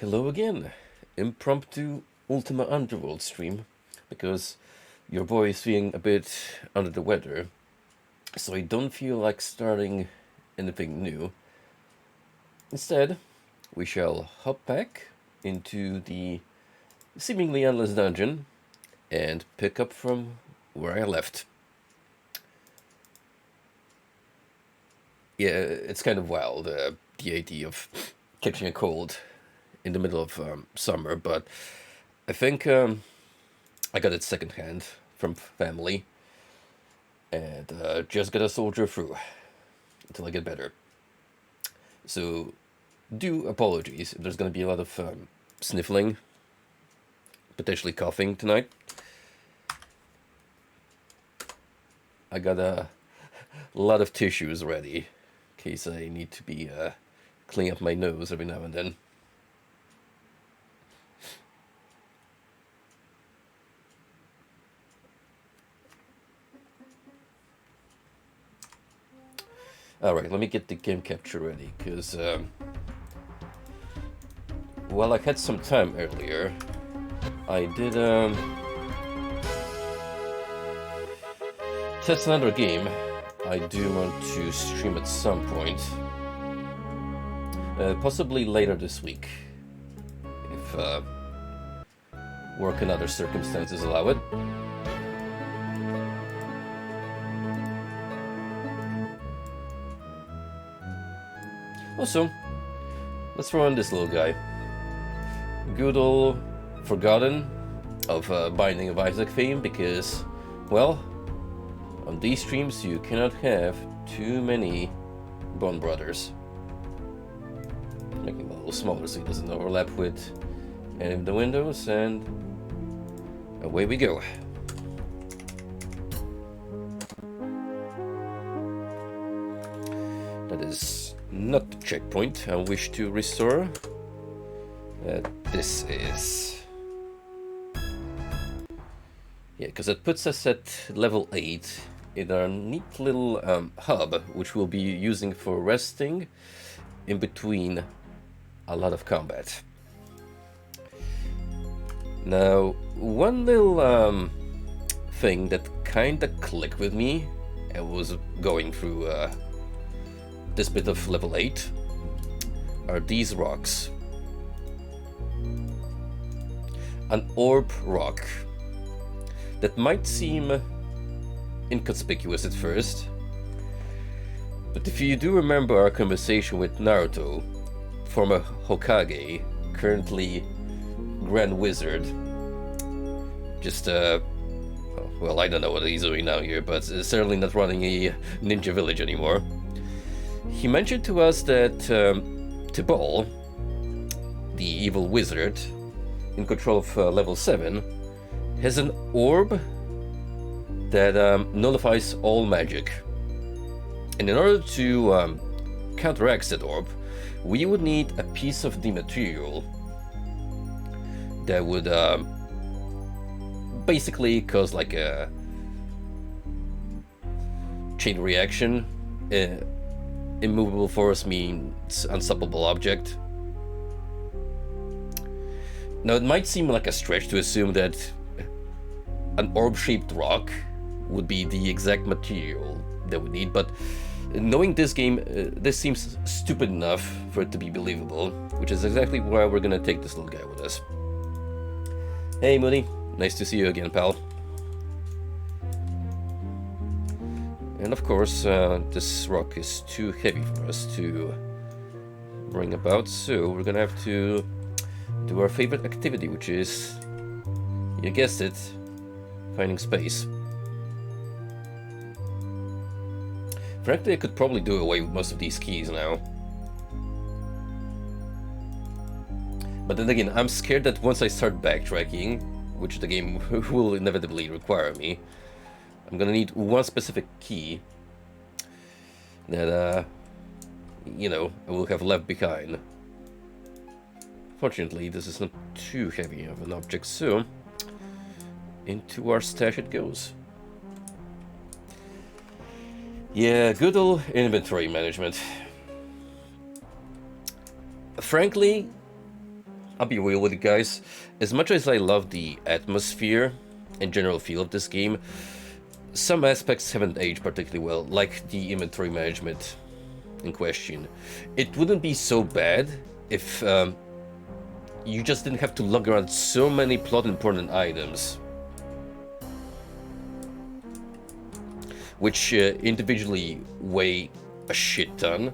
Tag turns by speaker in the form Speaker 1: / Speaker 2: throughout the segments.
Speaker 1: Hello again. Impromptu Ultima Underworld stream, because your boy is feeling a bit under the weather, so I don't feel like starting anything new. Instead, we shall hop back into the seemingly endless dungeon and pick up from where I left. Yeah, it's kind of wild, the idea of catching a cold in the middle of summer, but I think I got it secondhand from family, and just gotta soldier through until I get better. So, do apologies if there's gonna be a lot of sniffling, potentially coughing tonight. I got a lot of tissues ready in case I need to be cleaning up my nose every now and then. Alright, let me get the game capture ready, because while I had some time earlier, I did test another game I do want to stream at some point. Possibly later this week, if work and other circumstances allow it. Also, let's throw in this little guy. Good old Forgotten of Binding of Isaac fame, because, well, on these streams you cannot have too many Bone Brothers. Making it a little smaller so it doesn't overlap with any of the windows, and away we go. That is not the checkpoint I wish to restore. This is... Yeah, because it puts us at level 8 in our neat little hub, which we'll be using for resting in between a lot of combat. Now, one little thing that kinda clicked with me and was going through this bit of level 8 are these rocks. An orb rock that might seem inconspicuous at first, but if you do remember our conversation with Naruto, former Hokage, currently Grand Wizard, just well, I don't know what he's doing now here, but certainly not running a ninja village anymore. He mentioned to us that Tibal, the evil wizard in control of level 7, has an orb that nullifies all magic. And in order to counteract that orb, we would need a piece of the material that would basically cause like a chain reaction. Immovable force means unstoppable object. Now, it might seem like a stretch to assume that an orb-shaped rock would be the exact material that we need, but knowing this game, this seems stupid enough for it to be believable, which is exactly why we're gonna take this little guy with us. Hey, Moody. Nice to see you again, pal. And of course, this rock is too heavy for us to bring about, so we're gonna have to do our favorite activity, which is, you guessed it, finding space. Frankly, I could probably do away with most of these keys now. But then again, I'm scared that once I start backtracking, which the game will inevitably require me, I'm gonna need one specific key that, you know, I will have left behind. Fortunately, this is not too heavy of an object, so into our stash it goes. Yeah, good old inventory management. Frankly, I'll be real with you guys. As much as I love the atmosphere and general feel of this game, some aspects haven't aged particularly well, like the inventory management in question. It wouldn't be so bad if you just didn't have to lug around so many plot important items, which individually weigh a shit ton.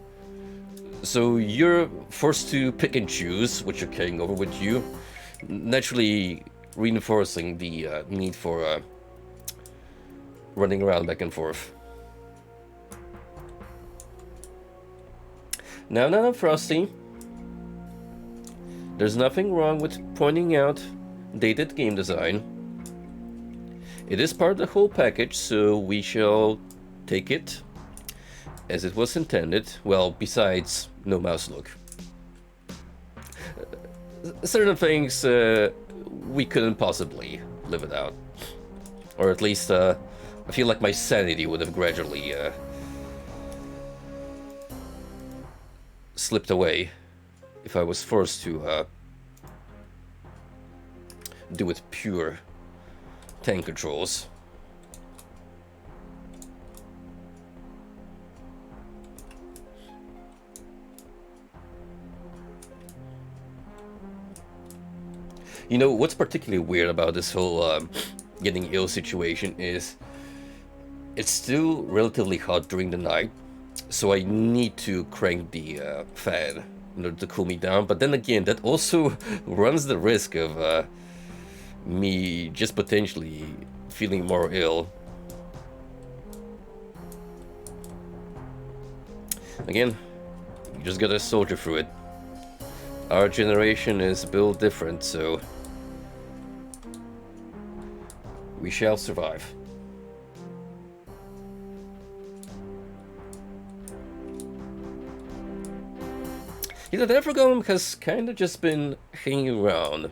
Speaker 1: So you're forced to pick and choose what you're carrying over with you, naturally reinforcing the need for running around back and forth. No, Frosty. There's nothing wrong with pointing out dated game design. It is part of the whole package, so we shall take it as it was intended. Well, besides no mouse look. Certain things we couldn't possibly live without. Or at least I feel like my sanity would have gradually slipped away if I was forced to do with pure tank controls. You know, what's particularly weird about this whole getting ill situation is it's still relatively hot during the night, so I need to crank the fan in order to cool me down. But then again, that also runs the risk of me just potentially feeling more ill. Again, you just gotta soldier through it. Our generation is built different, so we shall survive. You know, the Evergolem has kind of just been hanging around.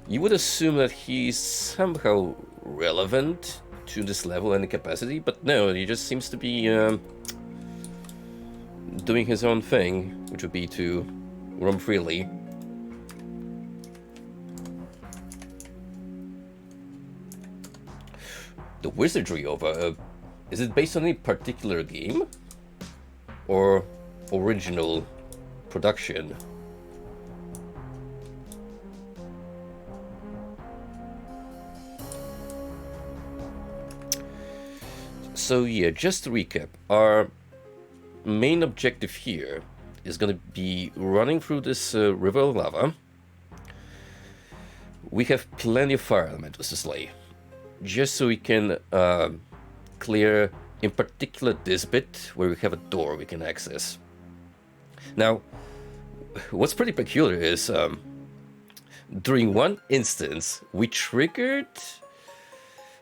Speaker 1: You would assume that he's somehow relevant to this level and capacity, but no, he just seems to be doing his own thing, which would be to roam freely. The Wizardry OVA, is it based on any particular game? Or original production? So yeah, just to recap, our main objective here is going to be running through this river of lava. We have plenty of fire elementals to slay, just so we can clear, in particular, this bit where we have a door we can access. Now, what's pretty peculiar is during one instance we triggered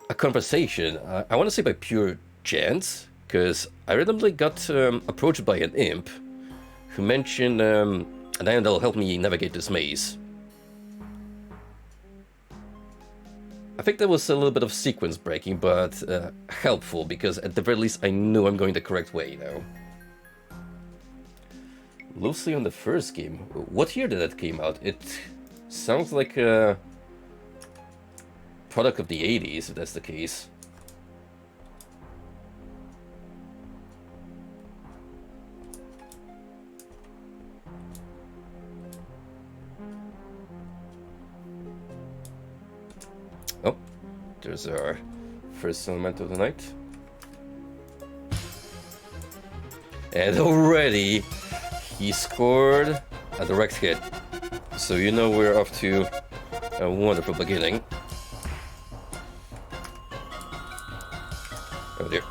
Speaker 1: a conversation. I want to say by pure chance, because I randomly got approached by an imp who mentioned an item that'll help me navigate this maze. I think that was a little bit of sequence breaking, but helpful, because at the very least I knew I'm going the correct way now. Loosely on the first game. What year did that came out? It sounds like a product of the 80s, if that's the case. Oh, there's our first element of the night. And already he scored a direct hit. So you know we're off to a wonderful beginning. Oh dear.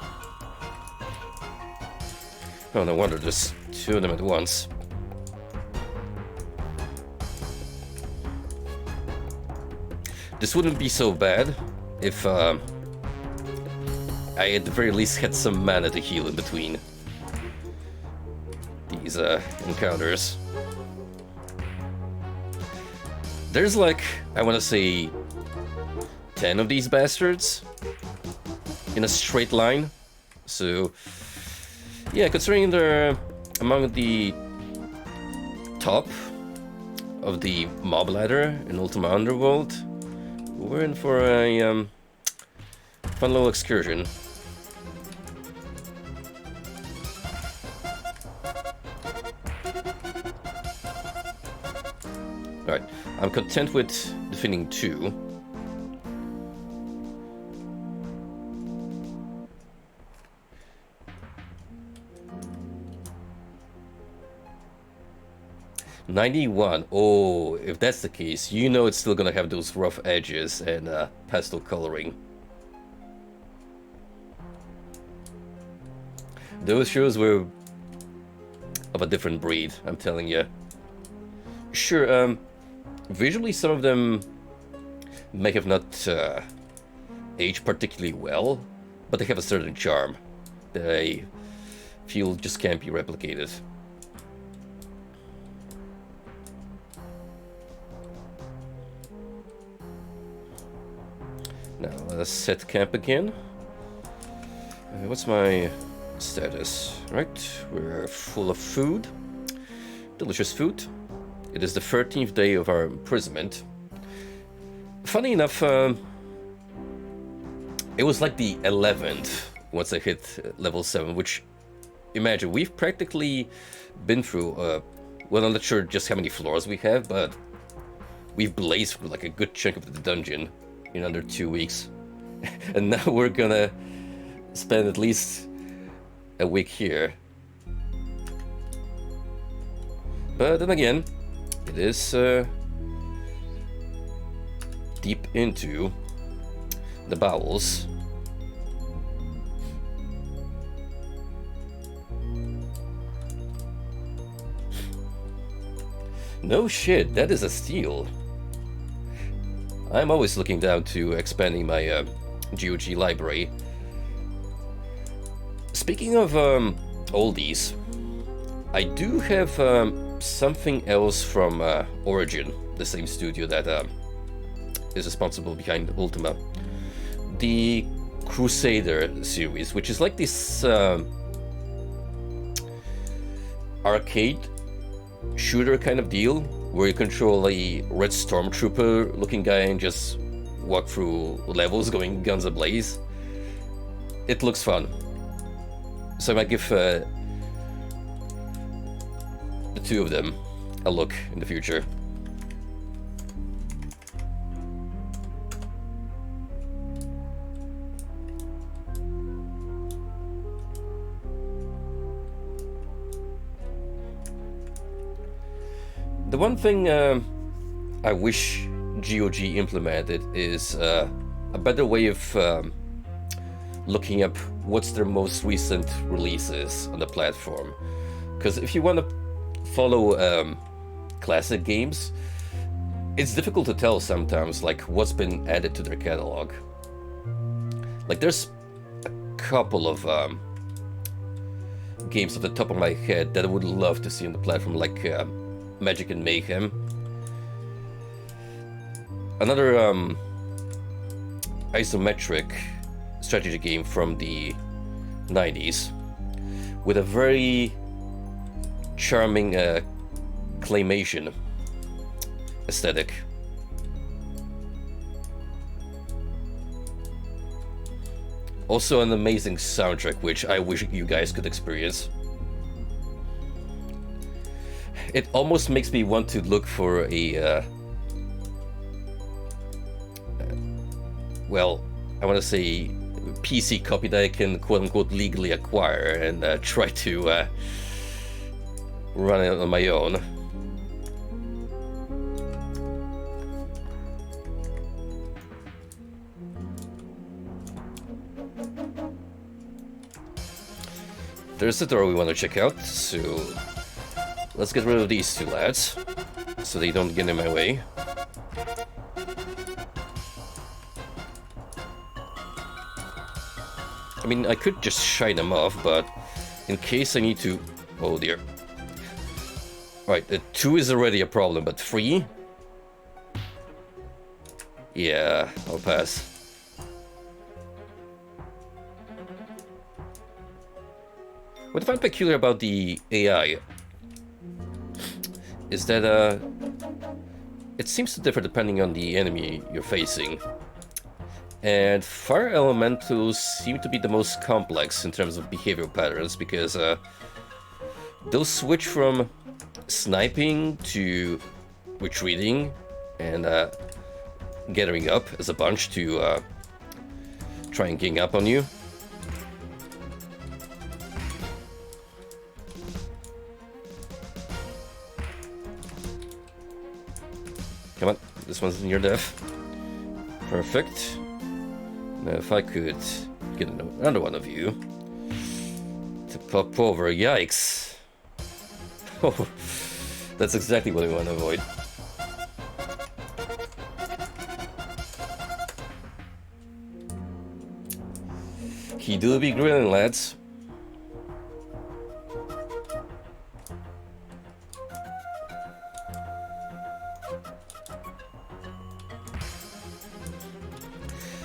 Speaker 1: Oh, no wonder there's two of them at once. This wouldn't be so bad if I at the very least had some mana to heal in between these encounters. There's like, I want to say 10 of these bastards in a straight line. So yeah, considering they're among the top of the mob ladder in Ultima Underworld, we're in for a fun little excursion. Alright, I'm content with defending 2. $91. Oh, if that's the case, you know it's still gonna have those rough edges and pastel coloring. Those shows were of a different breed, I'm telling you. Sure, visually some of them may have not aged particularly well, but they have a certain charm that I feel just can't be replicated. Now, let's set camp again. What's my status? Right, we're full of food. Delicious food. It is the 13th day of our imprisonment. Funny enough, it was like the 11th once I hit level 7, which, imagine, we've practically been through, well, I'm not sure just how many floors we have, but we've blazed through like a good chunk of the dungeon in under 2 weeks. And now we're gonna spend at least a week here. But then again, it is deep into the bowels. No shit, that is a steal. I'm always looking down to expanding my GOG library. Speaking of oldies, I do have something else from Origin, the same studio that is responsible behind Ultima. The Crusader series, which is like this arcade shooter kind of deal, where you control a red stormtrooper looking guy and just walk through levels going guns ablaze. It looks fun. So I might give the 2 of them a look in the future. The one thing I wish GOG implemented is a better way of looking up what's their most recent releases on the platform. Because if you want to follow classic games, it's difficult to tell sometimes like what's been added to their catalog. Like there's a couple of games off the top of my head that I would love to see on the platform, like Magic and Mayhem. Another isometric strategy game from the 90s with a very charming claymation aesthetic. Also an amazing soundtrack, which I wish you guys could experience. It almost makes me want to look for a well, I want to say PC copy that I can quote-unquote legally acquire and try to run it on my own. There's the door we want to check out, so let's get rid of these 2 lads so they don't get in my way. I mean, I could just shine them off, but in case I need to... Oh dear. Alright, 2 is already a problem, but 3? Yeah, I'll pass. What I find peculiar about the AI is that it seems to differ depending on the enemy you're facing. And fire elementals seem to be the most complex in terms of behavioral patterns, because they'll switch from sniping to retreating and gathering up as a bunch to try and gang up on you. Come on, this one's near death. Perfect. Now if I could get another one of you to pop over, yikes. Oh, that's exactly what we want to avoid. He do be grilling, lads.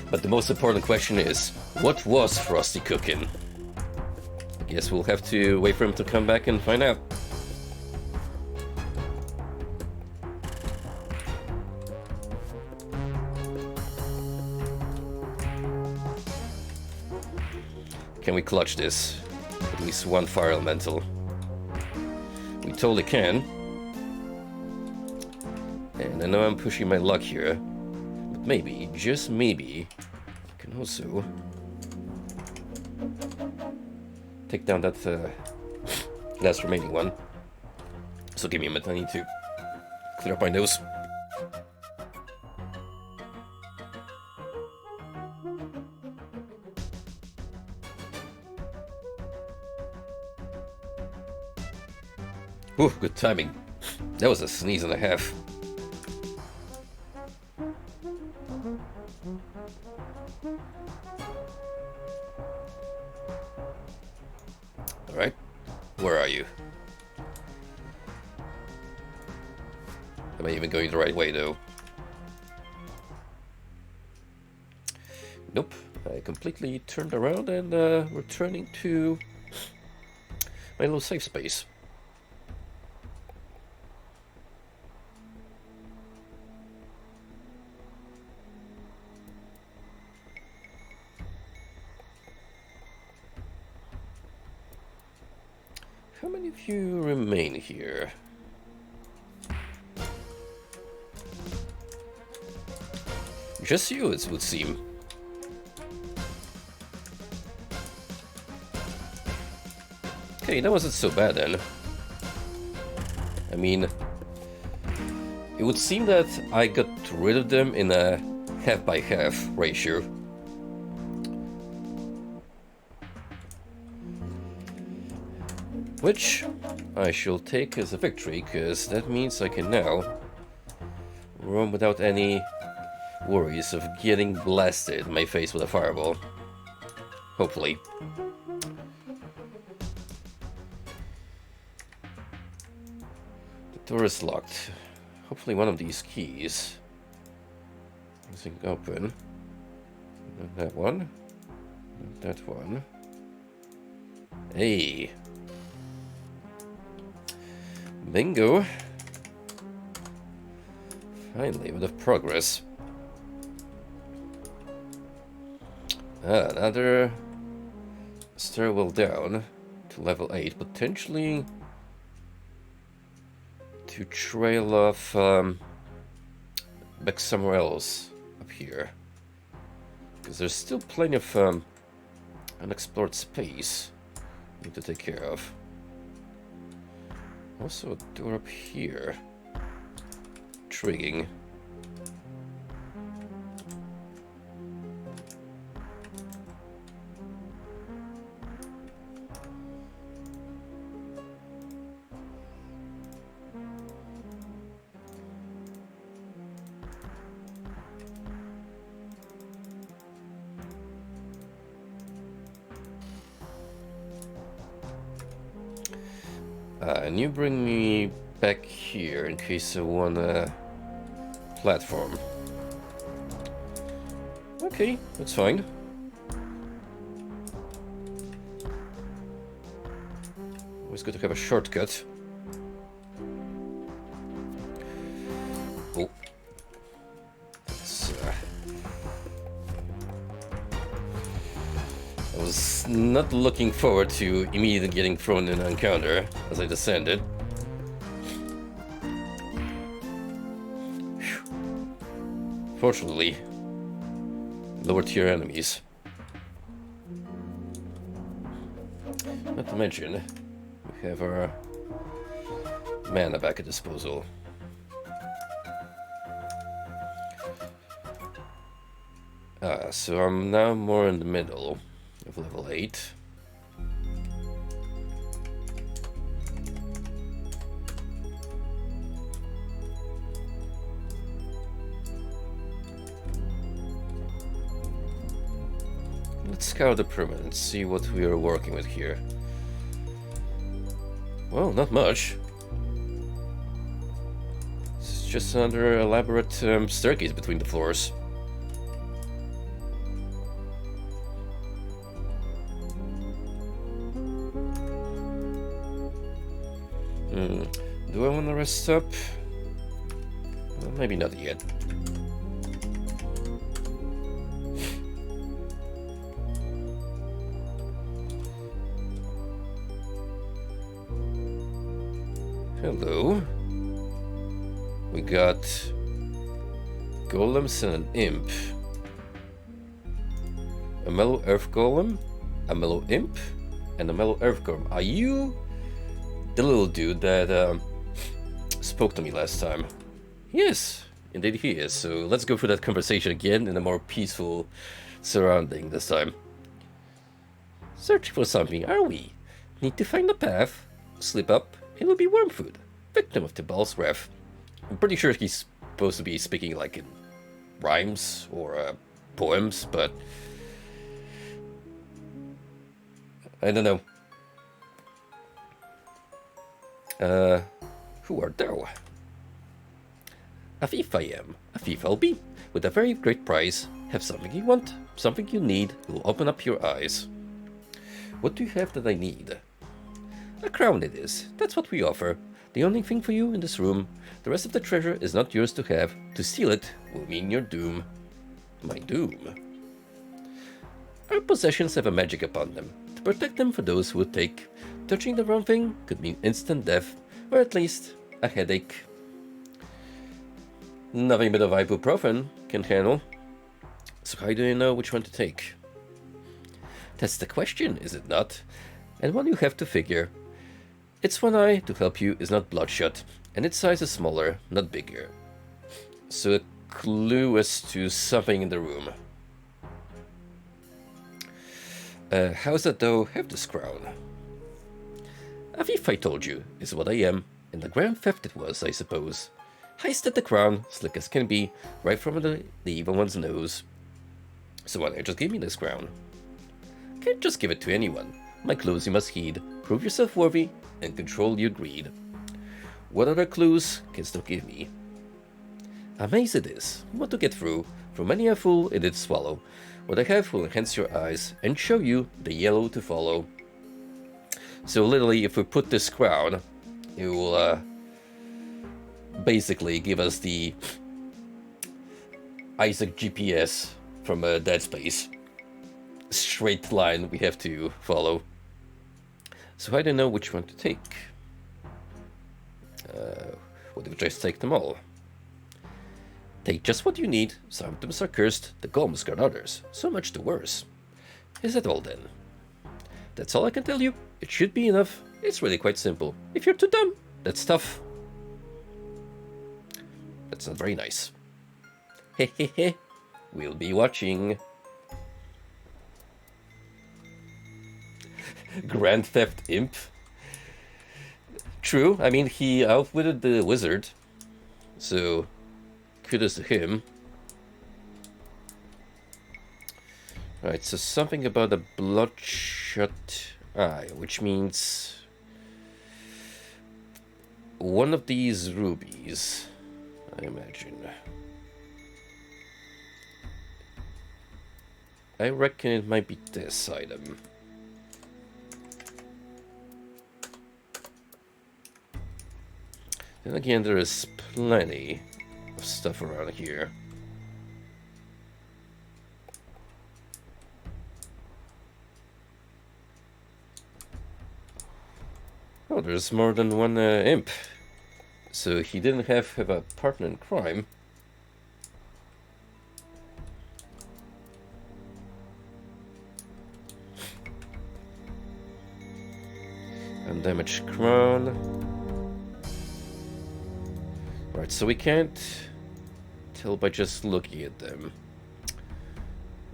Speaker 1: But the most important question is, what was Frosty cooking? I guess we'll have to wait for him to come back and find out. Can we clutch this? At least one fire elemental. We totally can. And I know I'm pushing my luck here, but maybe, just maybe, I can also take down that last remaining one. So give me a minute, I need to clear up my nose. Ooh, good timing. That was a sneeze and a half. Alright, where are you? Am I even going the right way though? Nope, I completely turned around and returning to my little safe space. How many of you remain here? Just you, it would seem. Okay, that wasn't so bad then. I mean, it would seem that I got rid of them in a half-by-half ratio. Which I shall take as a victory, because that means I can now roam without any worries of getting blasted in my face with a fireball. Hopefully. The door is locked. Hopefully one of these keys is open. Not that one. Not that one. Hey! Bingo! Finally, a bit of progress. Another stairwell down to level 8, potentially to trail off back somewhere else up here. Because there's still plenty of unexplored space I need to take care of. Also a door up here. Intriguing. And you bring me back here in case I want a platform. Okay, that's fine. Always good to have a shortcut. Oh. That's, I was not looking forward to immediately getting thrown in an encounter as I descended. Whew. Fortunately, lower tier enemies. Not to mention, we have our mana back at disposal. So I'm now more in the middle of level 8. Let's scout the perimeter and see what we are working with here. Well, not much. It's just another elaborate staircase between the floors. Do I want to rest up? Well, maybe not yet. Hello. We got golems and an imp. A mellow earth golem, a mellow imp, and a mellow earth golem. Are you the little dude that spoke to me last time? Yes, indeed he is. So let's go through that conversation again in a more peaceful surrounding this time. Searching for something, are we? Need to find a path. Slip up, it will be worm food. Victim of Tibal's wrath. I'm pretty sure he's supposed to be speaking like in rhymes or poems, but I don't know. Who art thou? A thief I am, a thief I'll be, with a very great prize. Have something you want, something you need, it will open up your eyes. What do you have that I need? A crown it is, that's what we offer. The only thing for you in this room. The rest of the treasure is not yours to have. To steal it will mean your doom. My doom? Our possessions have a magic upon them, to protect them for those who would take. Touching the wrong thing could mean instant death, or at least a headache. Nothing but of ibuprofen can handle. So how do you know which one to take? That's the question, is it not? And one you have to figure. Its one eye to help you is not bloodshot, and its size is smaller, not bigger. So a clue as to something in the room. How's that though? Have this crown. A thief, I told you, is what I am, and the grand theft it was, I suppose. Heisted the crown, slick as can be, right from the evil one's nose. So why don't you just give me this crown? Can't just give it to anyone. My clues you must heed, prove yourself worthy, and control your greed. What other clues can still give me? A maze it is, what to get through, for many a fool it did swallow. What I have will enhance your eyes, and show you the yellow to follow. So literally, if we put this crown, it will basically give us the Isaac GPS from Dead Space. Straight line we have to follow. So I don't know which one to take. What if we just take them all? Take just what you need. Some of them are cursed, the golems got others. So much the worse. Is that all then? That's all I can tell you. It should be enough. It's really quite simple. If you're too dumb, that's tough. That's not very nice. Hehehe. We'll be watching. Grand Theft Imp. True, I mean, he outwitted the wizard. So, kudos to him. Alright, so something about a bloodshot eye, which means one of these rubies, I imagine. I reckon it might be this item. Then again, there is plenty of stuff around here. Oh, there's more than one imp. So he didn't have a partner in crime. Undamaged crown. Right, so we can't tell by just looking at them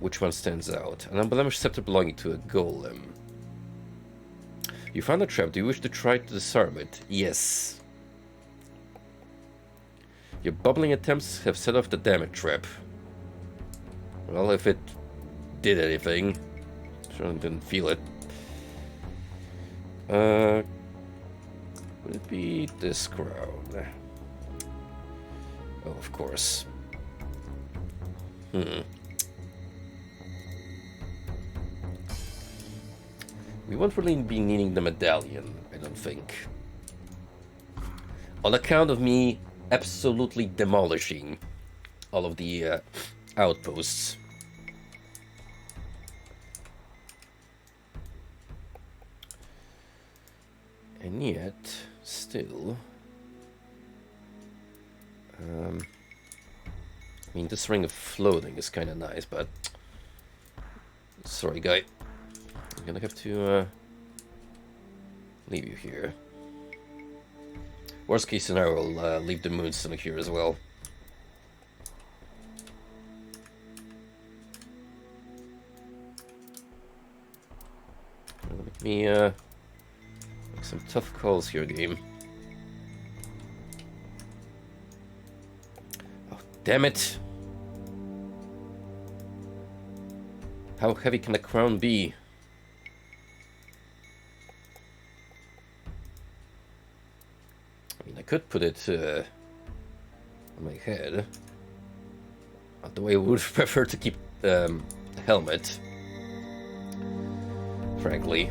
Speaker 1: which one stands out. An unblemished scepter belonging to a golem. You found a trap. Do you wish to try to disarm it? Yes. Your bubbling attempts have set off the damage trap. Well, if it did anything, certainly didn't feel it. Would it be this crown? Oh, of course. We won't really be needing the medallion, I don't think. On account of me absolutely demolishing all of the outposts. And yet, still... I mean, this ring of floating is kind of nice, but... Sorry, guy. I'm gonna have to leave you here. Worst case scenario, I'll leave the moonstone here as well. Let me make some tough calls here, game. Oh, damn it! How heavy can the crown be? I mean, I could put it on my head. Although I would prefer to keep the helmet. Frankly.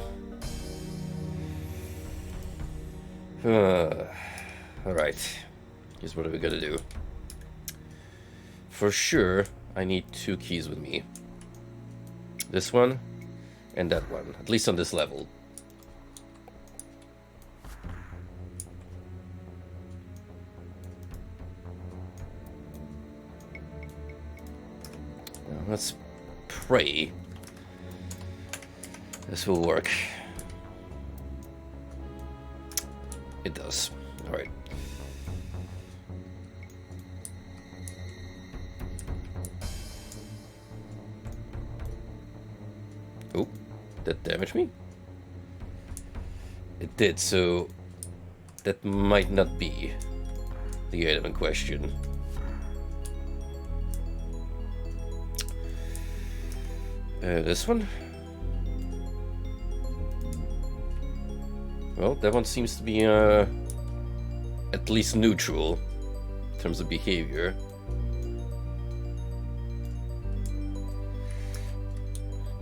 Speaker 1: Alright. Here's what are we gonna do. For sure, I need 2 keys with me. This one and that one, at least on this level. Now let's pray this will work. It does. All right. Oh, that damaged me? It did, so that might not be the item in question. This one? Well, that one seems to be at least neutral in terms of behavior.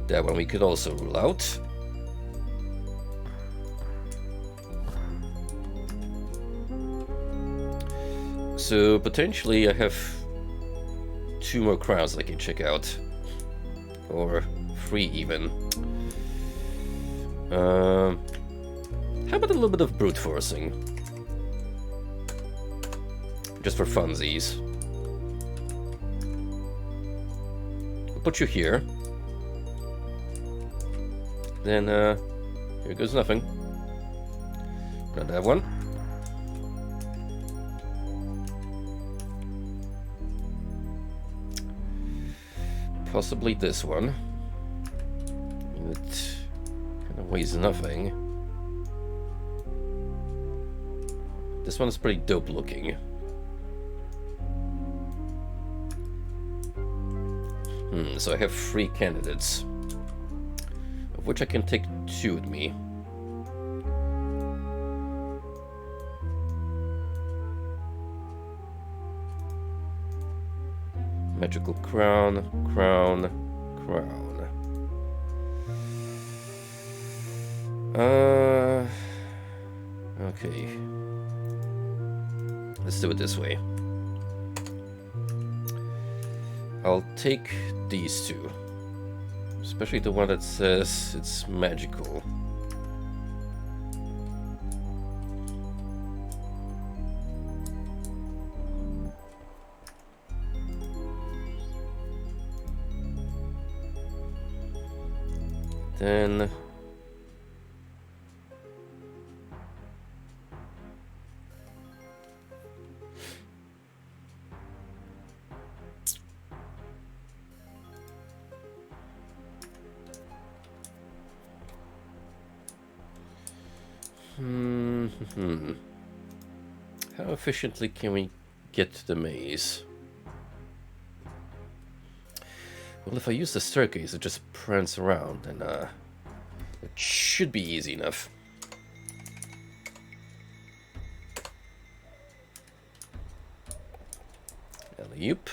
Speaker 1: That one we could also rule out. So potentially I have 2 more crowns I can check out. Or 3 even. How about a little bit of brute forcing? Just for funsies. We'll put you here. Then, here goes nothing. Not that one. Possibly this one. I mean, it kind of weighs nothing. This one's pretty dope looking. So I have 3 candidates, of which I can take 2 with me. Magical crown, crown, crown. Okay. Let's do it this way. I'll take these two. Especially the one that says it's magical. Then how efficiently can we get to the maze? Well, if I use the staircase, it just prance around, and it should be easy enough. Alley-oop.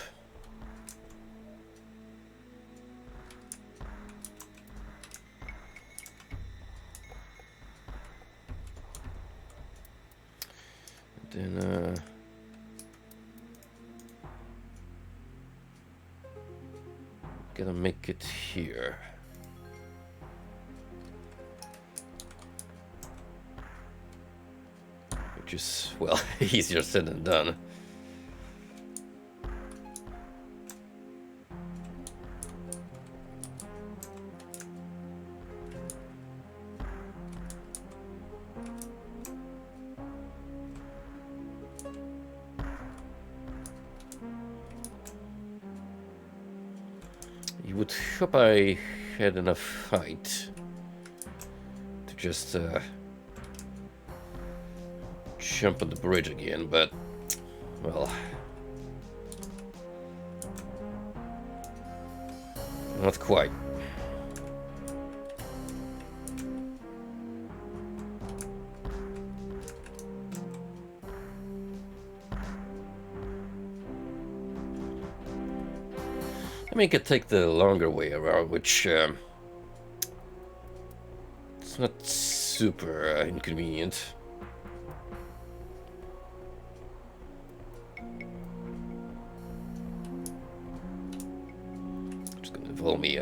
Speaker 1: Then gonna make it here. Which is, well, easier said than done. You would hope I had enough height to just jump on the bridge again, but, well, not quite. I mean, I could take the longer way around, which it's not super inconvenient. Just gonna involve me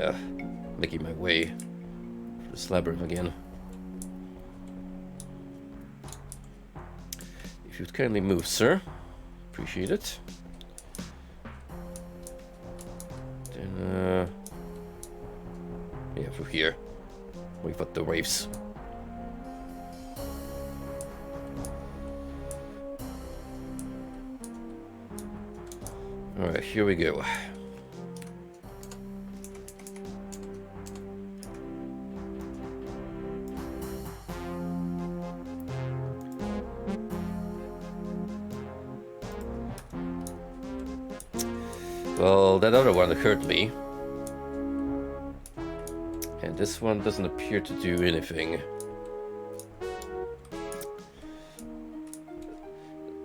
Speaker 1: making my way through this labyrinth again. If you'd kindly move, sir, appreciate it. Yeah, through here. We've got the waves. Alright, here we go. Well, that other one hurt me. And this one doesn't appear to do anything.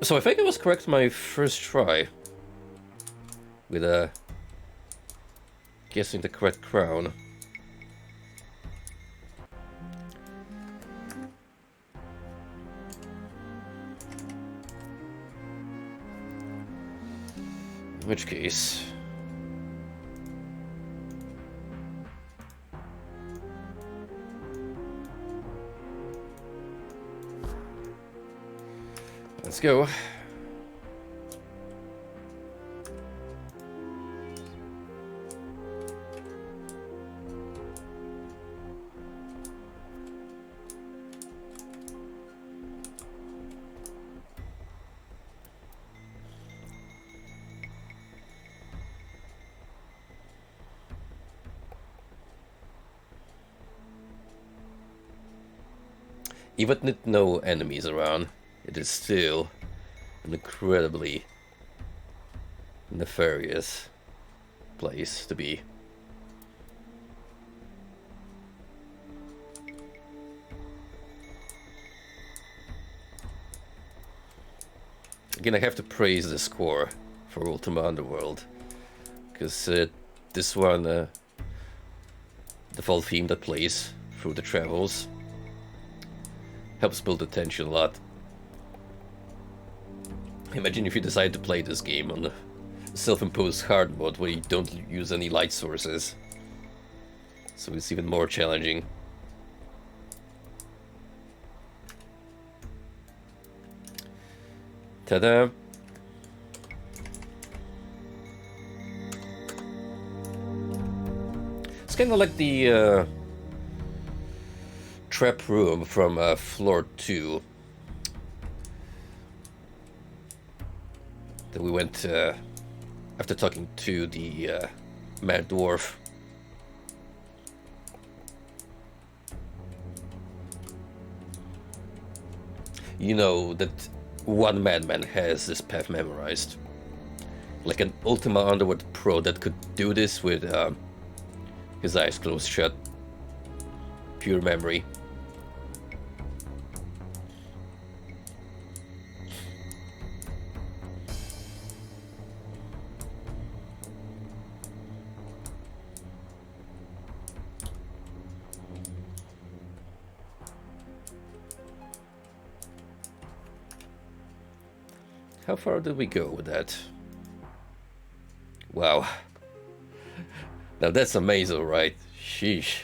Speaker 1: So I think I was correct my first try with guessing the correct crown. In which case, let's go. Even with no enemies around, it is still an incredibly nefarious place to be. Again, I have to praise the score for Ultima Underworld, because this one, the default theme that plays through the travels, helps build the tension a lot. Imagine if you decide to play this game on self-imposed hard mode where you don't use any light sources. So it's even more challenging. Ta-da! It's kind of like the trap room from floor 2 that we went after talking to the mad dwarf. You know that one madman has this path memorized. Like an Ultima Underworld pro that could do this with his eyes closed shut. Pure memory. How far did we go with that? Wow. Now that's amazing, right? Sheesh.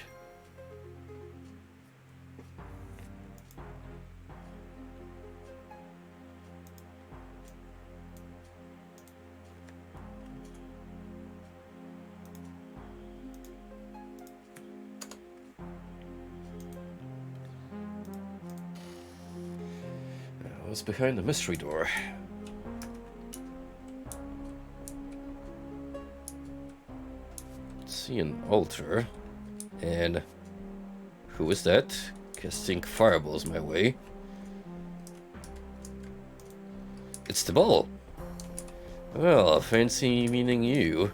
Speaker 1: What's behind the mystery door? See an altar, and who is that? Casting fireballs my way. It's the ball. Well, fancy meeting you.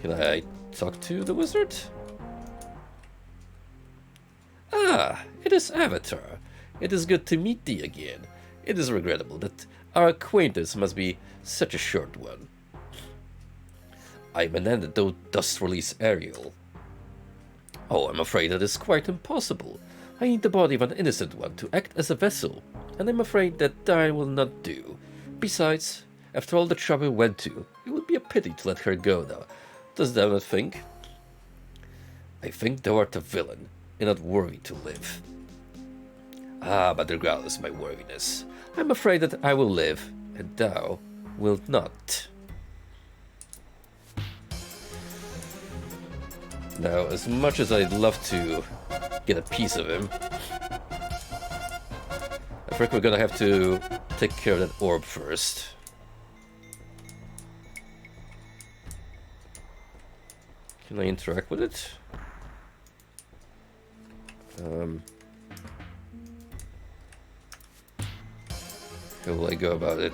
Speaker 1: Can I talk to the wizard? Ah, it is Avatar. It is good to meet thee again. It is regrettable that our acquaintance must be such a short one. I'm an antidote dust release Ariel. Oh, I'm afraid that is quite impossible. I need the body of an innocent one to act as a vessel, and I'm afraid that I will not do. Besides, after all the trouble we went to, it would be a pity to let her go now. Dost thou not think? I think thou art a villain, and not worthy to live. Ah, but regardless of my worthiness, I'm afraid that I will live, and thou wilt not. Now, as much as I'd love to get a piece of him, I think we're gonna have to take care of that orb first. Can I interact with it? How will I go about it?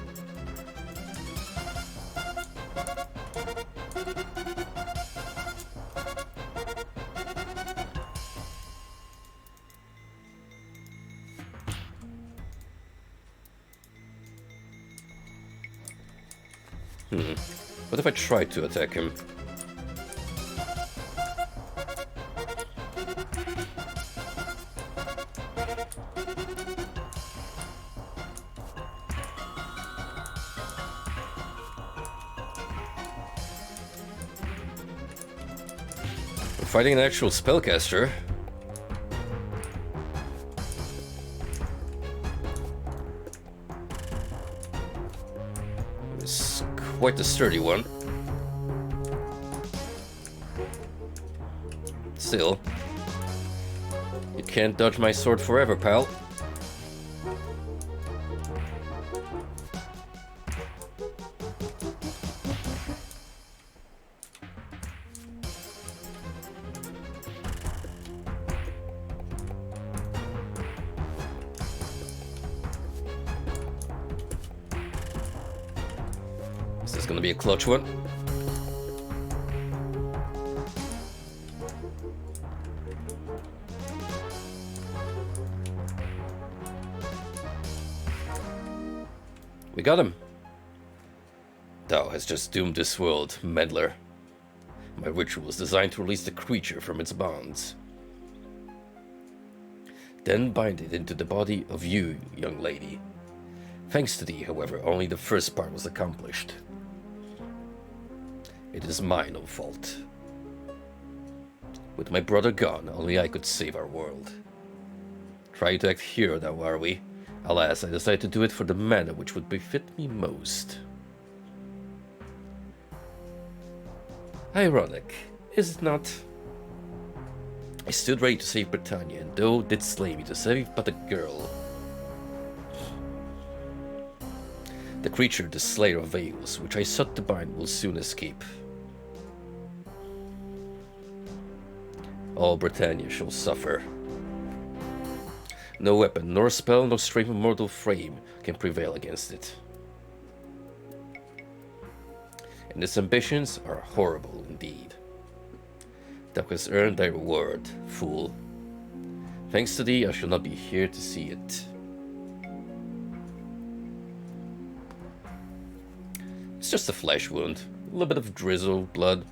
Speaker 1: What if I try to attack him? I'm fighting an actual spellcaster. Quite the sturdy one. Still, you can't dodge my sword forever, pal. Is this gonna be a clutch one? We got him. Thou hast just doomed this world, meddler. My ritual is designed to release the creature from its bonds. Then bind it into the body of you, young lady. Thanks to thee, however, only the first part was accomplished. It is mine, O Walt. With my brother gone, only I could save our world. Trying to act hero now, are we? Alas, I decided to do it for the manner which would befit me most. Ironic, is it not? I stood ready to save Britannia, and though did slay me to save but a girl. The creature, the slayer of veils, which I sought to bind, will soon escape. All Britannia shall suffer. No weapon, nor spell, nor strength of mortal frame can prevail against it. And its ambitions are horrible indeed. Thou hast earned thy reward, fool. Thanks to thee, I shall not be here to see it. It's just a flesh wound. A little bit of drizzle, blood.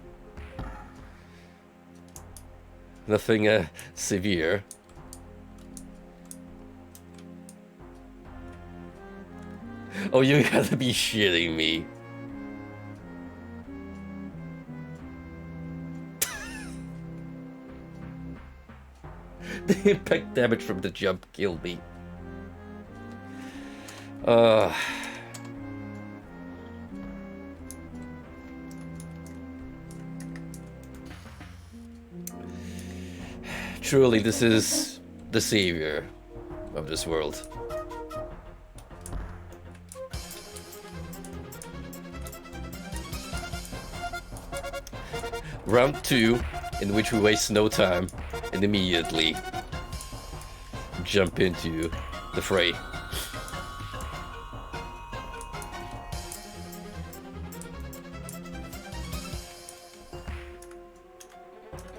Speaker 1: Nothing severe. Oh, you gotta be shitting me. The impact damage from the jump killed me. Truly, this is the savior of this world. Round 2, in which we waste no time and immediately jump into the fray.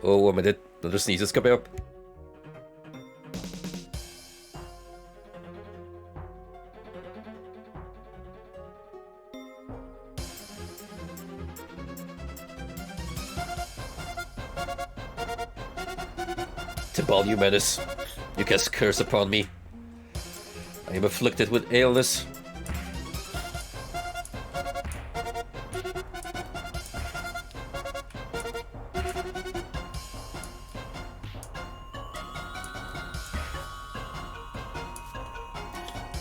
Speaker 1: Oh, 1 minute. Another sneeze is coming up. Tibal, you menace. You cast curse upon me. I am afflicted with illness.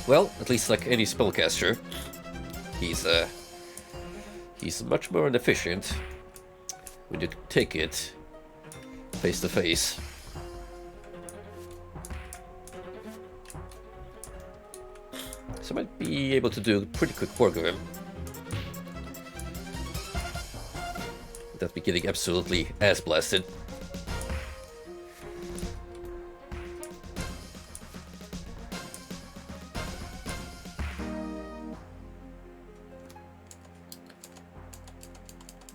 Speaker 1: Well, at least like any spellcaster, he's much more inefficient when you take it face to face. So I might be able to do pretty quick work of him. Without me getting absolutely ass blasted.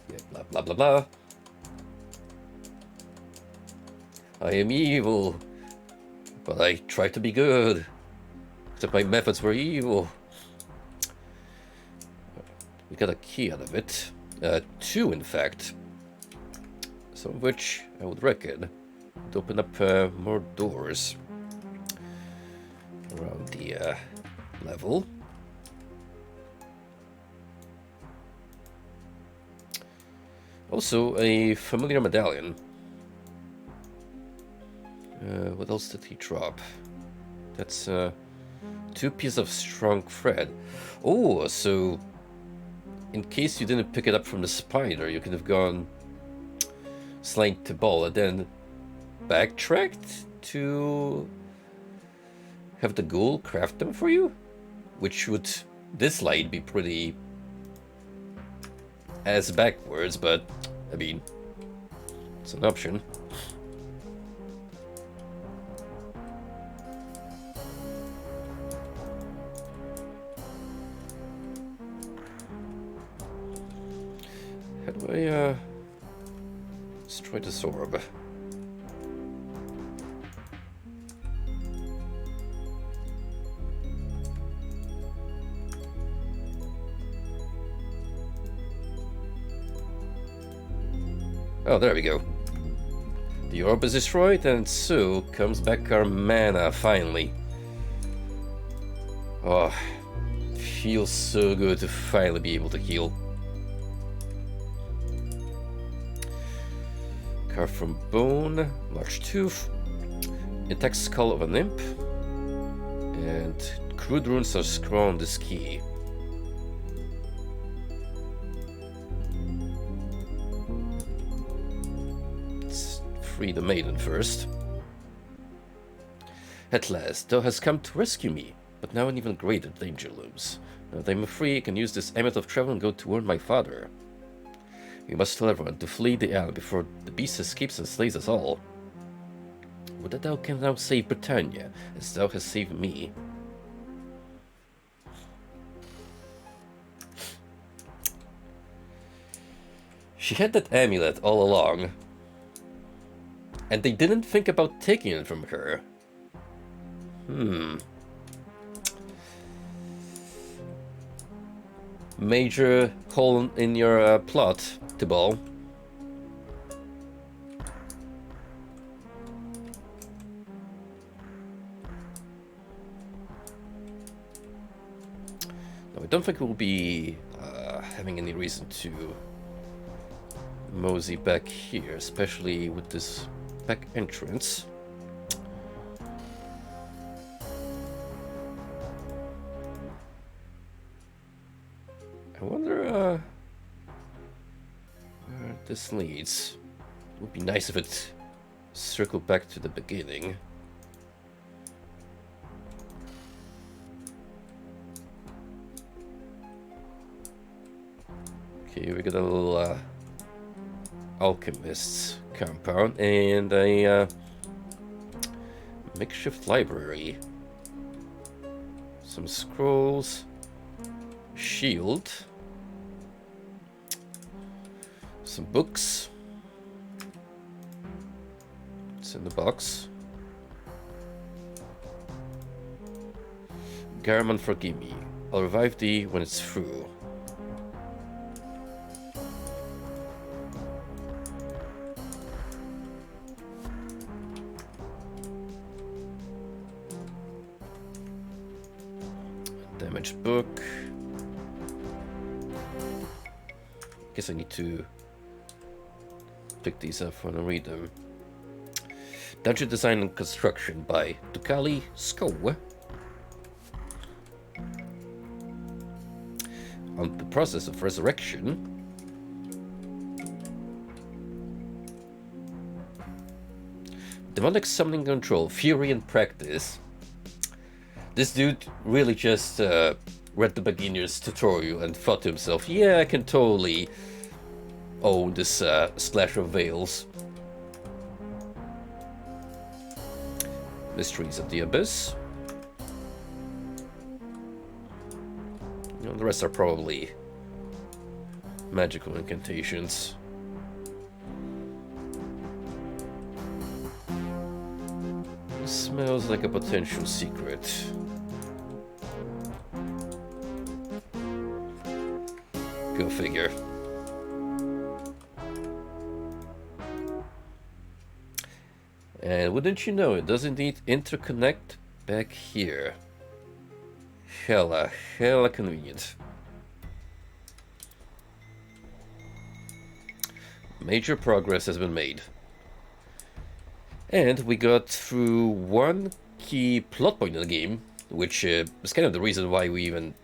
Speaker 1: Yeah, blah blah blah blah. I am evil, but I try to be good. Except my methods were evil. We got a key out of it. 2, in fact. Some of which I would reckon to open up more doors around the level. Also, a familiar medallion. What else did he drop? That's 2 pieces of strong thread. Oh, so in case you didn't pick it up from the spider, you could have gone slain Tibal and then backtracked to have the ghoul craft them for you? Which would, this light, be pretty ass backwards, but I mean, it's an option. How do I destroy this orb? Oh, there we go. The orb is destroyed, and so comes back our mana, finally. Oh, feels so good to finally be able to heal. Carved from bone, large tooth, intact skull of an imp, and crude runes are scrawled on this key. Let's free the maiden first. At last, thou hast come to rescue me, but now an even greater danger looms. Now that I am free, I can use this amulet of travel and go to warn my father. We must tell everyone to flee the island before the beast escapes and slays us all. Would that thou can now save Britannia, as thou hast saved me. She had that amulet all along, and they didn't think about taking it from her. Major hole in your plot, Tibal. No, I don't think we'll be having any reason to mosey back here, especially with this back entrance. I wonder where this leads. It would be nice if it circled back to the beginning. Okay, we got a little alchemist's compound and a makeshift library. Some scrolls, shield, some books. It's in the box. Garamond, forgive me. I'll revive thee when it's through. Damaged book. Guess I need to pick these up when I read them. Dungeon Design and Construction by Tukali Sko. On the process of resurrection. Demonic summoning control, fury and practice. This dude really just read the beginner's tutorial and thought to himself, yeah, I can totally own this Splash of Veils. Mysteries of the Abyss. You know, the rest are probably magical incantations. Smells like a potential secret. Go figure. And wouldn't you know, it does indeed interconnect back here. Hella convenient. Major progress has been made. And we got through one key plot point in the game, which is kind of the reason why we even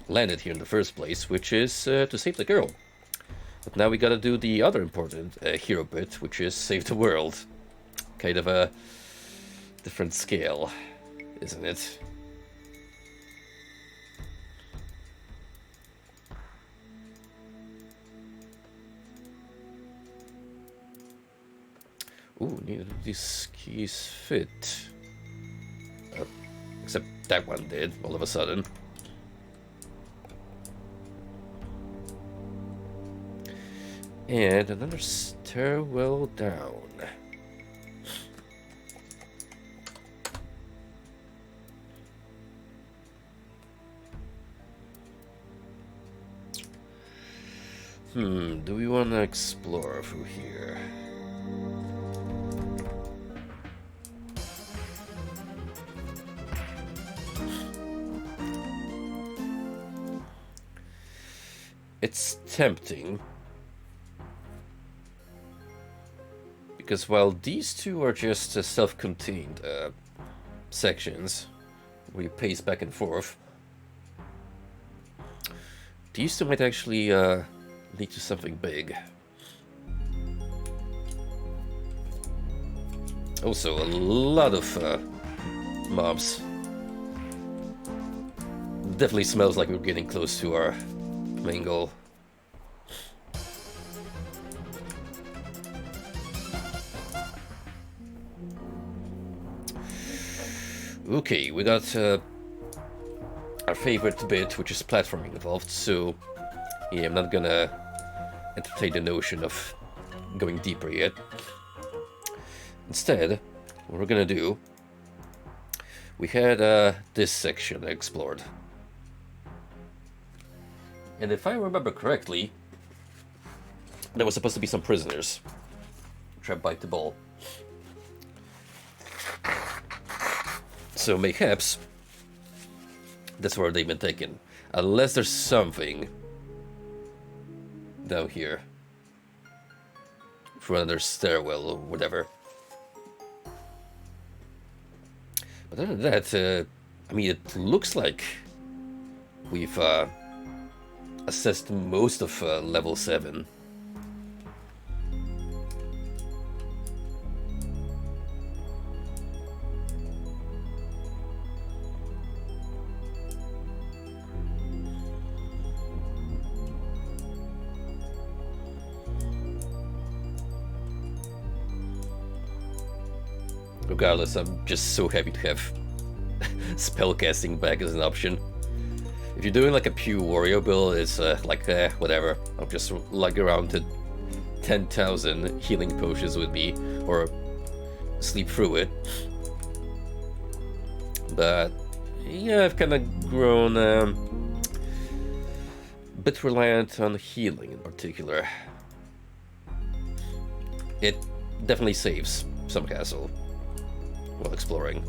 Speaker 1: landed here in the first place, which is to save the girl. But now we gotta do the other important hero bit, which is save the world. Kind of a different scale, isn't it? Ooh, neither of these keys fit. Except that one did, all of a sudden. And another stairwell down. Do we want to explore through here? It's tempting. Because while these two are just self-contained sections where you pace back and forth, these two might actually lead to something big. Also, a lot of mobs. Definitely smells like we're getting close to our main goal. Okay, we got our favorite bit, which is platforming involved, so yeah, I'm not gonna entertain the notion of going deeper yet. Instead, what we're gonna do, we had this section explored. And if I remember correctly, there was supposed to be some prisoners trapped by the ball. So mayhaps that's where they've been taken. Unless there's something down here for another stairwell or whatever. But other than that, I mean, it looks like we've assessed most of level 7. Regardless, I'm just so happy to have spellcasting back as an option. If you're doing like a pure warrior build, it's like, whatever. I'll just lug around to 10,000 healing potions with me, or sleep through it. But yeah, I've kind of grown a bit reliant on healing in particular. It definitely saves some castle while exploring.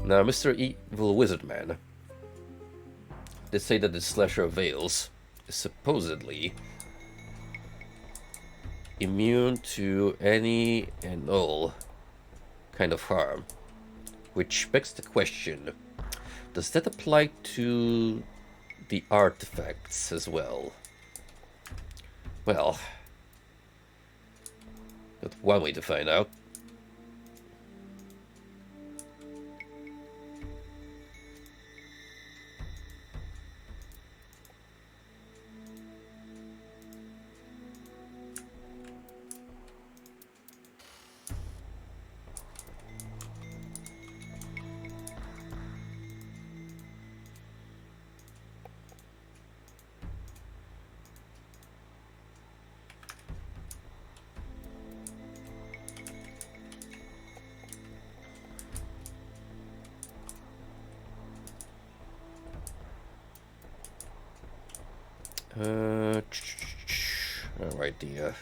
Speaker 1: Now, Mr. Evil Wizard Man did say that the Slasher of Veils is supposedly immune to any and all kind of harm, which begs the question, does that apply to the artifacts as well? Well, that's one way to find out. Alright, the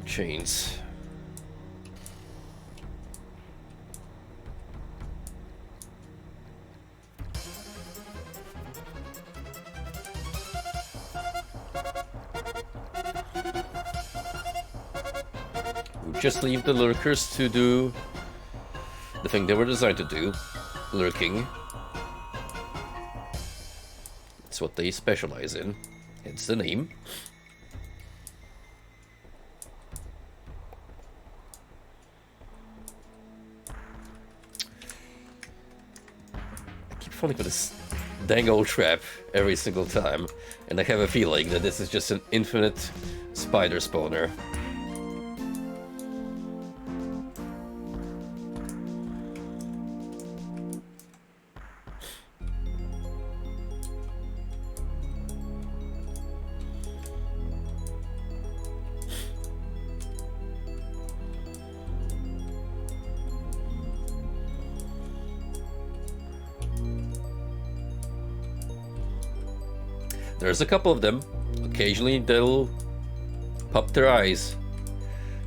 Speaker 1: chains. We just leave the lurkers to do the thing they were designed to do, lurking. It's what they specialize in. It's the name. I keep falling for this dang old trap every single time, and I have a feeling that this is just an infinite spider spawner. There's a couple of them. Occasionally they'll pop their eyes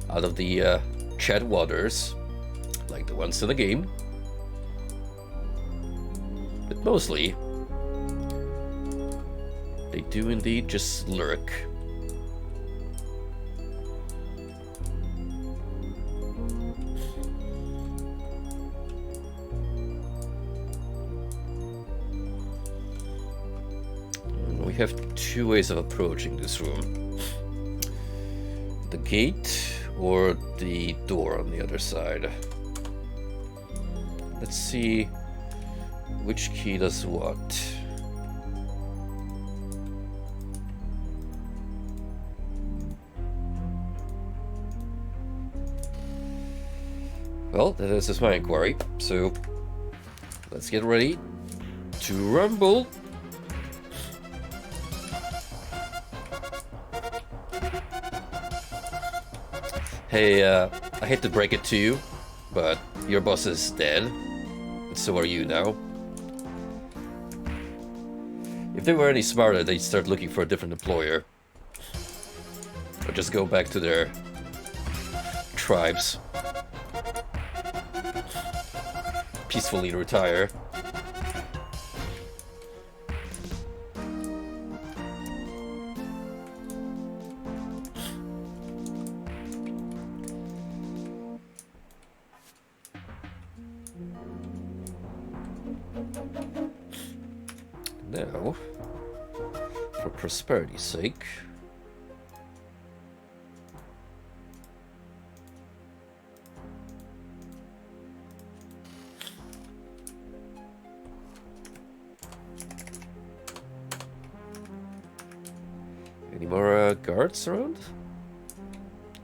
Speaker 1: out of the chat waters, like the ones in the game. But mostly, they do indeed just lurk. We have two ways of approaching this room. The gate or the door on the other side. Let's see which key does what. Well, that is my inquiry, so let's get ready to rumble. Hey, I hate to break it to you, but your boss is dead, and so are you now. If they were any smarter, they'd start looking for a different employer. Or just go back to their tribes. Peacefully retire. Now, for prosperity's sake, any more guards around?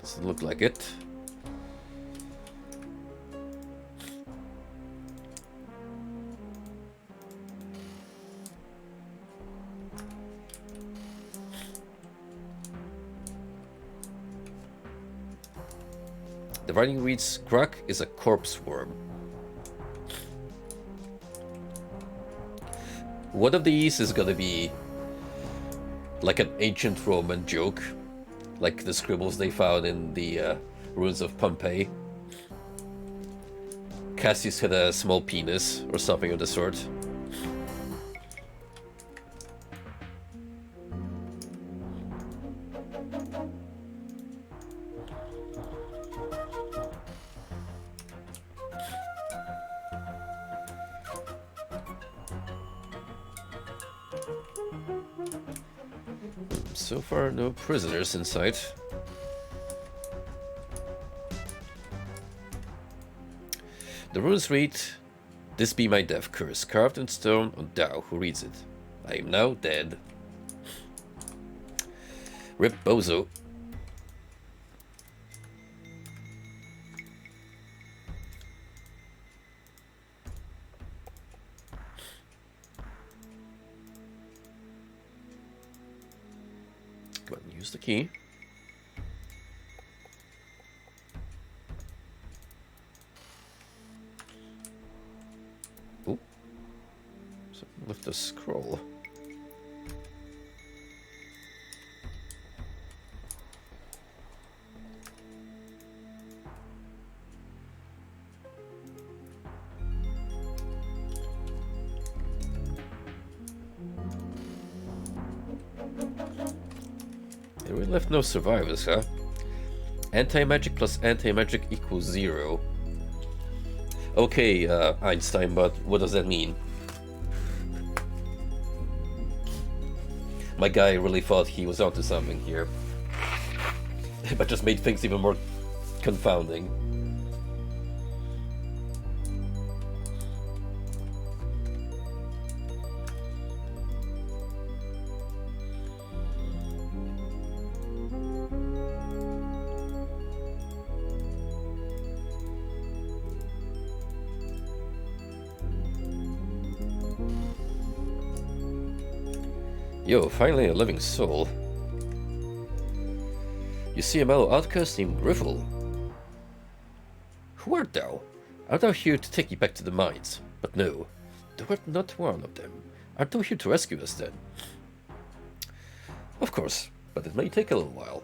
Speaker 1: Doesn't look like it. The writing reads, Gruk is a corpse worm. One of these is gonna be like an ancient Roman joke, like the scribbles they found in the ruins of Pompeii. Cassius had a small penis, or something of the sort. So far, no prisoners in sight. The runes read, "This be my death curse, carved in stone on thou who reads it. I am now dead." Rip Bozo. Go ahead and use the key. Oh, something with the scroll. We left no survivors, huh? Anti-magic plus anti-magic equals 0. Okay, Einstein, but what does that mean? My guy really thought he was onto something here. But just made things even more confounding. Yo, finally a living soul. You see a mellow outcast named Griffle. Who art thou? Art thou here to take me back to the mines? But no, thou art not one of them. Art thou here to rescue us then? Of course, but it may take a little while.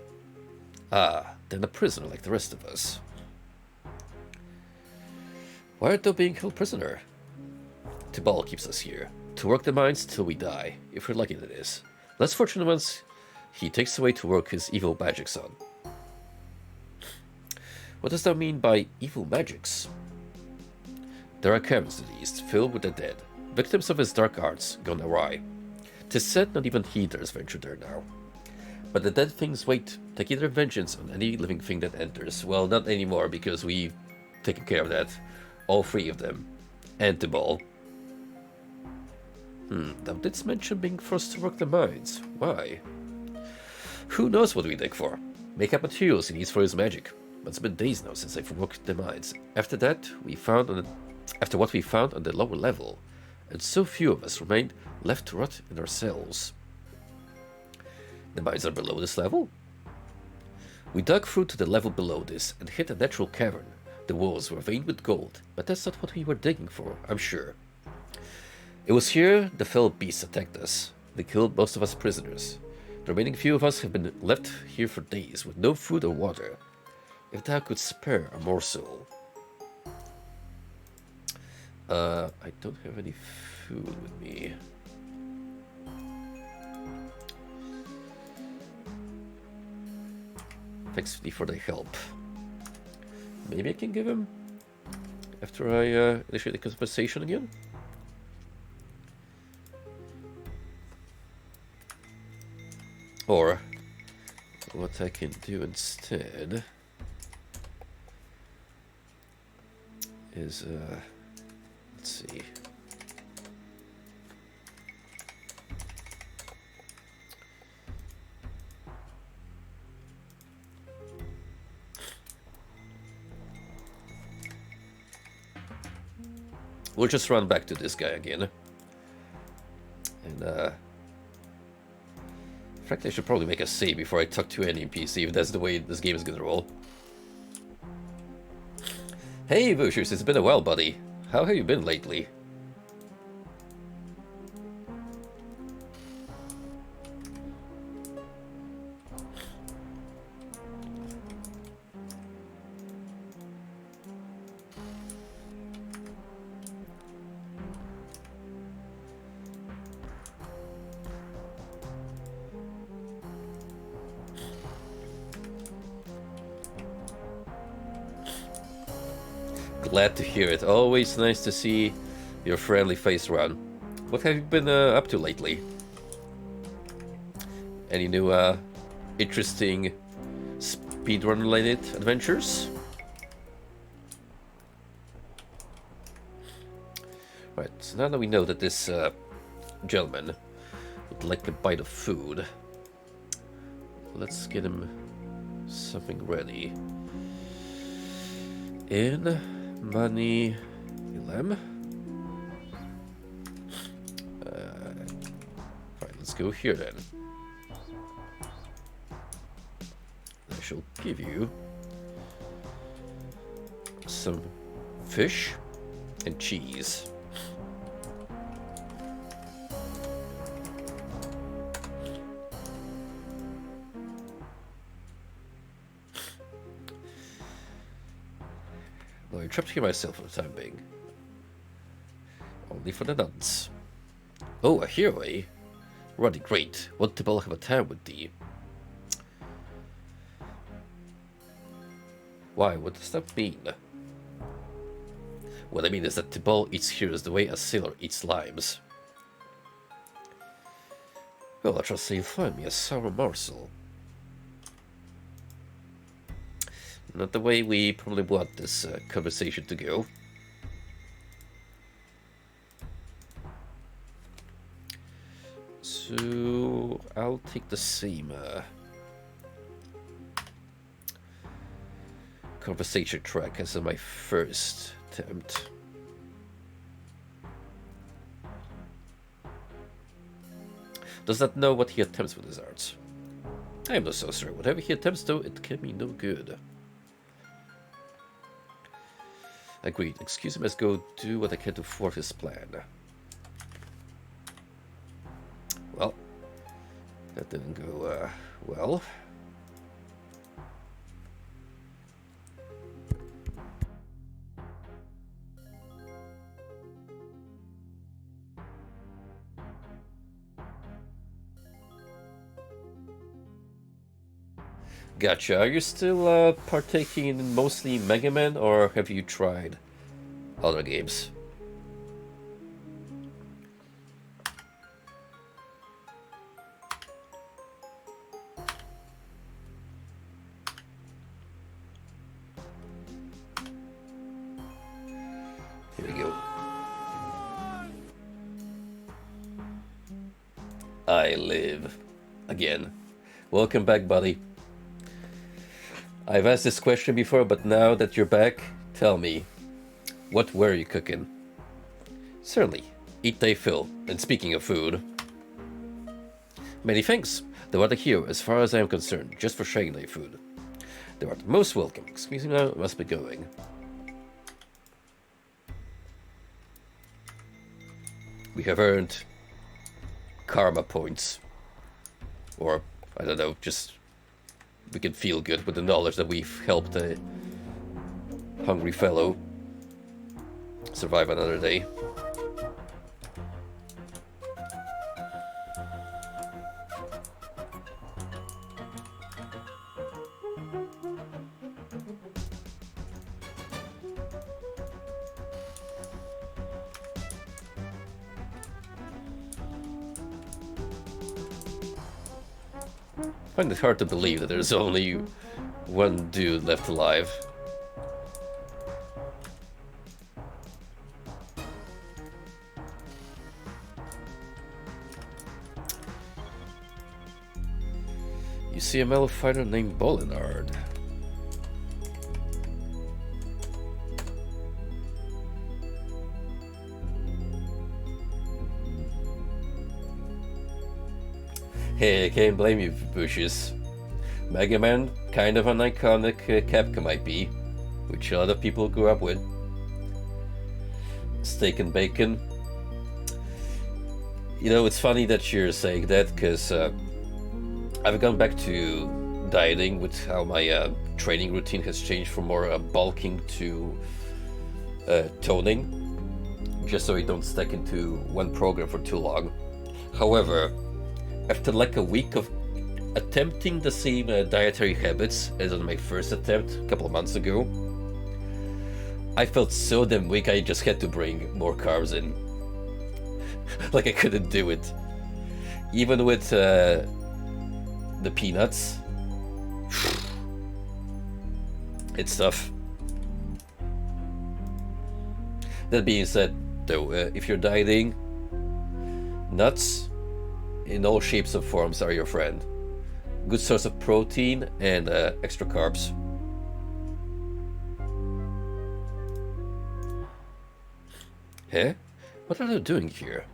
Speaker 1: Ah, then a prisoner like the rest of us. Why art thou being held prisoner? Tibal keeps us here, to work the mines till we die, if we're lucky that is. Less fortunate ones, he takes away to work his evil magics on. What does that mean by evil magics? There are caverns to the east, filled with the dead, victims of his dark arts gone awry. 'Tis said not even healers venture there now. But the dead things wait, taking their vengeance on any living thing that enters. Well, not anymore, because we've taken care of that. All three of them. And Tibal. Thou didst mention being forced to work the mines. Why? Who knows what we dig for? Make up materials he needs for his magic. But it's been days now since I've worked the mines. After what we found on the lower level, and so few of us remained left to rot in our cells. The mines are below this level? We dug through to the level below this and hit a natural cavern. The walls were veined with gold, but that's not what we were digging for, I'm sure. It was here the fell beasts attacked us. They killed most of us prisoners. The remaining few of us have been left here for days with no food or water. If thou could spare a morsel. I don't have any food with me. Thanks for the help. Maybe I can give him after I initiate the conversation again. Or what I can do instead is let's see. We'll just run back to this guy again. And frankly, I should probably make a save before I talk to any NPC, if that's the way this game is gonna roll. Hey, Bushers, it's been a while, buddy. How have you been lately? Glad to hear it. Always nice to see your friendly face run. What have you been up to lately? Any new interesting speedrun related adventures? Right, so now that we know that this gentleman would like a bite of food, let's get him something ready. Money, Ilem. Fine, let's go here then. I shall give you some fish and cheese. I'm trapped here myself for the time being. Only for the nuns. Oh, a hero, eh? Ruddy, great. Want to have a time with thee. Why, what does that mean? What I mean is that Tibal eats heroes the way a sailor eats limes. Well, I trust you'll find me a sour morsel. Not the way we probably want this conversation to go. So I'll take the same conversation track as my first attempt. Does that know what he attempts with his arts? I am no sorcerer. Whatever he attempts, though, it can be no good. Agreed. Excuse him, let's go do what I can to thwart his plan. Well, That didn't go well. Gotcha. Are you still partaking in mostly Mega Man, or have you tried other games? Here we go. I live. Again. Welcome back, buddy. I've asked this question before, but now that you're back, tell me, what were you cooking? Certainly. Eat thy fill. And speaking of food... Many thanks. Thou art a hero, as far as I am concerned, just for sharing thy food. Thou art most welcome. Excuse me now, I must be going. We have earned... karma points. Or, I don't know, just... we can feel good with the knowledge that we've helped a hungry fellow survive another day. I find it hard to believe that there's only one dude left alive. You see a mellow fighter named Bolinard. Hey, I can't blame you, Bushes. Mega Man, kind of an iconic Capcom IP, which a lot of people grew up with. Steak and bacon. You know, it's funny that you're saying that, because I've gone back to dieting with how my training routine has changed from more bulking to toning, just so I don't stick into one program for too long. However, after like a week of attempting the same dietary habits as on my first attempt a couple of months ago, I felt so damn weak I just had to bring more carbs in. Like I couldn't do it. Even with the peanuts. It's tough. That being said, though, if you're dieting, nuts in all shapes and forms are your friend. Good source of protein and extra carbs. Huh? What are they doing here?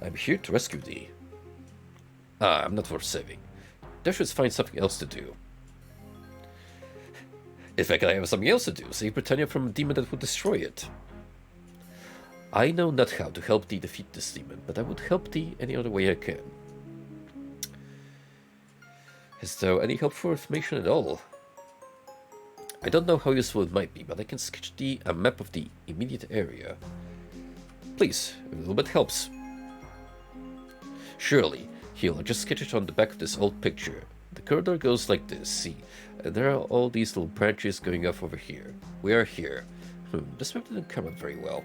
Speaker 1: I'm here to rescue thee. Ah, I'm not worth saving. There should find something else to do. In fact, I have something else to do. Save Britannia from a demon that would destroy it. I know not how to help thee defeat this demon, but I would help thee any other way I can. Is there any helpful information at all? I don't know how useful it might be, but I can sketch thee a map of the immediate area. Please, a little bit helps. Surely, here, I'll just sketch it on the back of this old picture. The corridor goes like this, see? There are all these little branches going off over here. We are here. This map didn't come out very well.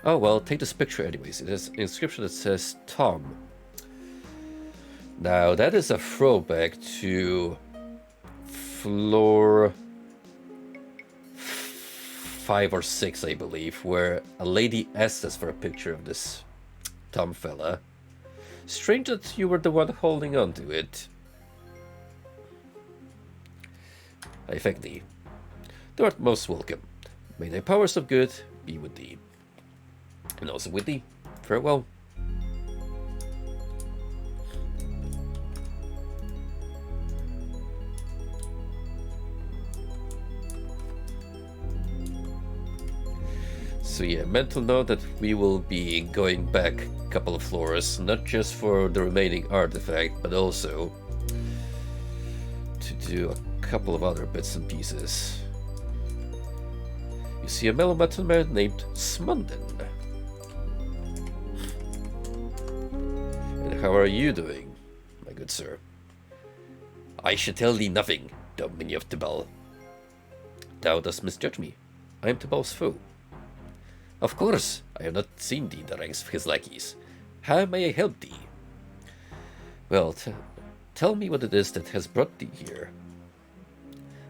Speaker 1: Oh well, take this picture anyways. It has an inscription that says Tom. Now that is a throwback to floor 5 or 6, I believe, where a lady asked us for a picture of this Tom fella. Strange that you were the one holding on to it. I thank thee. Thou art most welcome. May thy powers of good be with thee. And also with thee. Farewell. So yeah, mental note that we will be going back a couple of floors, not just for the remaining artifact, but also to do a couple of other bits and pieces. You see a mellow metal man named Smunden. And how are you doing, my good sir? I should tell thee nothing, thou minion of Tibal. Thou dost misjudge me. I am Tibal's foe. Of course, I have not seen thee in the ranks of his lackeys. How may I help thee? Well, tell me what it is that has brought thee here.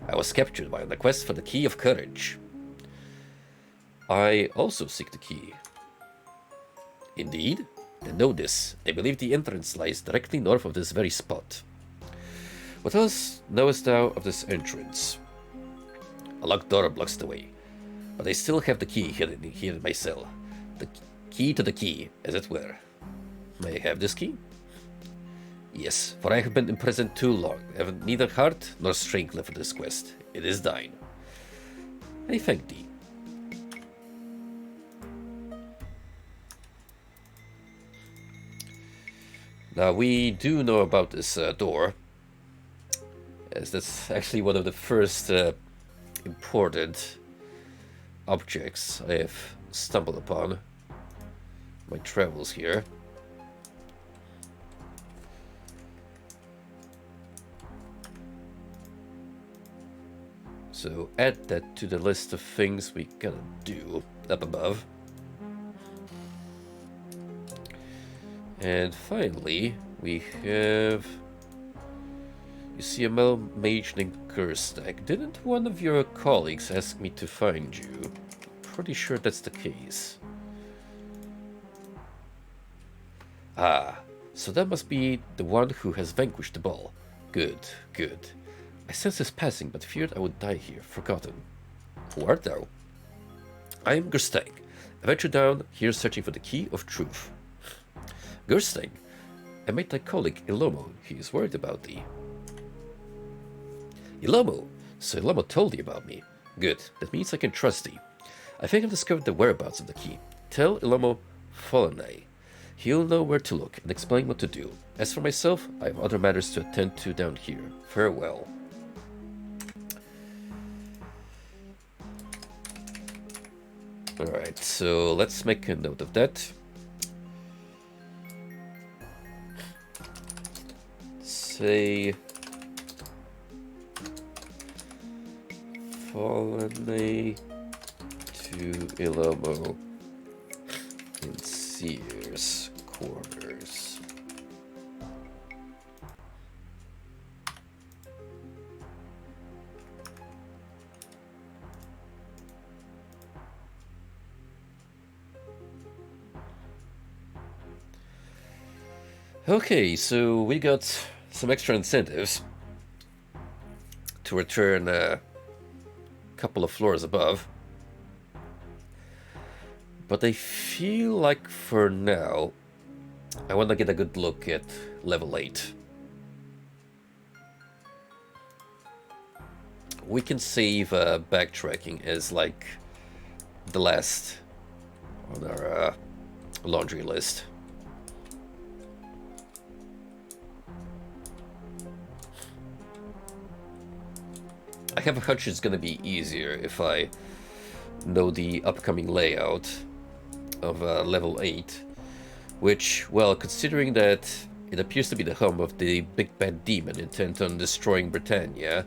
Speaker 1: I was captured while on the quest for the Key of Courage. I also seek the key. Indeed? Then know this. I believe the entrance lies directly north of this very spot. What else knowest thou of this entrance? A locked door blocks the way, but I still have the key hidden here in my cell. The key to the key, as it were. May I have this key? Yes, for I have been imprisoned too long. I have neither heart nor strength left for this quest. It is thine. I thank thee. Now, we do know about this door, as that's actually one of the first important objects I have stumbled upon my travels here. So add that to the list of things we gotta do up above. And finally, we have... You see a mage named Gerstag. Didn't one of your colleagues ask me to find you? Pretty sure that's the case. Ah, so that must be the one who has vanquished the ball. Good, good. I sensed his passing, but feared I would die here, forgotten. Who art thou? I am Gerstag. I ventured down here searching for the key of truth. Gerstag, I met thy colleague Ilomo. He is worried about thee. Ilomo! So Ilomo told thee about me. Good, that means I can trust thee. I think I've discovered the whereabouts of the key. Tell Ilomo Follenay. He'll know where to look and explain what to do. As for myself, I have other matters to attend to down here. Farewell. Alright, so let's make a note of that. Say... Follenay to Ilomo in Sears quarters. Okay, so we got some extra incentives to return a couple of floors above. But I feel like for now, I want to get a good look at level 8. We can save backtracking as like the last on our laundry list. I have a hunch it's going to be easier if I know the upcoming layout of level 8, which, well, considering that it appears to be the home of the big bad demon intent on destroying Britannia,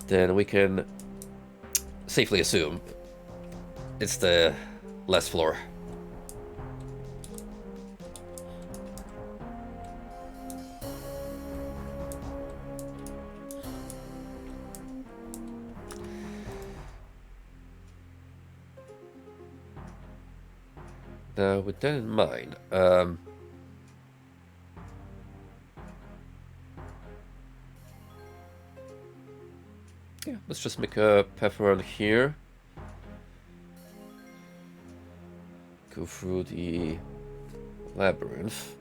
Speaker 1: then we can safely assume it's the last floor. Now, with that in mind, yeah, let's just make a path around here. Go through the labyrinth.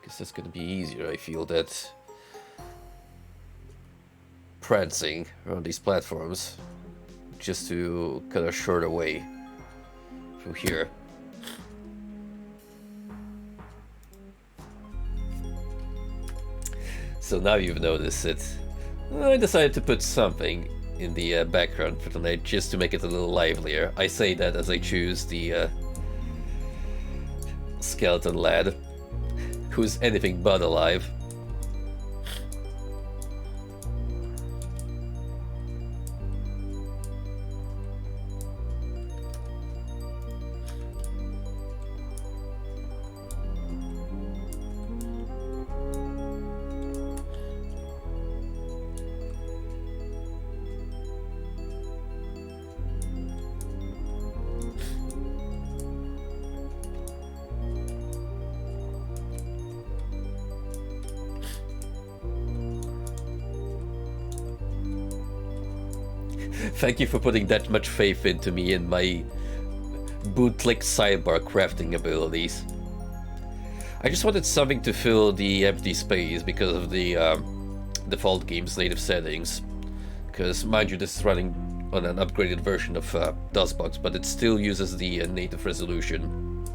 Speaker 1: Guess that's gonna be easier. I feel that prancing around these platforms just to cut a shorter way from here. So now you've noticed it. I decided to put something in the background for tonight just to make it a little livelier. I say that as I choose the skeleton lad, who's anything but alive. Thank you for putting that much faith into me and my bootleg sidebar crafting abilities. I just wanted something to fill the empty space because of the default game's native settings. Because, mind you, this is running on an upgraded version of DOSBox, but it still uses the native resolution.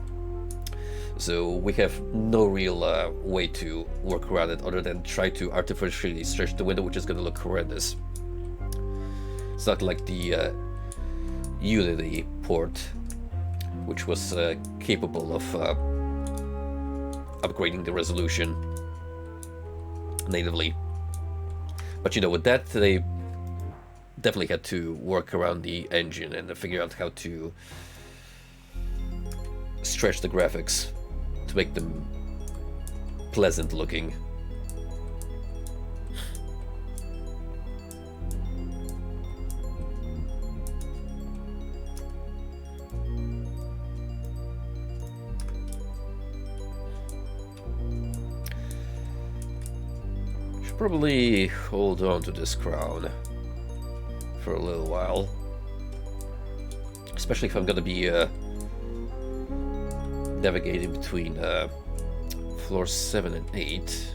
Speaker 1: So we have no real way to work around it other than try to artificially stretch the window, which is going to look horrendous. It's not like the Unity port, which was capable of upgrading the resolution natively. But you know, with that, they definitely had to work around the engine and figure out how to stretch the graphics to make them pleasant looking. Probably hold on to this crown for a little while, especially if I'm gonna be navigating between floors 7 and 8.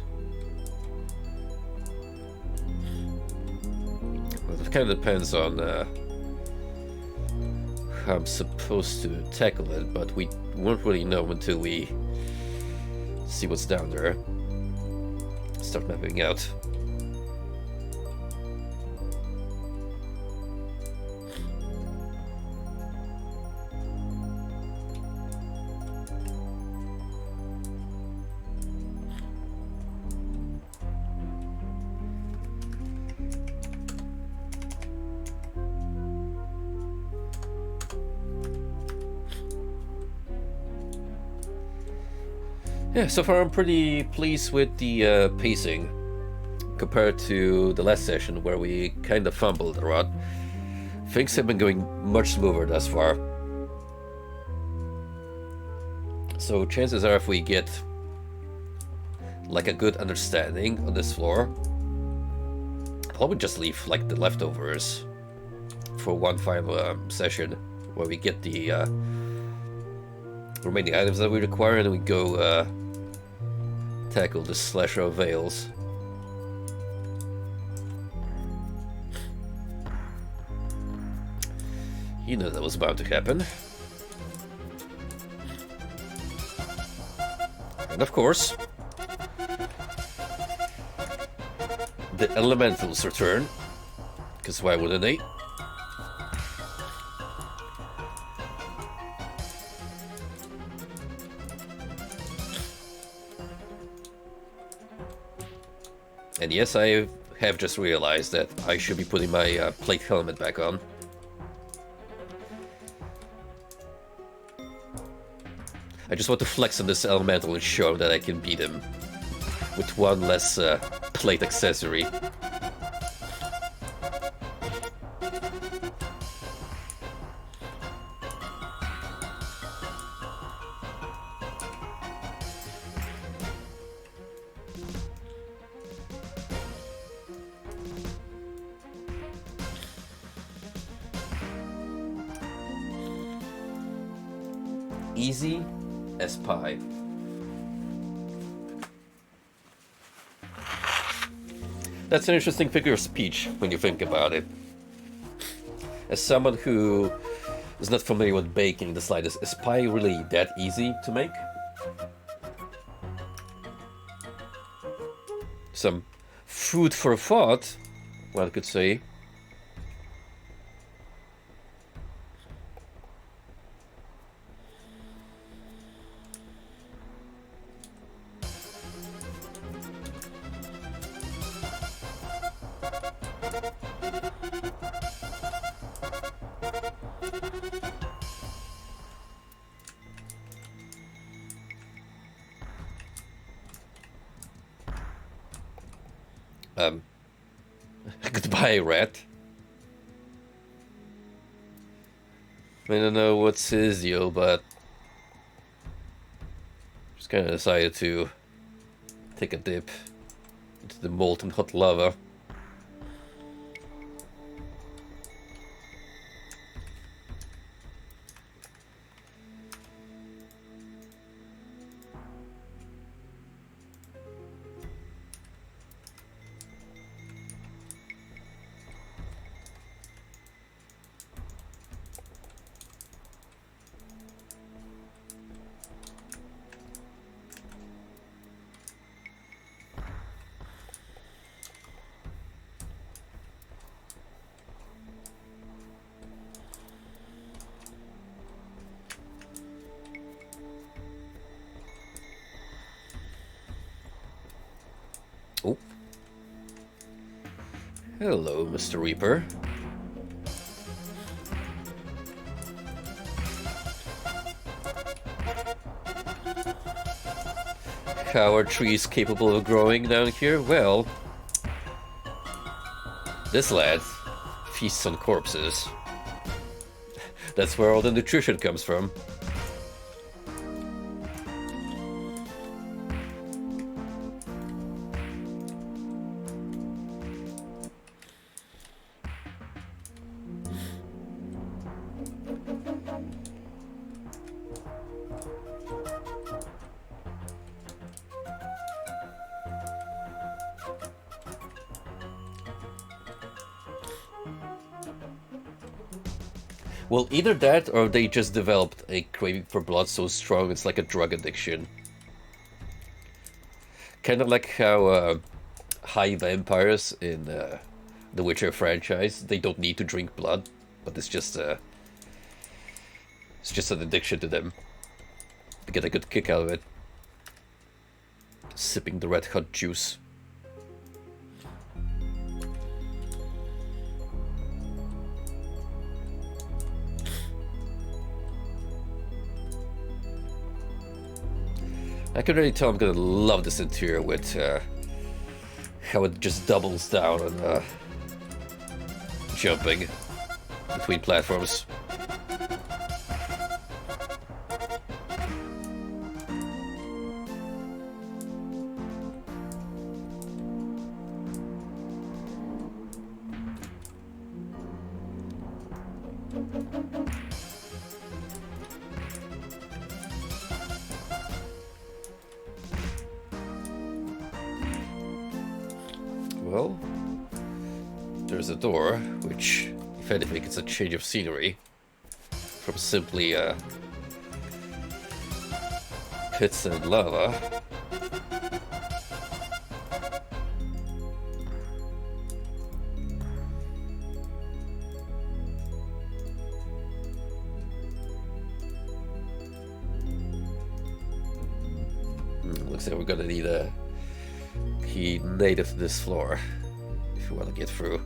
Speaker 1: Well, it kind of depends on how I'm supposed to tackle it, but we won't really know until we see what's down there. Start mapping out. Yeah, so far I'm pretty pleased with the pacing compared to the last session where we kind of fumbled a lot. Things have been going much smoother thus far. So chances are if we get like a good understanding on this floor, I'll probably just leave like the leftovers for one final session where we get the remaining items that we require and we go tackle the Slasher of Veils. You know that was bound to happen. And of course, the elementals return, because why wouldn't they? And yes, I have just realized that I should be putting my plate helmet back on. I just want to flex on this elemental and show him that I can beat him with one less plate accessory. Easy as pie. That's an interesting figure of speech when you think about it. As someone who is not familiar with baking in the slightest, is pie really that easy to make? Some food for thought, one could say. Goodbye, rat. I don't know what's his deal, but just kind of decided to take a dip into the molten hot lava. Oh. Hello, Mr. Reaper. How are trees capable of growing down here? Well, this lad feasts on corpses. That's where all the nutrition comes from. Well, either that or they just developed a craving for blood so strong it's like a drug addiction. Kind of like how high vampires in the Witcher franchise, they don't need to drink blood, but it's just an addiction to them. They get a good kick out of it. Sipping the red hot juice. I can already tell I'm gonna love this interior with how it just doubles down on jumping between platforms. Well, there's a door, which, if anything, it's a change of scenery from simply pits and lava. Looks like we're gonna need a key native to this floor if you want to get through.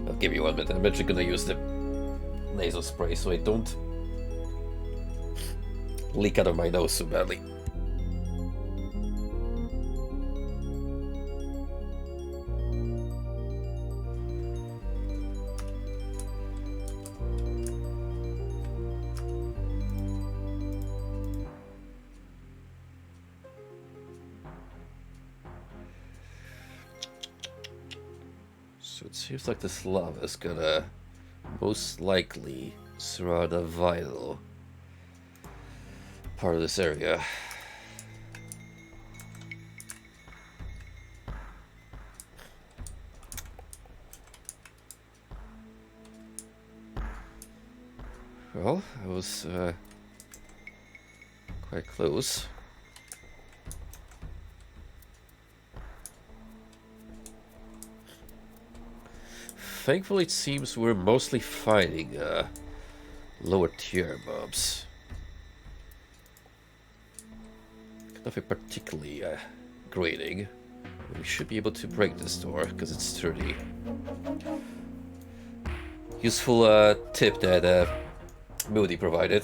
Speaker 1: I'll give you 1 minute. I'm actually gonna use the nasal spray so I don't leak out of my nose so badly. So it seems like this lava is gonna most likely surround a vital part of this area. Well, I was quite close. Thankfully, it seems we're mostly fighting lower tier mobs. Nothing particularly grating. We should be able to break this door because it's sturdy. Useful tip that Moody provided.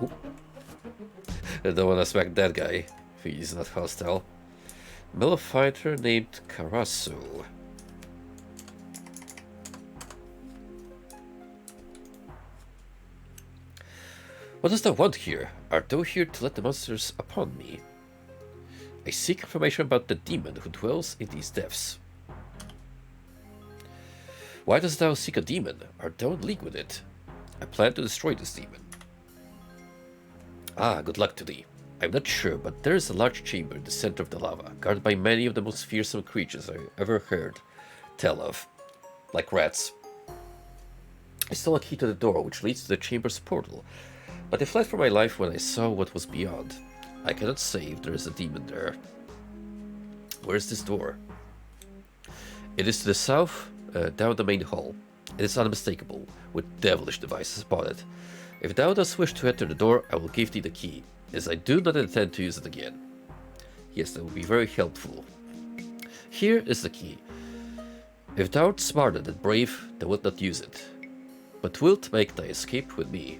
Speaker 1: Oop. I don't want to smack that guy if he's not hostile. Mellow fighter named Carasso. What does thou want here? Art thou here to let the monsters upon me? I seek information about the demon who dwells in these depths. Why dost thou seek a demon? Art thou in league with it? I plan to destroy this demon. Ah, good luck to thee. I'm not sure, but there is a large chamber in the center of the lava, guarded by many of the most fearsome creatures I've ever heard tell of, like rats. I stole a key to the door, which leads to the chamber's portal, but I fled for my life when I saw what was beyond. I cannot say if there is a demon there. Where is this door? It is to the south, down the main hall. It is unmistakable, with devilish devices upon it. If thou dost wish to enter the door, I will give thee the key, as I do not intend to use it again. Yes, that will be very helpful. Here is the key. If thou art smarter than brave, thou wilt not use it, but wilt make thy escape with me.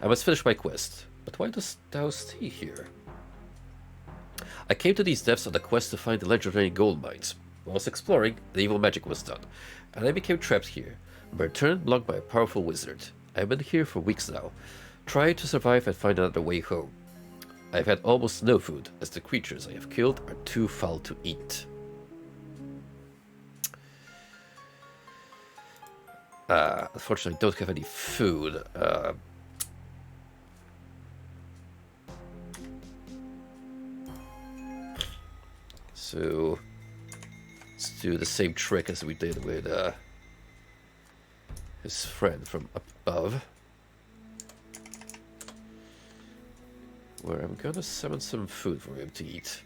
Speaker 1: I must finish my quest, but why dost thou stay here? I came to these depths on a quest to find the legendary gold mines. Whilst exploring, the evil magic was done, and I became trapped here. My return blocked by a powerful wizard. I've been here for weeks now, trying to survive and find another way home. I've had almost no food, as the creatures I have killed are too foul to eat. Unfortunately, I don't have any food. So let's do the same trick as we did with his friend from above, where I'm gonna summon some food for him to eat.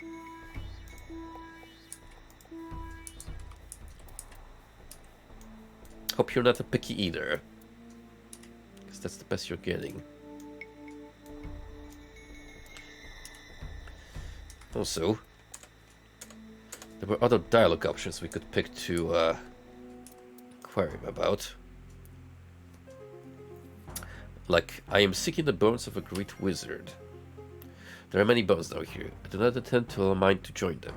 Speaker 1: Hope you're not a picky eater, because that's the best you're getting. Also, there were other dialogue options we could pick to inquire him about. Like, I am seeking the bones of a great wizard. There are many bones now here. I do not intend to allow mine to join them.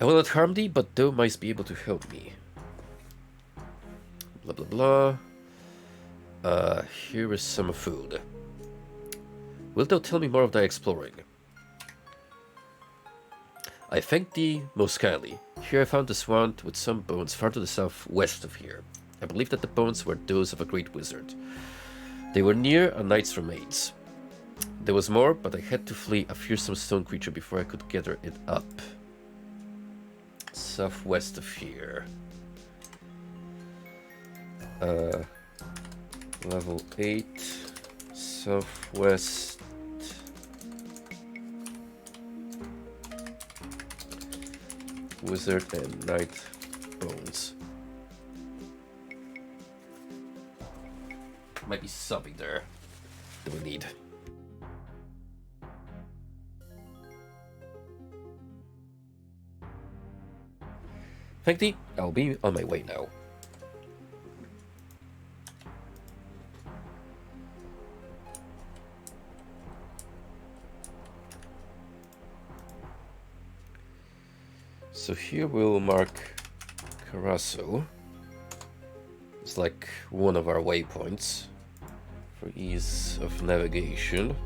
Speaker 1: I will not harm thee, but thou mightst be able to help me. Blah blah blah. Here is some food. Wilt thou tell me more of thy exploring? I thank thee most kindly. Here I found this wand with some bones far to the southwest of here. I believe that the bones were those of a great wizard. They were near a knight's remains. There was more, but I had to flee a fearsome stone creature before I could gather it up. Southwest of here. Level 8. Southwest. Wizard and Knight bones. Might be something there that we need. Thank thee, I'll be on my way now. So here we'll mark Carasso. It's like one of our waypoints for ease of navigation.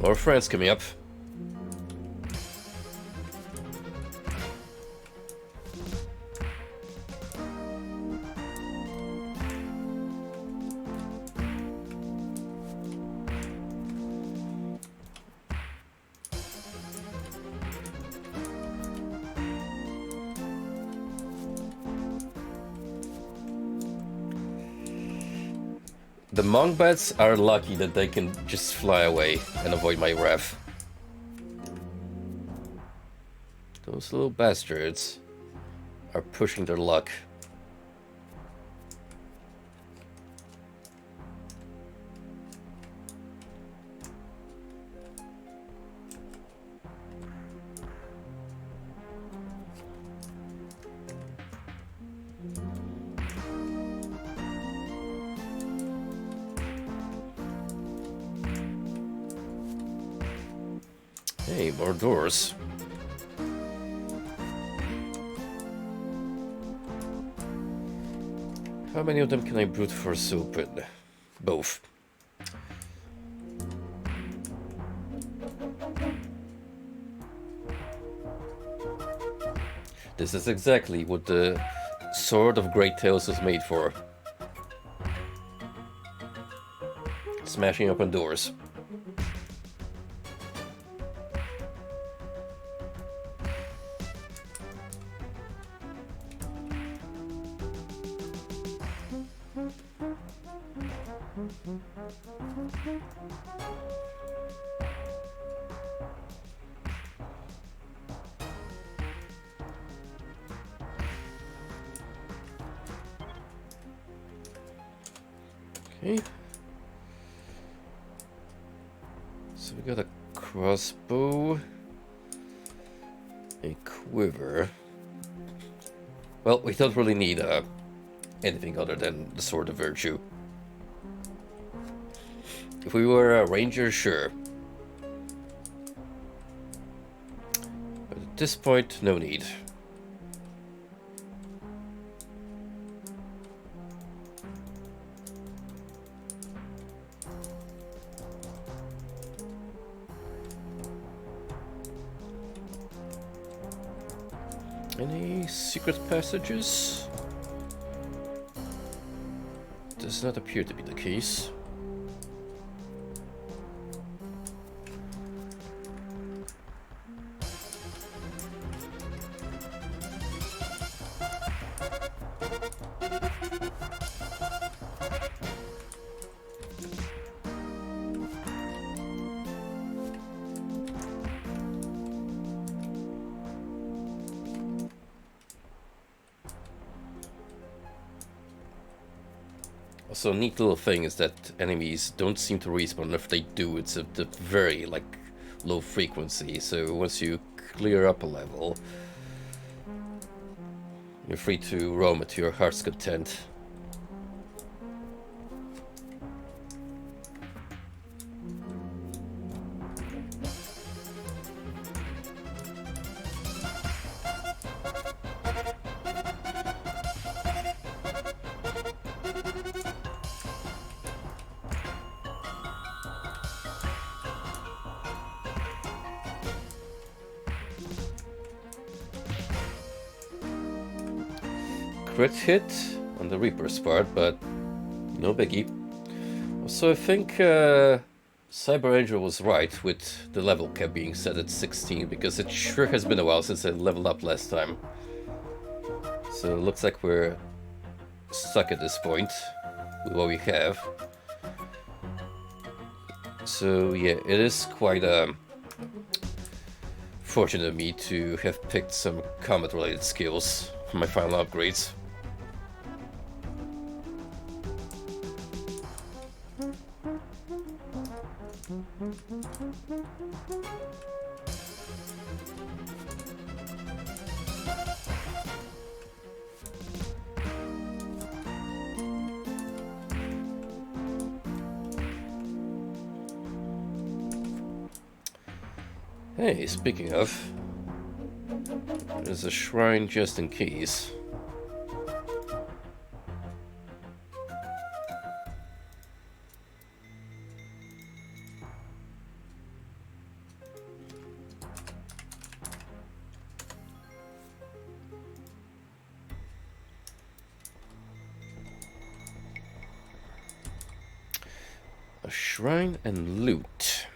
Speaker 1: More friends coming up. The monk bats are lucky that they can just fly away and avoid my wrath. Those little bastards are pushing their luck. Hey, more doors. How many of them can I brute force open? Both. This is exactly what the Sword of Great Tales is made for. Smashing open doors. Okay. So we got a crossbow, a quiver. Well, we don't really need anything other than the Sword of Virtue. If we were a ranger, sure. But at this point, no need. Any secret passages? Does not appear to be the case. Also, a neat little thing is that enemies don't seem to respawn. If they do, it's at a very, low frequency. So once you clear up a level, you're free to roam it to your heart's content. Crit hit on the Reaper's part, but no biggie. So I think Cyber Angel was right with the level cap being set at 16, because it sure has been a while since I leveled up last time. So it looks like we're stuck at this point with what we have. So yeah, it is quite fortunate of me to have picked some combat related skills for my final upgrades. Hey, speaking of, there's a shrine just in case. A shrine and loot.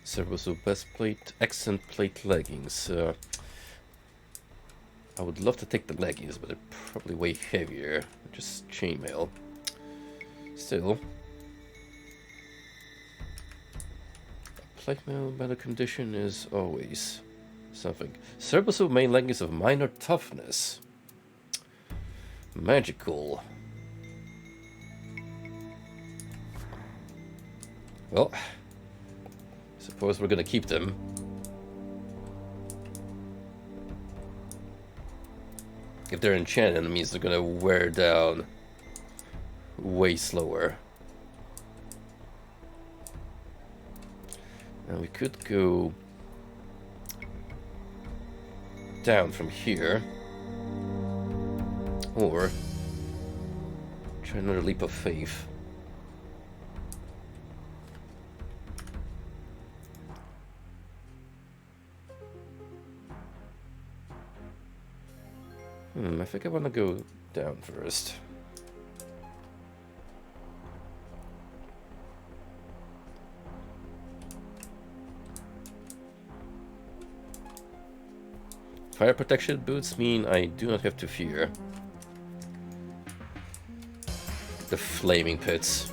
Speaker 1: Servos of best plate, accent plate leggings. I would love to take the leggings, but they're probably way heavier. Just chainmail. Still. Plate mail better condition is always something. Servos of main leggings of minor toughness. Magical. Well, suppose we're gonna keep them. If they're enchanted, it means they're gonna wear down way slower. Now we could go down from here, or try another leap of faith. I think I want to go down first. Fire protection boots mean I do not have to fear the flaming pits.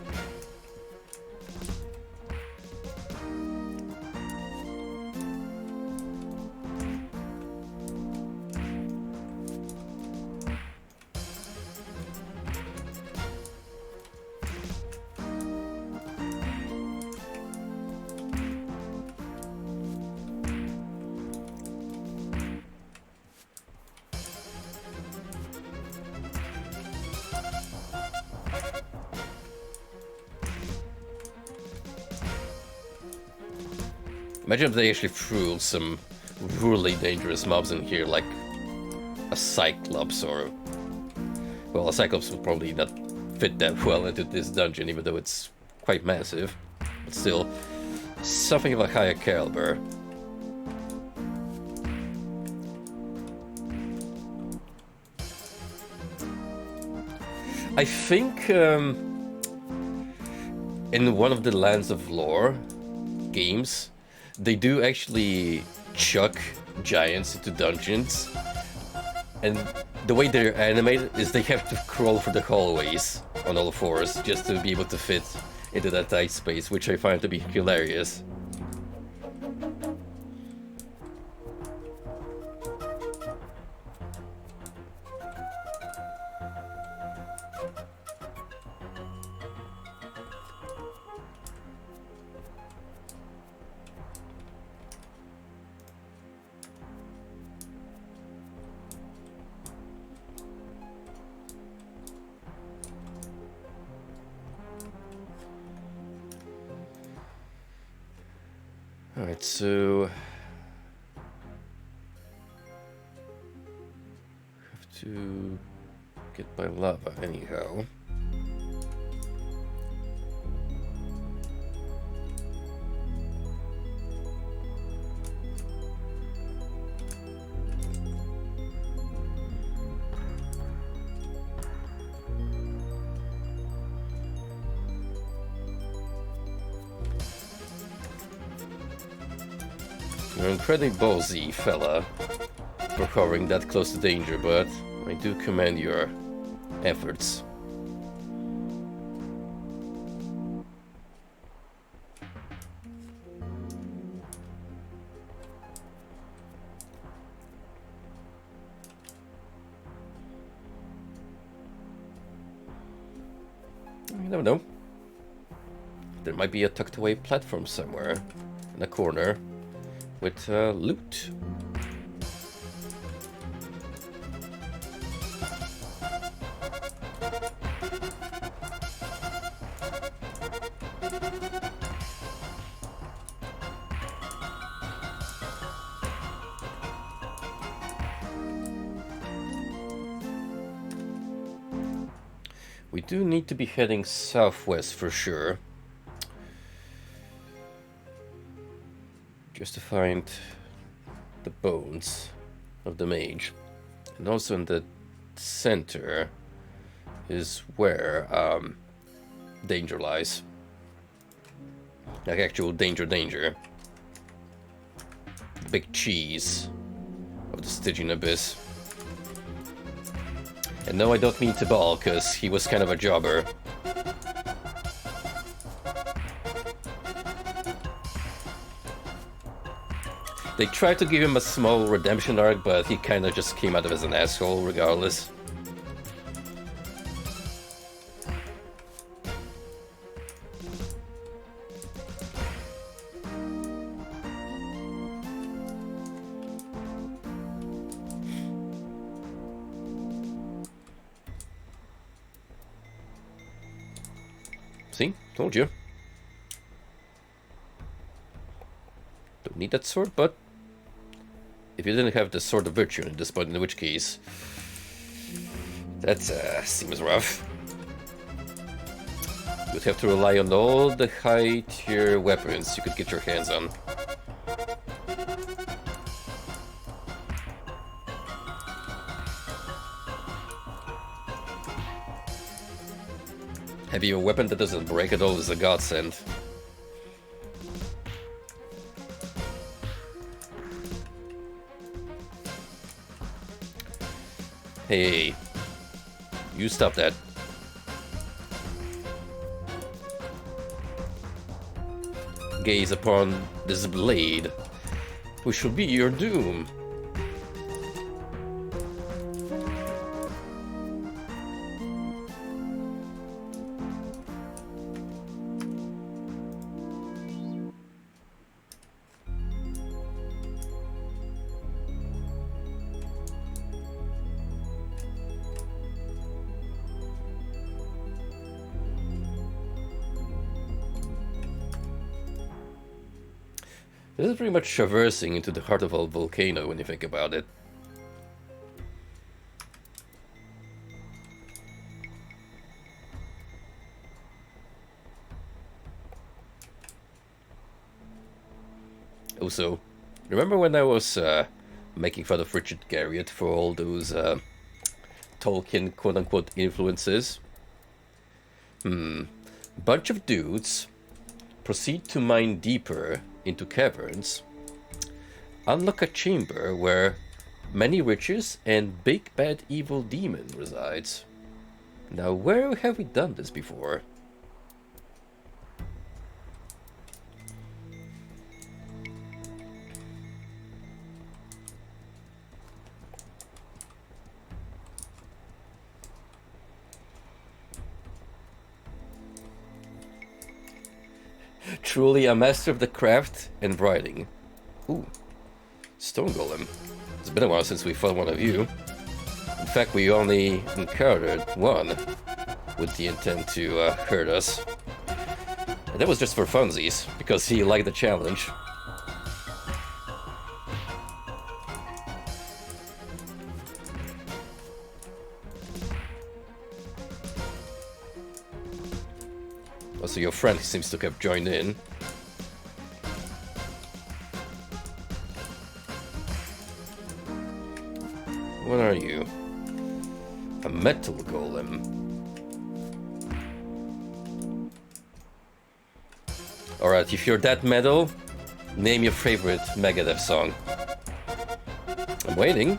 Speaker 1: Imagine if they actually threw some really dangerous mobs in here, like a Cyclops or... Well, a Cyclops would probably not fit that well into this dungeon, even though it's quite massive. But still, something of a higher caliber. I think in one of the Lands of Lore games, they do actually chuck giants into dungeons, and the way they're animated is they have to crawl through the hallways on all fours just to be able to fit into that tight space, which I find to be hilarious. Alright, so... have to get by lava anyhow. You're incredibly ballsy, fella, for hovering that close to danger, but I do commend your efforts. You never know. There might be a tucked away platform somewhere in a corner with loot. We do need to be heading southwest for sure. Just to find the bones of the mage. And also in the center is where danger lies. Like actual danger. The big cheese of the Stygian Abyss. And no, I don't mean Tibal, because he was kind of a jobber. They tried to give him a small redemption arc, but he kind of just came out of as an asshole regardless. See? Told you. Don't need that sword, but if you didn't have the Sword of Virtue at this point, in which case that seems rough. You'd have to rely on all the high tier weapons you could get your hands on. Having a weapon that doesn't break at all is a godsend. Hey, you stop that. Gaze upon this blade, which will be your doom. This is pretty much traversing into the heart of a volcano when you think about it. Also, remember when I was making fun of Richard Garriott for all those Tolkien quote-unquote influences? Bunch of dudes proceed to mine deeper into caverns, unlock a chamber where many riches and big bad evil demon resides. Now, where have we done this before? Truly a master of the craft and writing. Ooh, stone golem. It's been a while since we fought one of you. In fact, we only encountered one with the intent to hurt us. And that was just for funsies, because he liked the challenge. Also, your friend seems to have joined in. What are you? A metal golem. Alright, if you're that metal, name your favorite Megadeth song. I'm waiting.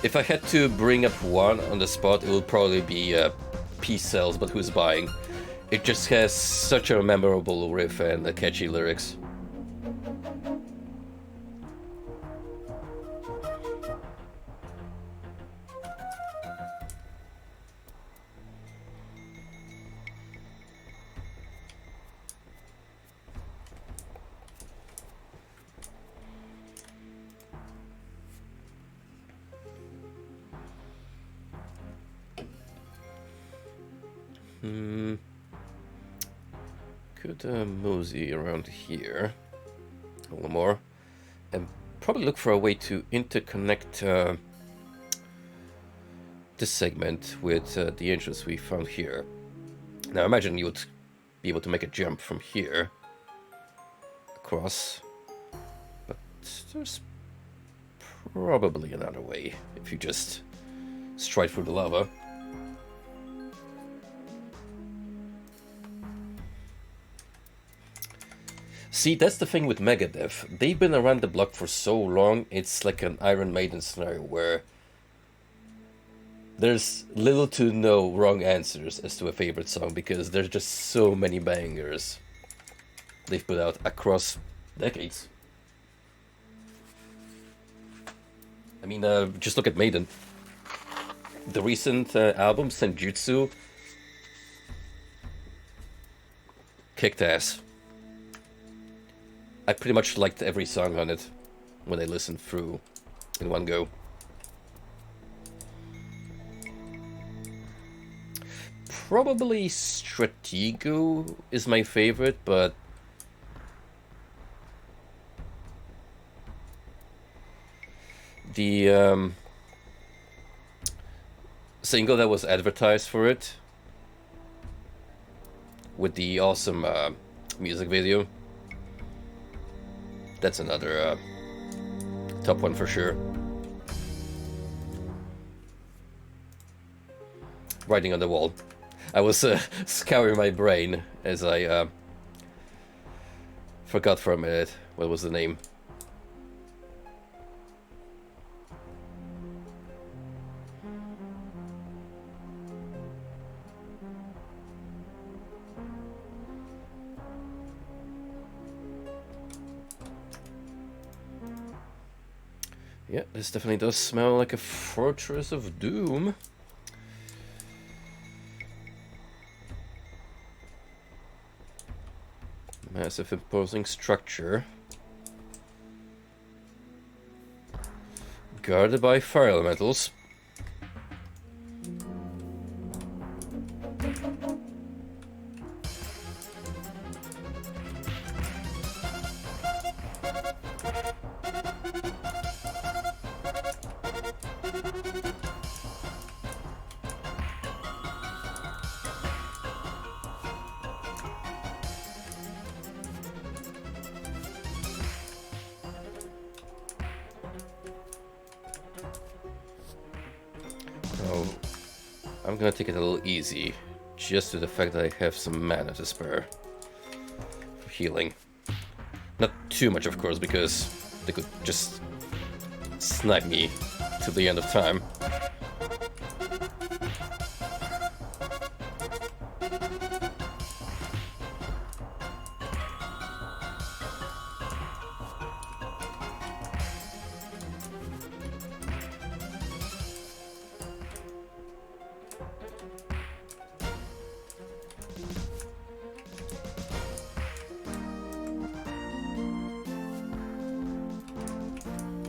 Speaker 1: If I had to bring up one on the spot, it would probably be Peace Sells, but Who's Buying? It just has such a memorable riff and catchy lyrics. Could mosey around here a little more, and probably look for a way to interconnect this segment with the entrance we found here. Now imagine you would be able to make a jump from here across, but there's probably another way if you just stride through the lava. See, that's the thing with Megadeth. They've been around the block for so long, it's like an Iron Maiden scenario where there's little to no wrong answers as to a favorite song, because there's just so many bangers they've put out across decades. I mean, just look at Maiden. The recent album, Senjutsu, kicked ass. I pretty much liked every song on it when I listened through in one go. Probably Stratego is my favorite, but the single that was advertised for it with the awesome music video, that's another top one for sure. Writing on the wall. I was scouring my brain as I forgot for a minute what was the name. Yeah, this definitely does smell like a Fortress of Doom. Massive imposing structure. Guarded by fire elementals. I'm gonna take it a little easy, just to the fact that I have some mana to spare for healing. Not too much, of course, because they could just snipe me till the end of time.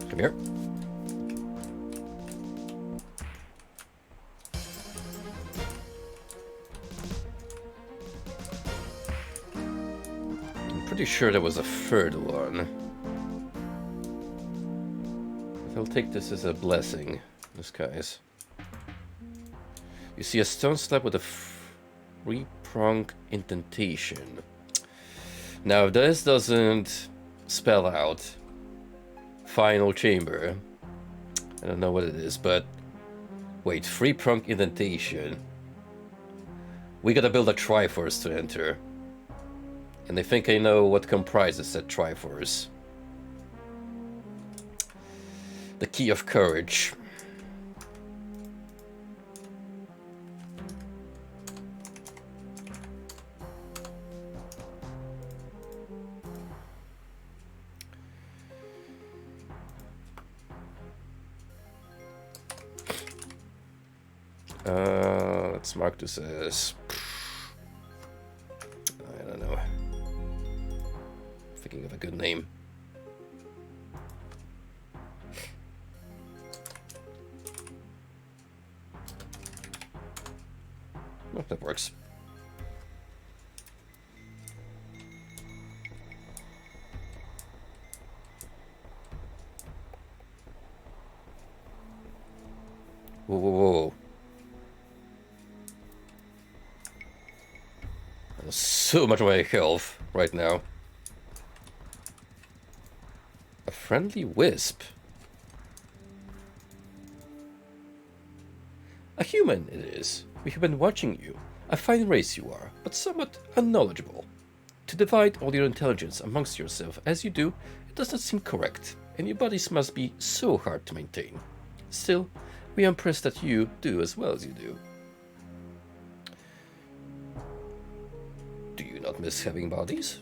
Speaker 1: Come here. I'm pretty sure there was a third one. I'll take this as a blessing, disguise. You see a stone slab with a three-pronged indentation. Now, if this doesn't spell out final chamber, I don't know what it is, but wait, three-pronged indentation. We gotta build a Triforce to enter, and I think I know what comprises that Triforce. The Key of Courage. Let's mark this as... I don't know. Thinking of a good name. Oh, that works. Whoa, whoa, whoa. So much of my health right now. A friendly wisp. A human it is. We have been watching you. A fine race you are, but somewhat unknowledgeable. To divide all your intelligence amongst yourself as you do, it does not seem correct, and your bodies must be so hard to maintain. Still, we are impressed that you do as well as you do. Do you not miss having bodies?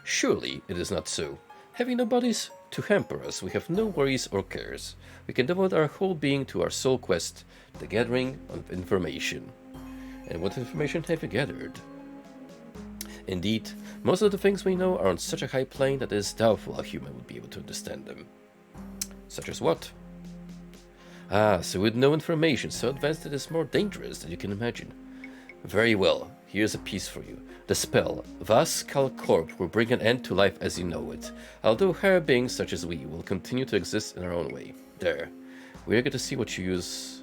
Speaker 1: Surely it is not so. Having no bodies to hamper us, we have no worries or cares. We can devote our whole being to our sole quest, the gathering of information. And what information have you gathered? Indeed, most of the things we know are on such a high plane that it is doubtful a human would be able to understand them. Such as what? Ah, so with no information so advanced it is more dangerous than you can imagine. Very well, here's a piece for you. The spell, Vas Kal Corp, will bring an end to life as you know it, although higher beings such as we will continue to exist in our own way. There. We are going to see what use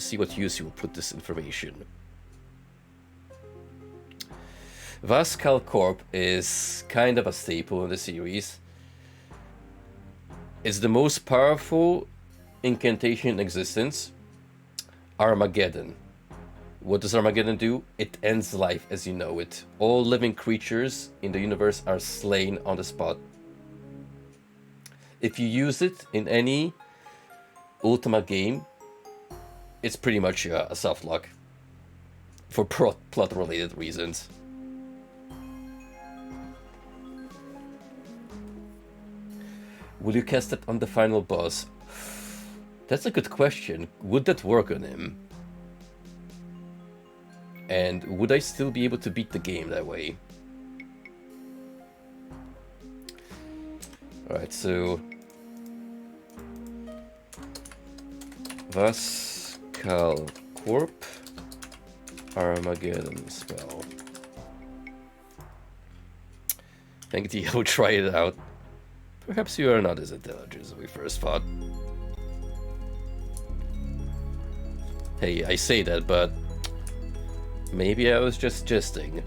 Speaker 1: you will put this information. Vas Kal Corp is kind of a staple in the series. It's the most powerful incantation in existence. Armageddon. What does Armageddon do? It ends life as you know it. All living creatures in the universe are slain on the spot. If you use it in any Ultima game, it's pretty much a soft lock for plot-related reasons. Will you cast it on the final boss? That's a good question. Would that work on him? And would I still be able to beat the game that way? Alright, so... Vas Kal Corp Armageddon spell. Thank you, I'll try it out. Perhaps you are not as intelligent as we first thought. Hey, I say that, but maybe I was just jesting.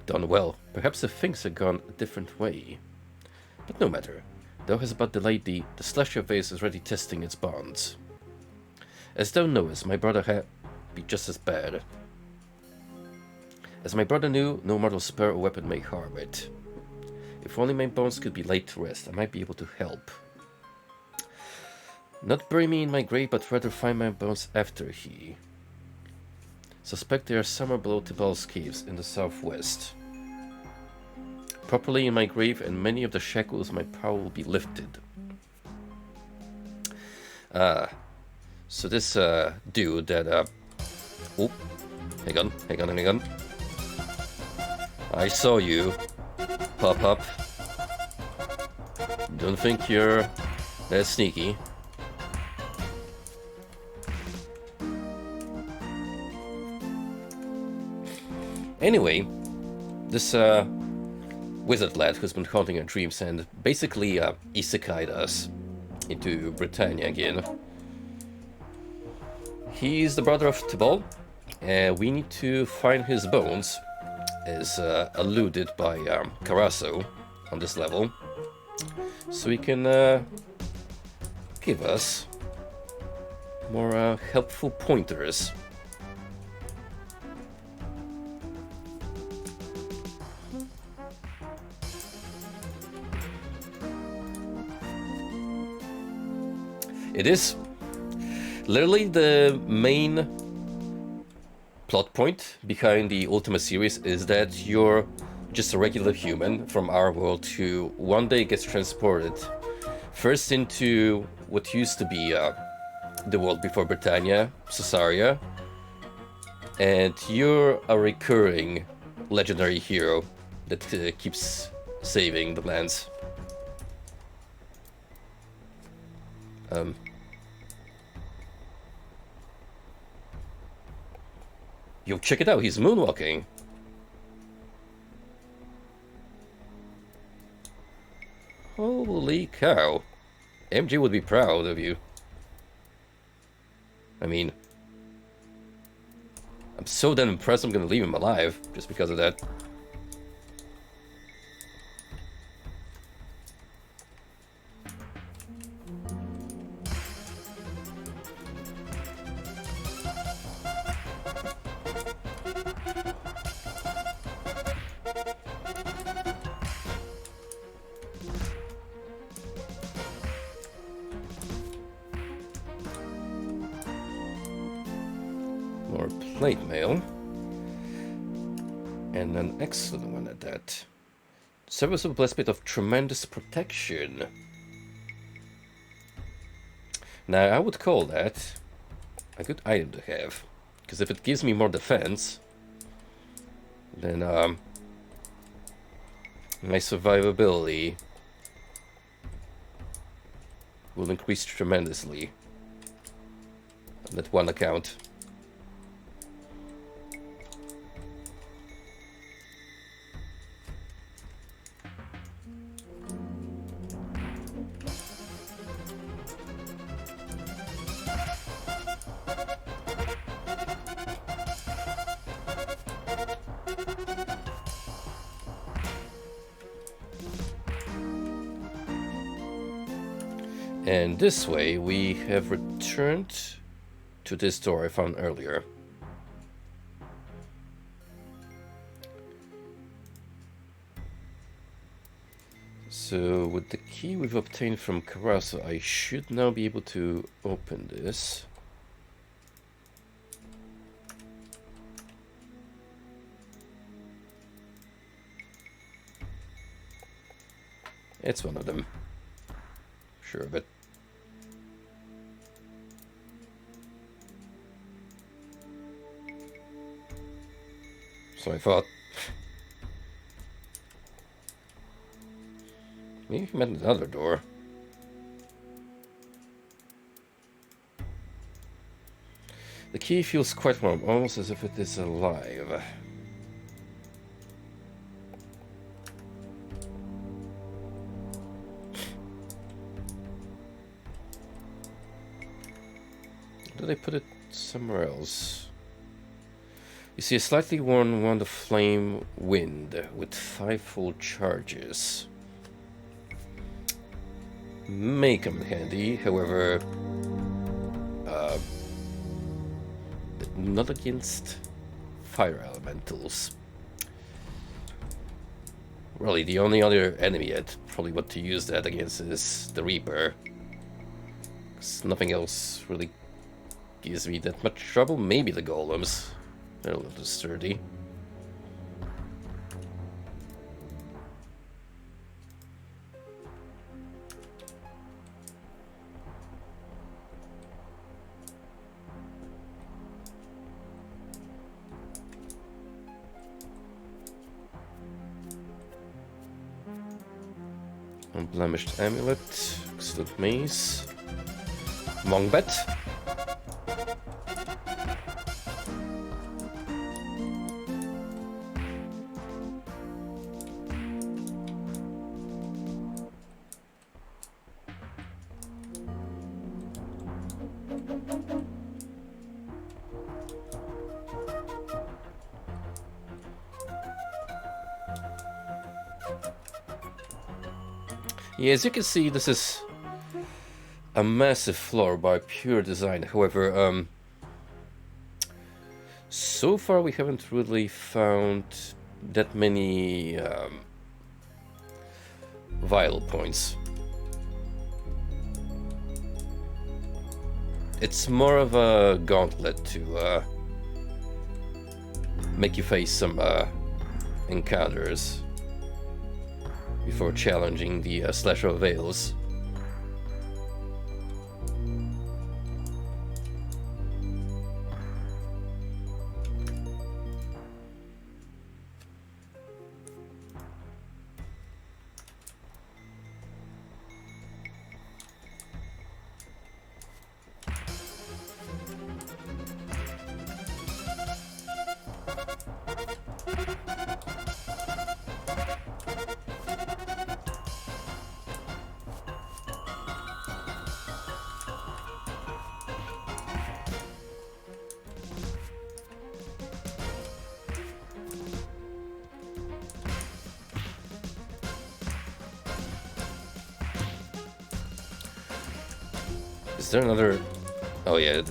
Speaker 1: Done well. Perhaps if things had gone a different way. But no matter. Thou hast but delayed thee, the slasher vase is ready testing its bonds. As thou knowest, my brother had be just as bad. As my brother knew, no mortal spell or weapon may harm it. If only my bones could be laid to rest, I might be able to help. Not bury me in my grave, but rather find my bones after he. Suspect they are somewhere below Tibal's caves in the southwest. Properly in my grave, and many of the shackles of my power will be lifted. So this dude that oh, hang on. I saw you pop up. Don't think you're that sneaky. Anyway, this wizard lad who's been haunting our dreams and basically isekai'd us into Britannia again. He's the brother of Tibal, and we need to find his bones, as alluded by Carasso on this level, so he can give us more helpful pointers. It is literally the main plot point behind the Ultima series is that you're just a regular human from our world who one day gets transported first into what used to be the world before Britannia, Caesarea, and you're a recurring legendary hero that keeps saving the lands. Yo, check it out, he's moonwalking. Holy cow. MJ would be proud of you. I mean, I'm so damn impressed I'm gonna leave him alive just because of that. More plate mail. And an excellent one at that. Serviceable breastplate of tremendous protection. Now, I would call that a good item to have. Because if it gives me more defense, then my survivability will increase tremendously on that one account. And this way, we have returned to this door I found earlier. So, with the key we've obtained from Karasu, I should now be able to open this. It's one of them. Sure of it. So I thought. Maybe he meant another door. The key feels quite warm, almost as if it is alive. Did I put it somewhere else? You see a slightly worn wand of flame wind with 5 full charges. May come in handy, however, not against fire elementals. Really, the only other enemy I'd probably want to use that against is the Reaper. 'Cause nothing else really gives me that much trouble. Maybe the golems. They're a little sturdy. Unblemished amulet, excellent mace, Mongbet. Yeah, as you can see, this is a massive flaw by pure design. However, so far we haven't really found that many vital points. It's more of a gauntlet to make you face some encounters before challenging the Slasher of Veils. Is there another... Oh yeah,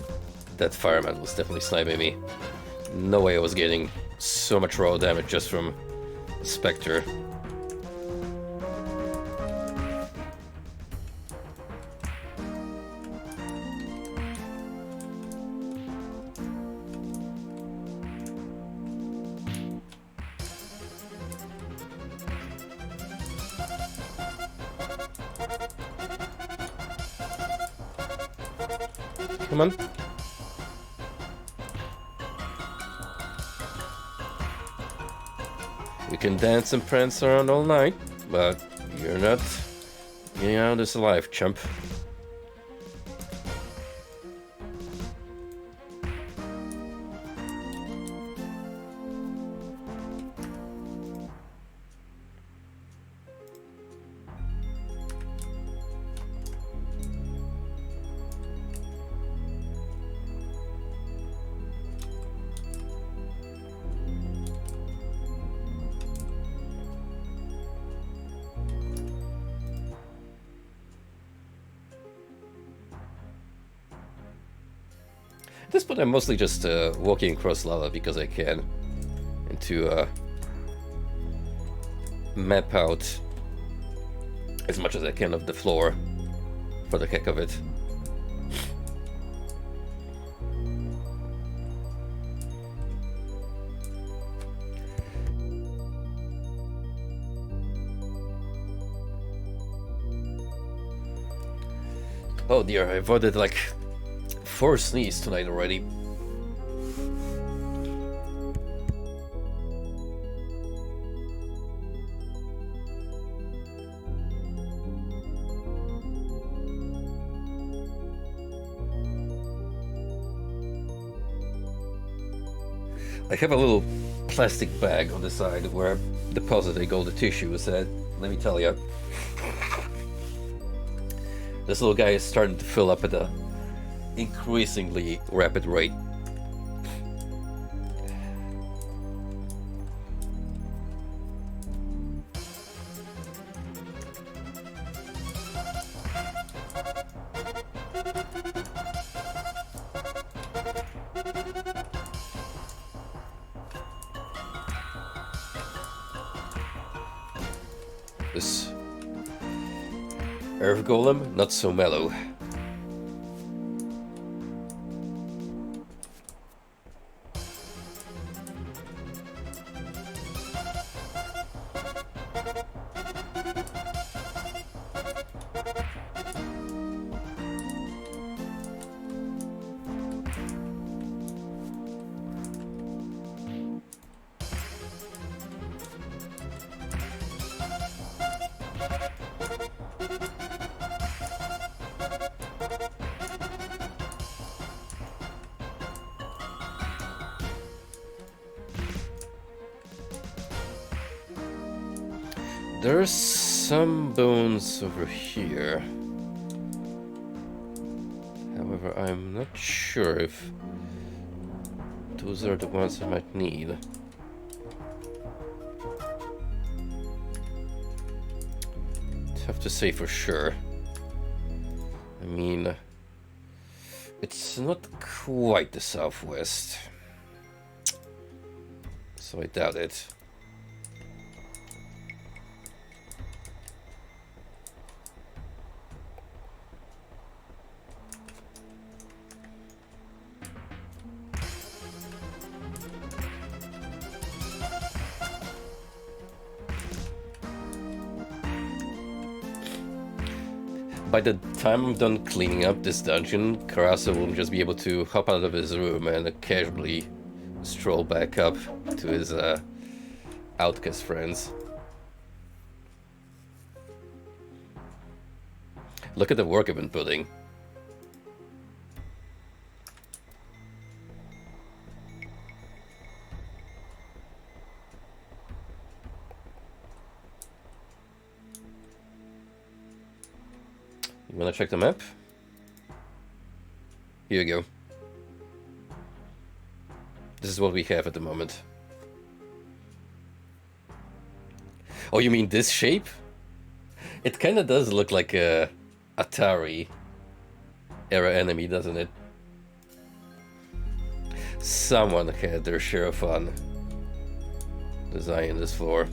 Speaker 1: that fireman was definitely sniping me. No way I was getting so much raw damage just from a Spectre. Come on. We can dance and prance around all night, but you're not getting out of this alive, chump. At this point I'm mostly just walking across lava because I can, and to map out as much as I can of the floor for the heck of it. Oh dear, I avoided like 4 sneezes tonight already. I have a little plastic bag on the side where I deposited all the tissues that, let me tell you, this little guy is starting to fill up at a increasingly rapid rate. This Earth Golem, not so mellow. There's some bones over here. However, I'm not sure if those are the ones I might need. Tough to say for sure. I mean, it's not quite the southwest, so I doubt it. By the time I'm done cleaning up this dungeon, Karasa will just be able to hop out of his room and casually stroll back up to his outcast friends. Look at the work I've been putting. You wanna check the map? Here you go. This is what we have at the moment. Oh, you mean this shape? It kinda does look like a Atari era enemy, doesn't it? Someone had their share of fun designing this floor.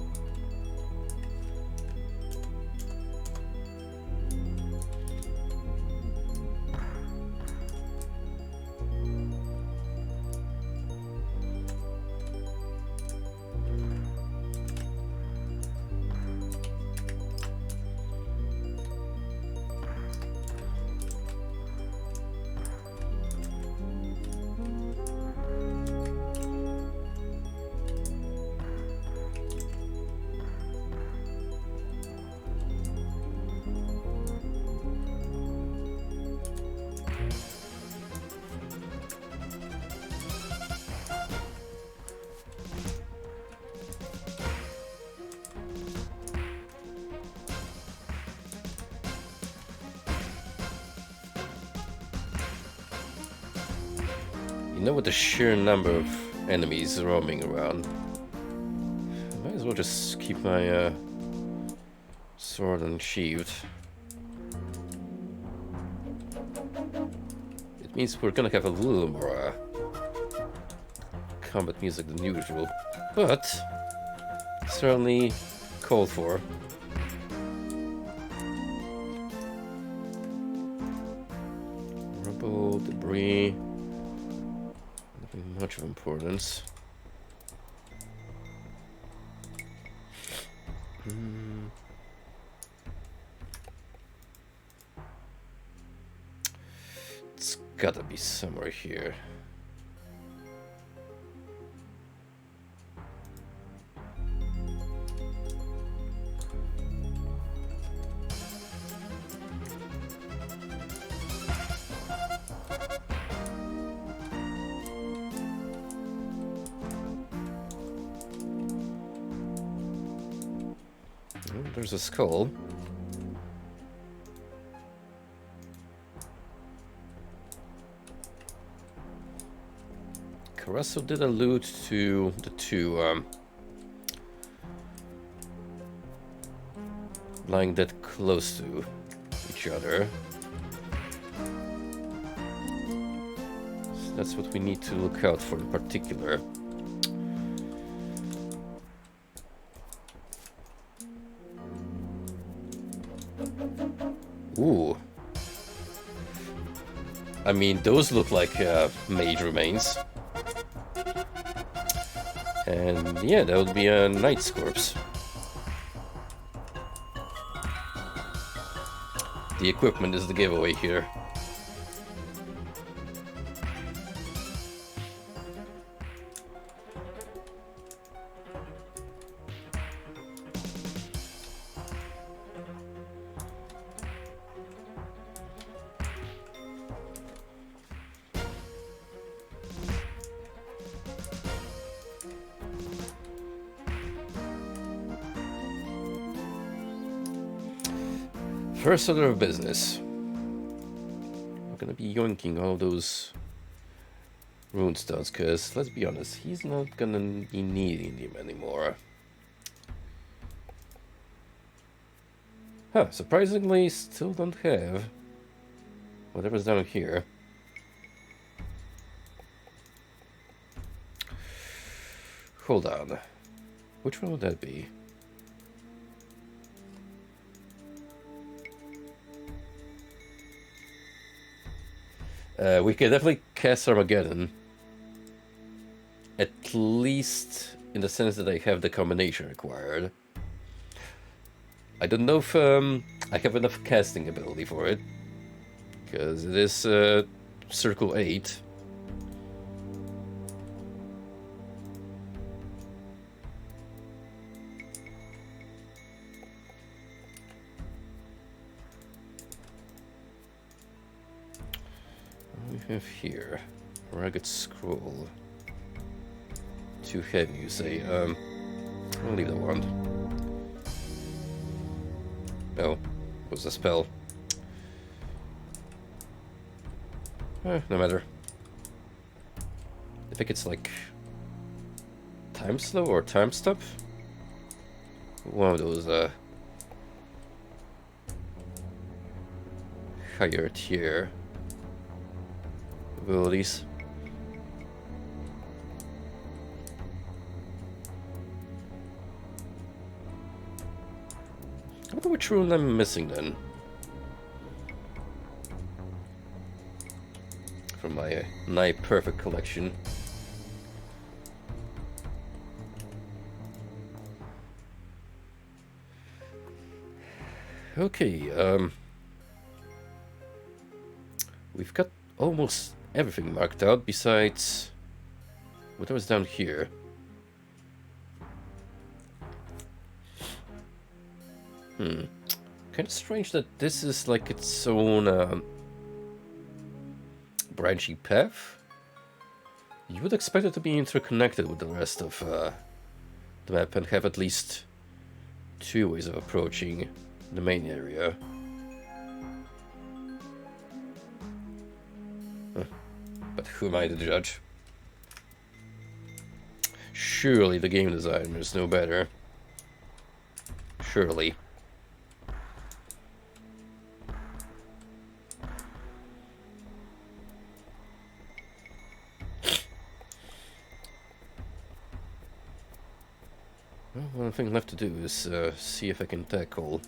Speaker 1: You know, with the sheer number of enemies roaming around, I might as well just keep my sword unsheathed. It means we're gonna have a little more combat music than usual, but certainly called for. Rubble, debris. Much of importance. It's gotta be somewhere here. There's a skull. Carrasso did allude to the two lying that close to each other. So that's what we need to look out for in particular. Ooh. I mean, those look like mage remains. And yeah, that would be a knight's corpse. The equipment is the giveaway here. First order of business. We're gonna be yoinking all those rune stones, because let's be honest, he's not gonna be needing them anymore. Huh, surprisingly, still don't have whatever's down here. Hold on. Which one would that be? We can definitely cast Armageddon. At least in the sense that I have the combination required. I don't know if I have enough casting ability for it. Because it is Circle 8. We have here Rugged Scroll. Too heavy, you say? I'll leave the wand. Oh, it was a spell. No matter. I think it's like time slow or time stop. One of those higher tier abilities. I wonder which rune I'm missing then. From my nigh perfect collection. Okay, we've got almost everything marked out besides whatever's down here. Kind of strange that this is like its own branching path. You would expect it to be interconnected with the rest of the map and have at least two ways of approaching the main area. But who am I to judge? Surely the game designers know better. Surely. Well, one thing left to do is see if I can tackle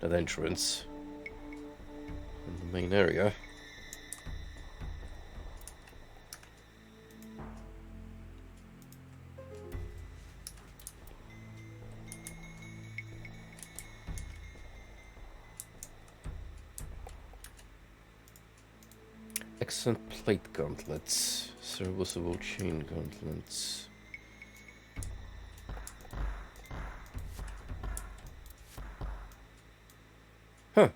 Speaker 1: that entrance in the main area. Excellent plate gauntlets, serviceable chain gauntlets. Huh.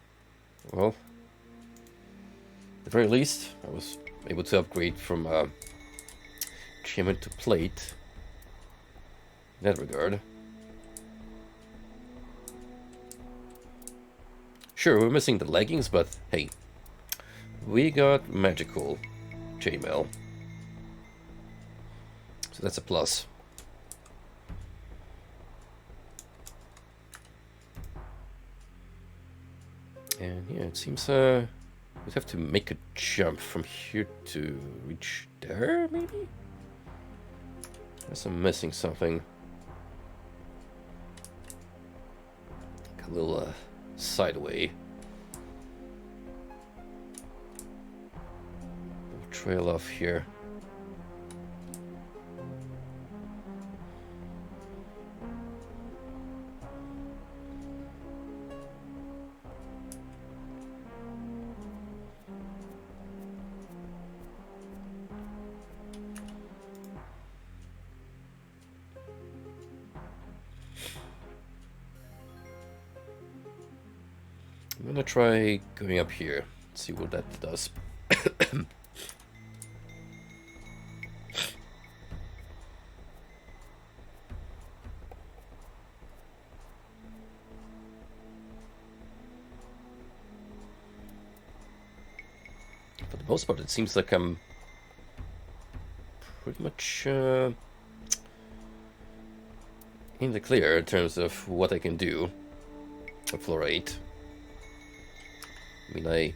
Speaker 1: Well, at the very least, I was able to upgrade from chainmail to plate. In that regard. Sure, we're missing the leggings, but hey, we got magical chainmail, so that's a plus. And yeah, it seems we'd have to make a jump from here to reach there, maybe? Unless I'm missing something. Like a little sideway. We'll trail off here. I'm gonna try going up here, see what that does. For the most part, it seems like I'm pretty much in the clear in terms of what I can do on floor 8. I mean, I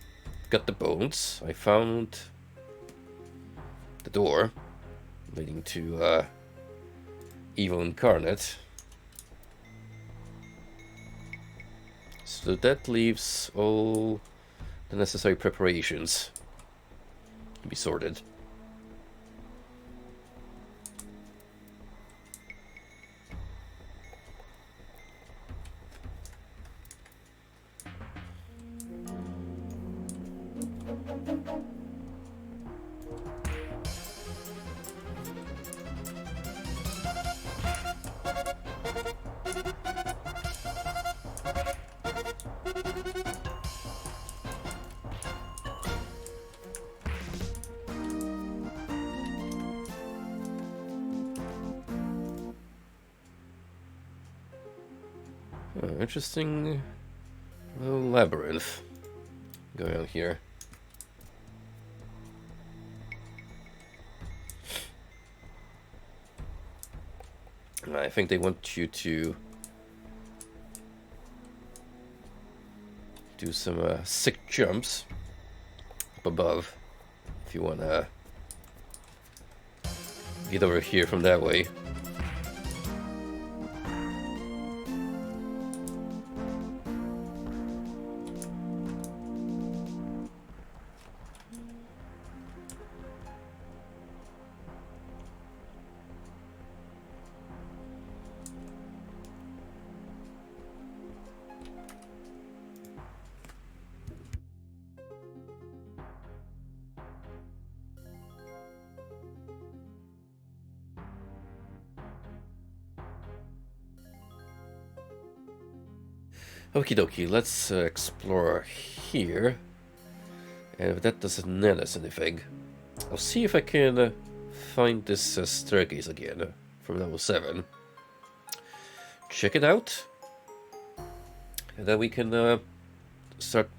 Speaker 1: got the bones, I found the door leading to Evil Incarnate. So that leaves all the necessary preparations to be sorted. Interesting little labyrinth going on here. I think they want you to do some sick jumps up above. if you wanna get over here from that way. Okie dokie, let's explore here. And if that doesn't net us anything, I'll see if I can find this staircase again from level 7. Check it out. And then we can start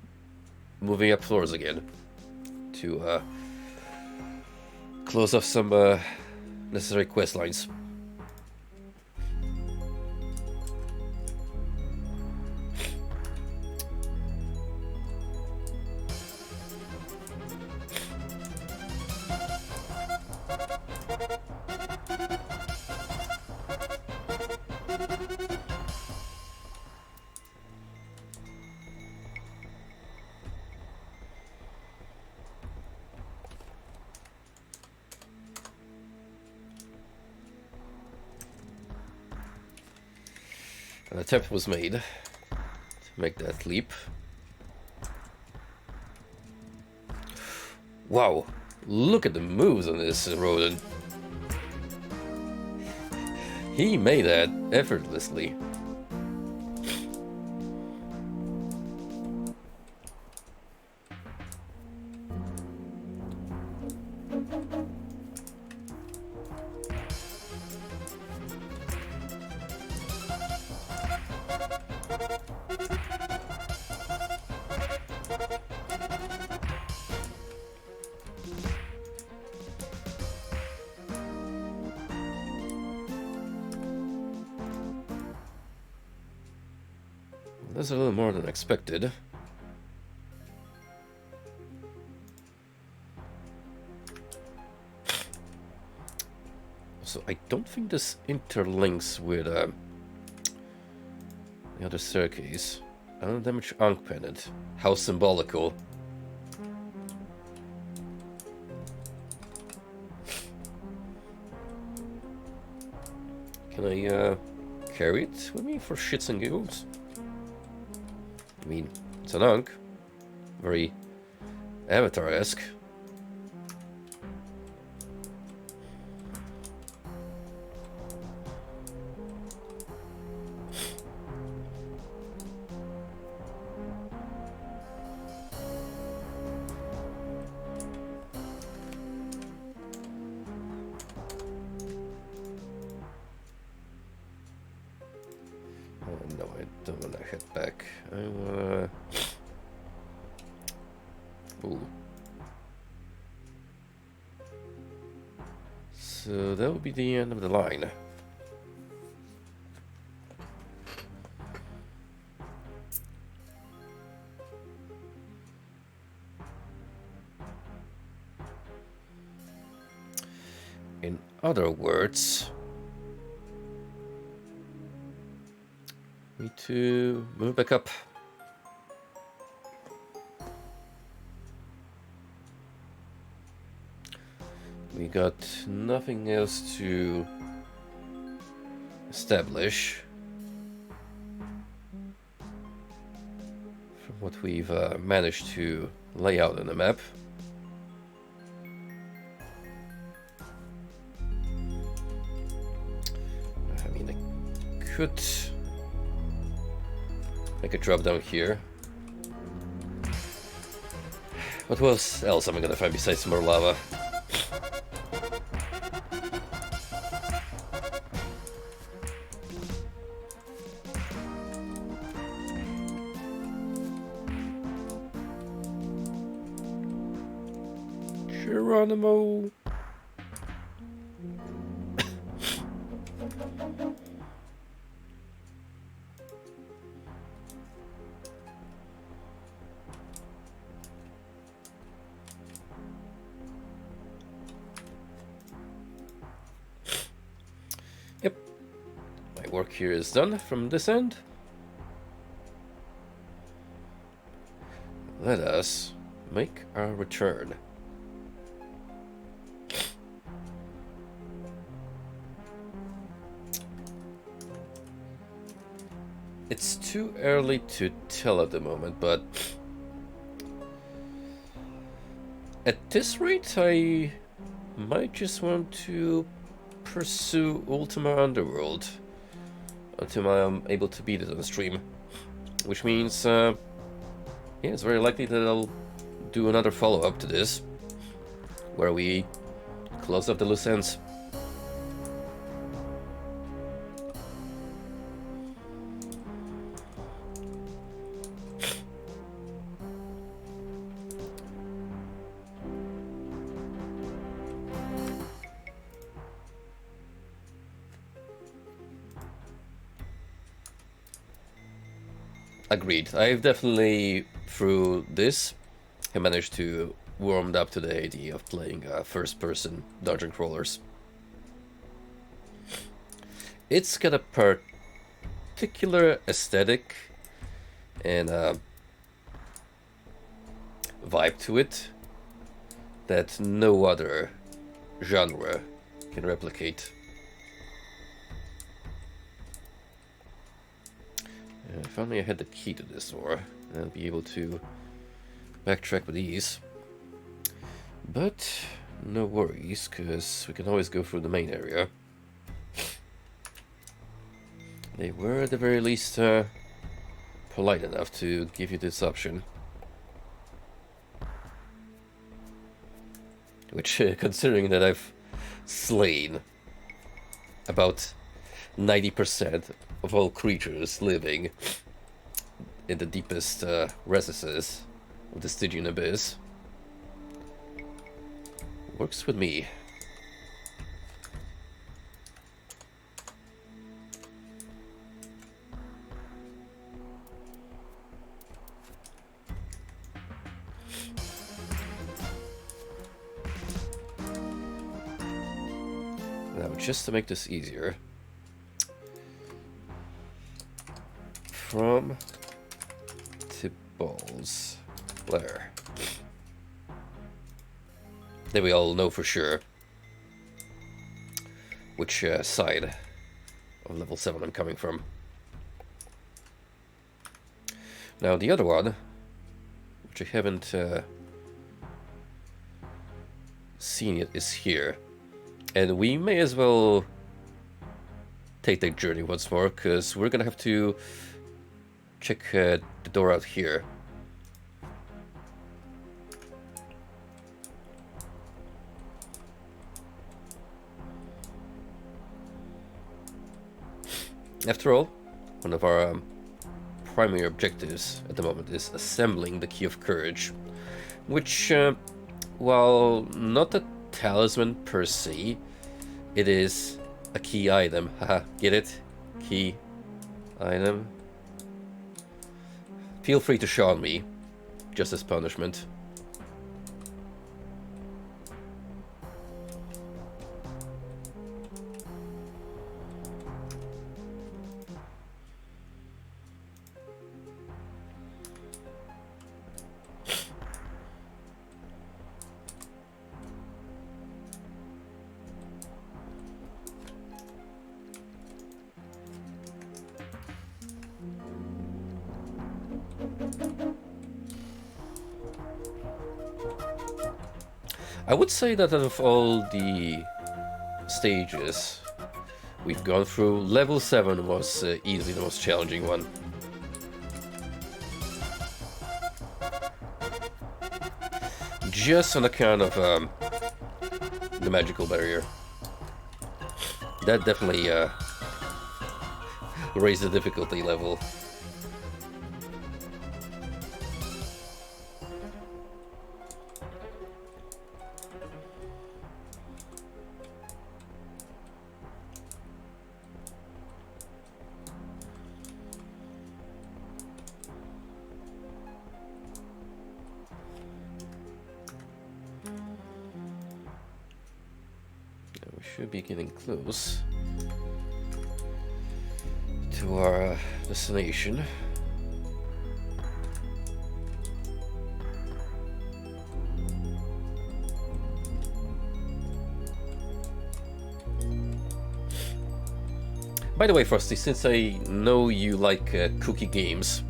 Speaker 1: moving up floors again to close off some necessary quest lines. An attempt was made to make that leap. Wow, look at the moves on this rodent. He made that effortlessly. That's a little more than expected. So I don't think this interlinks with the other staircase. Undamaged Ankh Pendant. How symbolical. Can I carry it with me for shits and giggles? I mean, it's an Ankh. Very Avatar-esque. No, I don't want to head back. I wanna... Ooh. So that would be the end of the line. In other words, need to move back up. We got nothing else to establish from what we've managed to lay out on the map. I mean, I could make a drop down here. What else am I gonna find besides more lava? Geronimo. work here is done from this end. Let us make our return. It's too early to tell at the moment, but at this rate, I might just want to pursue Ultima Underworld until I'm able to beat it on stream. Which means, yeah, it's very likely that I'll do another follow-up to this, where we close up the loose ends. Agreed. I've definitely, through this, have managed to warmed up to the idea of playing first-person dungeon crawlers. It's got a particular aesthetic and vibe to it that no other genre can replicate. If only I had the key to this door, I'd be able to backtrack with ease. But no worries, because we can always go through the main area. They were at the very least polite enough to give you this option. Which, considering that I've slain about 90% of all creatures living in the deepest recesses of the Stygian Abyss, works with me. Now, just to make this easier, from Tibal's Lair. Then we all know for sure which side of level 7 I'm coming from. Now the other one, which I haven't seen yet, is here. And we may as well take that journey once more, because we're gonna have to check the door out here. After all, one of our primary objectives at the moment is assembling the Key of Courage, which, while not a talisman per se, it is a key item. Haha, get it? Key item. Feel free to shun me, just as punishment. I would say that out of all the stages we've gone through, level 7 was easily the most challenging one. Just on account of the magical barrier. That definitely raised the difficulty level. Should be getting close. to our destination. By the way, Frosty, since I know you like cookie games,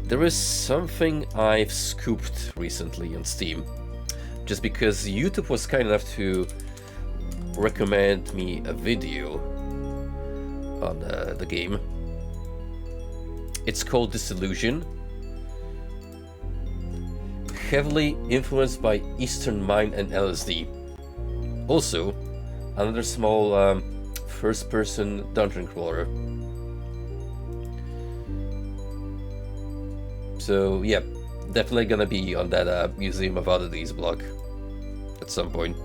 Speaker 1: there is something I've scooped recently on Steam. Just because YouTube was kind enough to recommend me a video on the game. It's called Disillusion. Heavily influenced by Eastern Mind and LSD. Also, another small first-person dungeon crawler. So yeah, definitely gonna be on that Museum of Oddities blog at some point.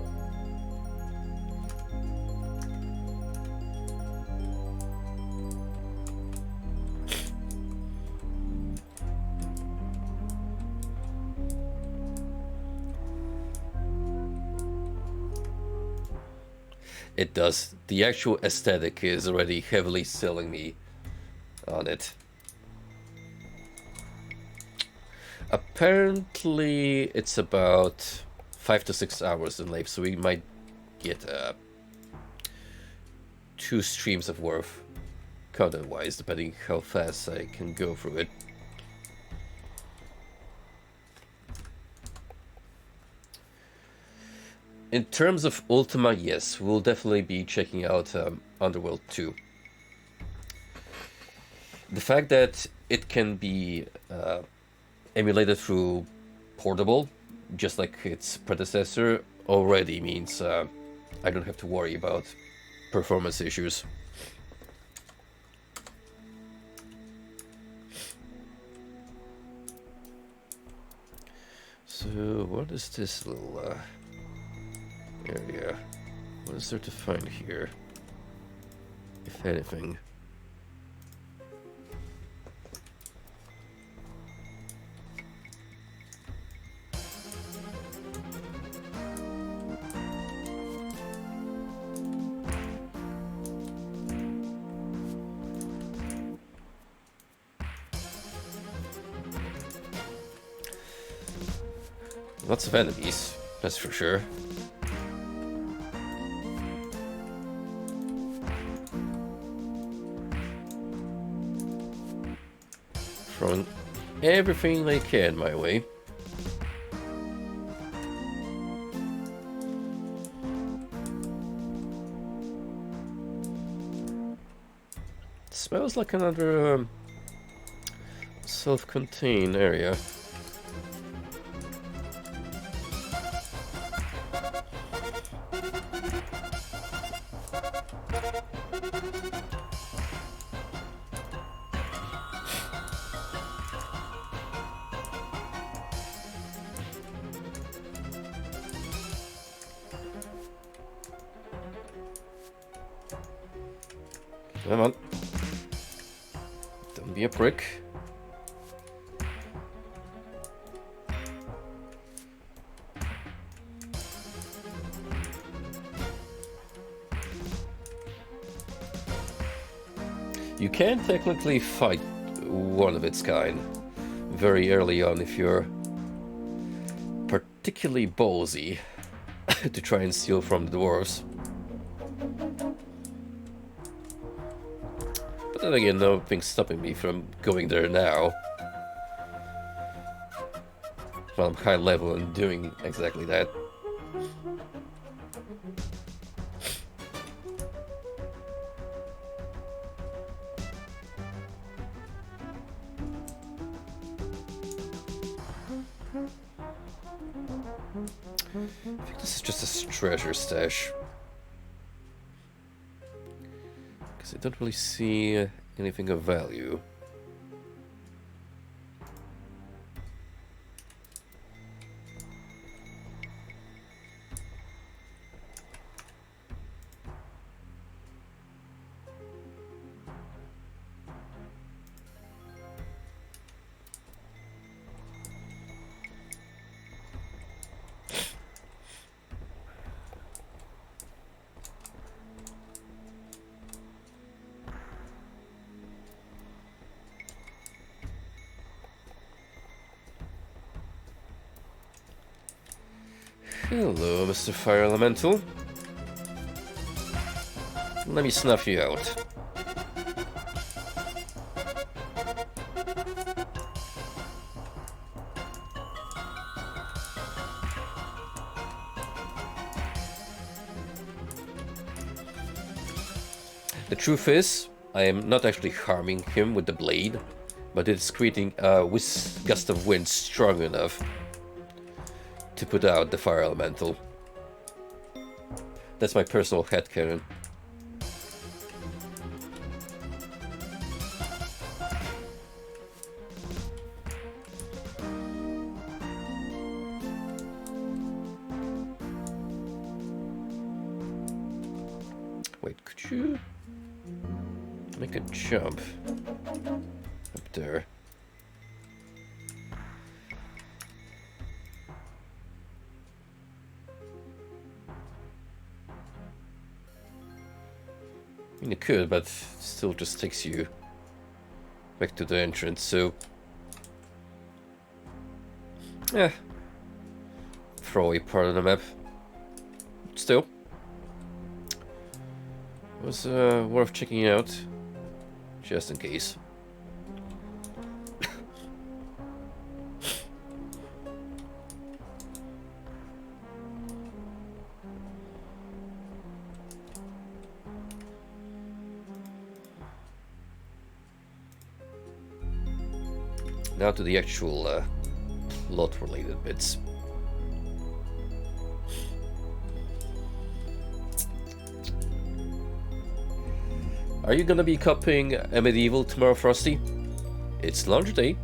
Speaker 1: It does. The actual aesthetic is already heavily selling me on it. Apparently, it's about 5 to 6 hours in length, so we might get 2 streams of worth, content-wise, depending how fast I can go through it. In terms of Ultima, yes, we'll definitely be checking out Underworld 2. The fact that it can be emulated through portable, just like its predecessor, already means I don't have to worry about performance issues. So, what is this little area? What is there to find here, if anything? Lots of enemies, that's for sure. Throwing everything they can my way. It smells like another self-contained area. Come on. Don't be a prick. You can technically fight one of its kind very early on if you're particularly ballsy to try and steal from the dwarves. But then again, nothing's stopping me from going there now. Well, I'm high level and doing exactly that. I think this is just a treasure stash. Because I don't really see anything of value. Hello, Mr. Fire Elemental. Let me snuff you out. The truth is, I am not actually harming him with the blade, but it's creating a gust of wind strong enough to put out the fire elemental. That's my personal headcanon. Wait, could you make a jump up there? I mean, it could, but it still just takes you back to the entrance, so... yeah. Throwaway part of the map. Still. Was worth checking out, just in case. Now to the actual plot-related bits. Are you gonna be copying a medieval tomorrow, Frosty? It's launch day.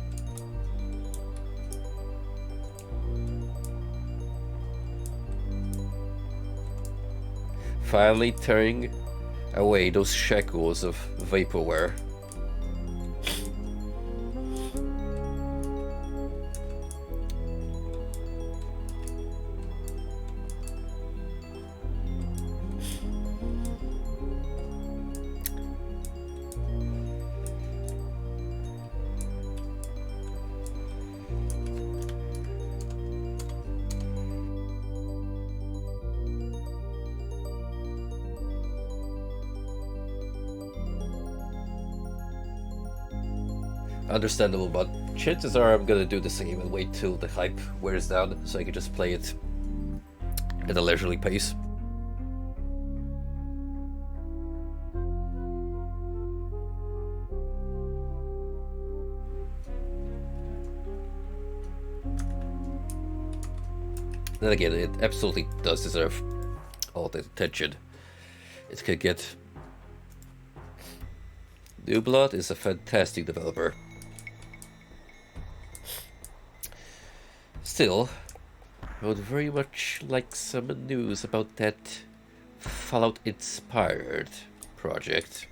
Speaker 1: Finally tearing away those shackles of vaporware. Understandable, but chances are I'm gonna do the same and wait till the hype wears down so I can just play it at a leisurely pace. Then again, it absolutely does deserve all the attention it could get. New Blood is a fantastic developer. Still, I would very much like some news about that Fallout-inspired project.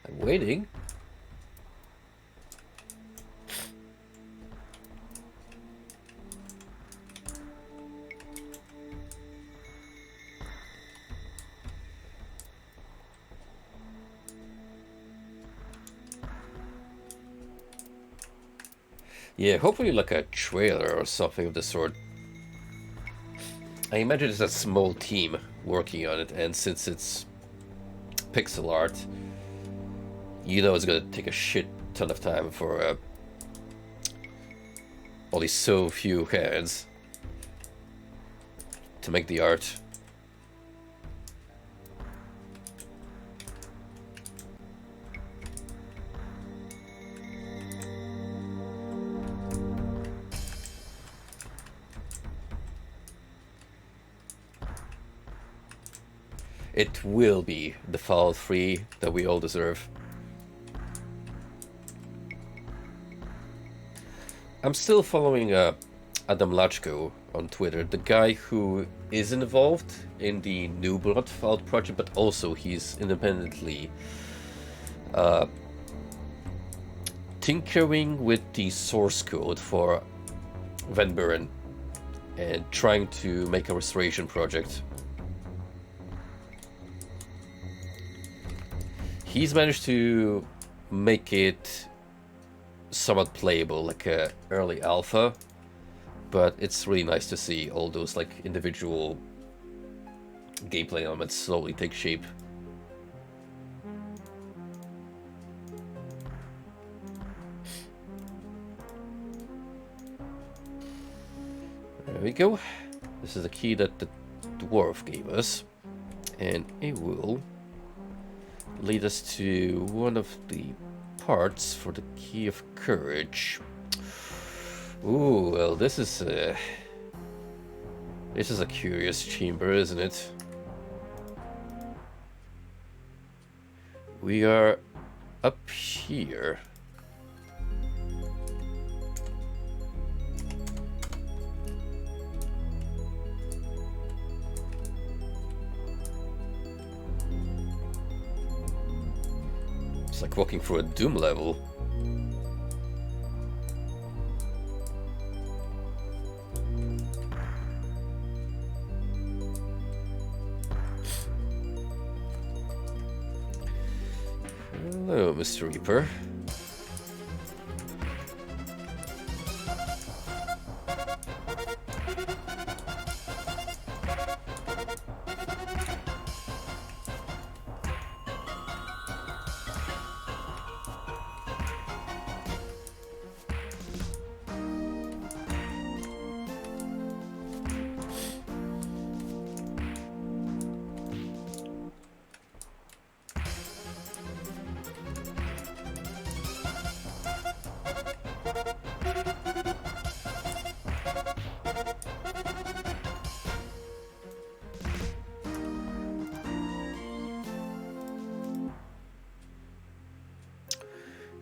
Speaker 1: I'm waiting. Yeah, hopefully like a trailer or something of the sort. I imagine it's a small team working on it, and since it's pixel art, you know it's gonna take a shit ton of time for only so few hands to make the art. It will be the Fallout 3 that we all deserve. I'm still following Adam Lachko on Twitter, the guy who is involved in the New Blood Fallout project, but also he's independently tinkering with the source code for Van Buren and trying to make a restoration project. He's managed to make it somewhat playable, like a early alpha, But it's really nice to see all those like individual gameplay elements slowly take shape. There we go. This is the key that the dwarf gave us, and it will lead us to one of the parts for the key of courage. Ooh, well, this is a curious chamber, isn't it? We are up here. It's like walking through a Doom level. Hello, Mr. Reaper.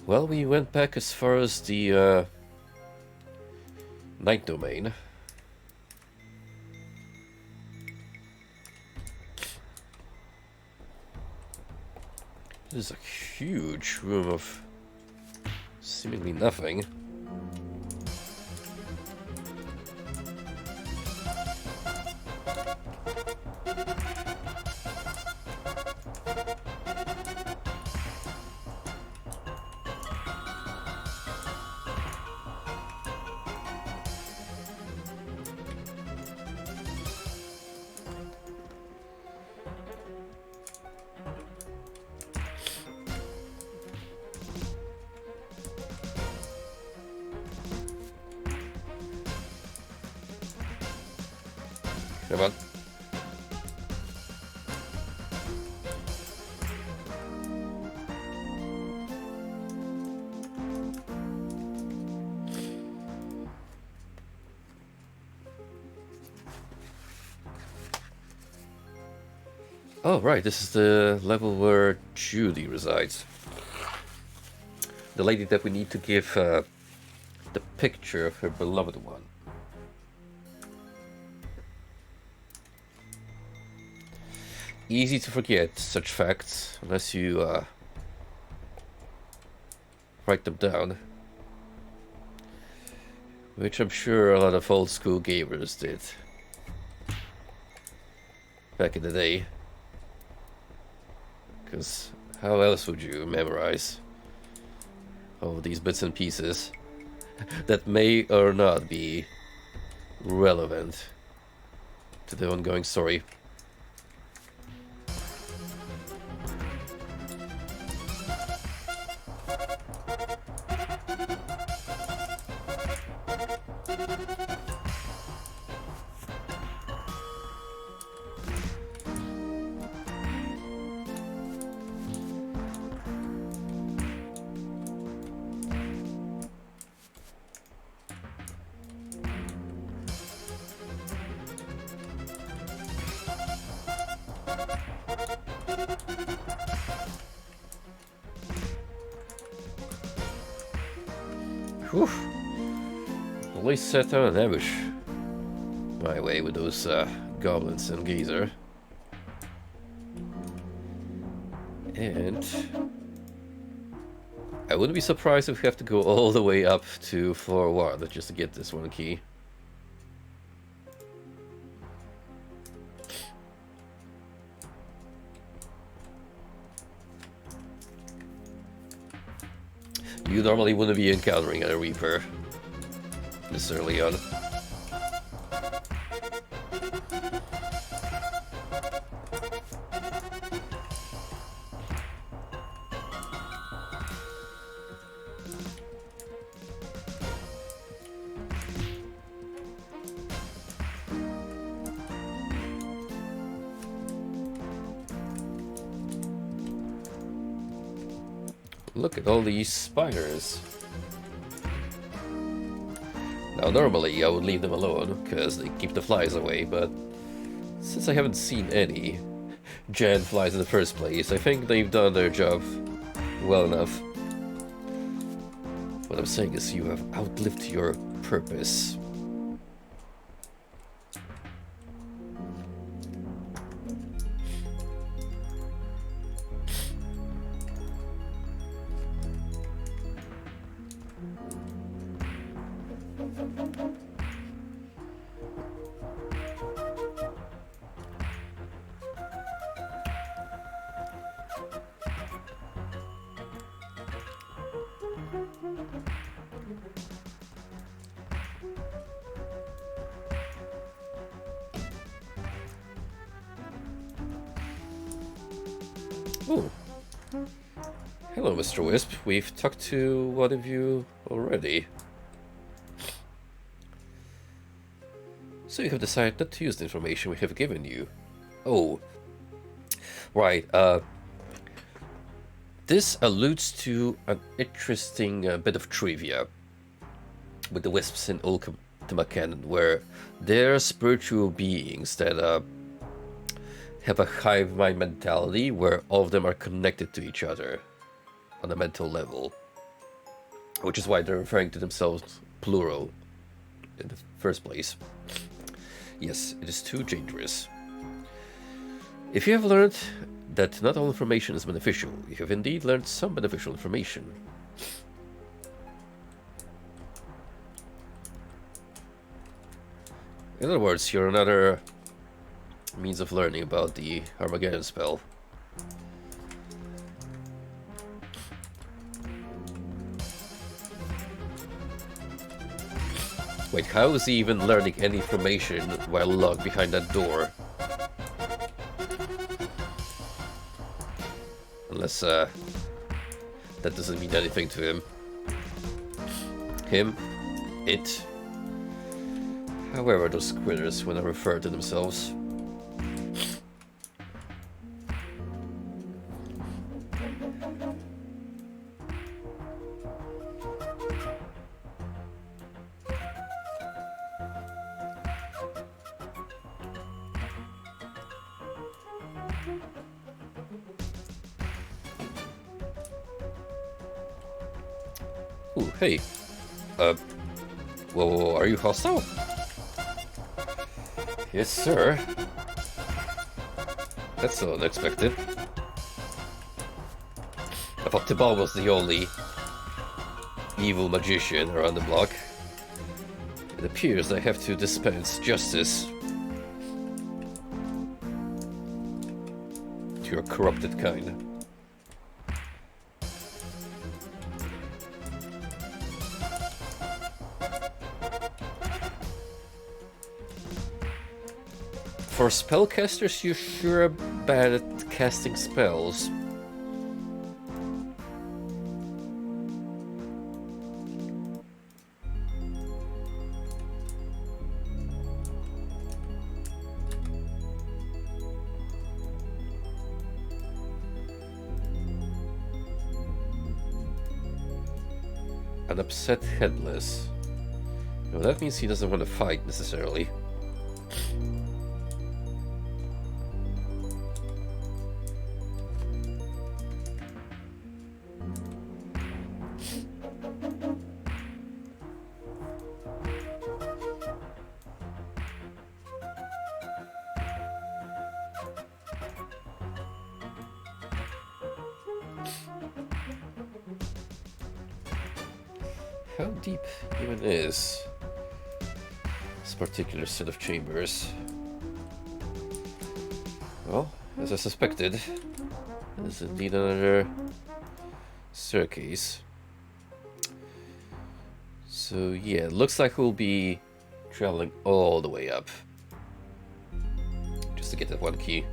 Speaker 1: Well, we went back as far as the night domain. This is a huge room of seemingly nothing. Come on. Oh, right, this is the level where Judy resides. The lady that we need to give the picture of her beloved one. Easy to forget such facts unless you write them down, which I'm sure a lot of old school gamers did back in the day, because how else would you memorize all these bits and pieces that may or not be relevant to the ongoing story? Whew. Always set out an ambush my way with those goblins and Gazer. And I wouldn't be surprised if we have to go all the way up to floor 1 just to get this one key. You normally wouldn't be encountering a Reaper this early on. Look at all these spiders. Now, normally I would leave them alone, because they keep the flies away, but since I haven't seen any giant flies in the first place, I think they've done their job well enough. What I'm saying is you have outlived your purpose. Oh. Hello, Mr. Wisp. We've talked to one of you already. So you have decided not to use the information we have given you. Oh. Right, this alludes to an interesting bit of trivia with the Wisps in Ultima canon, where they're spiritual beings that have a hive mind mentality where all of them are connected to each other on a mental level, which is why they're referring to themselves plural in the first place. Yes, it is too dangerous. If you have learned that not all information is beneficial, you have indeed learned some beneficial information. In other words, you're another means of learning about the Armageddon spell. Wait, how is he even learning any information while locked behind that door? Unless, that doesn't mean anything to him. Him? It? However, those critters when I refer to themselves. Ooh, hey. Whoa, are you hostile? Yes, sir. That's so unexpected. I thought Tibal was the only evil magician around the block. It appears I have to dispense justice to your corrupted kind. For spellcasters, you're sure bad at casting spells. An upset headless. Well, that means he doesn't want to fight necessarily. How deep even is this particular set of chambers? Well, as I suspected, there's indeed another staircase. So yeah, it looks like we'll be traveling all the way up just to get that one key.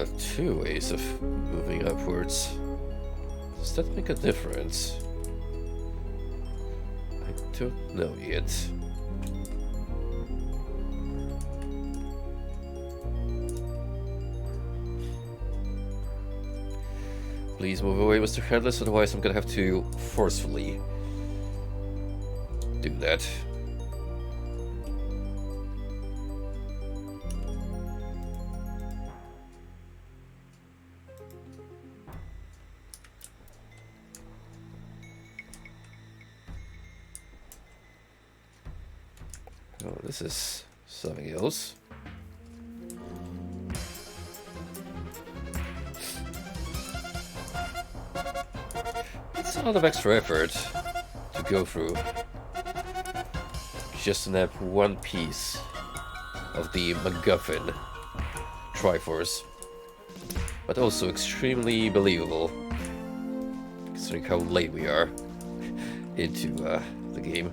Speaker 1: 2 ways of moving upwards. Does that make a difference? I don't know yet. Please move away, Mr. Headless, otherwise I'm gonna have to forcefully do that. Oh, this is something else. It's a lot of extra effort to go through just to have one piece of the MacGuffin Triforce, but also extremely believable considering how late we are into the game.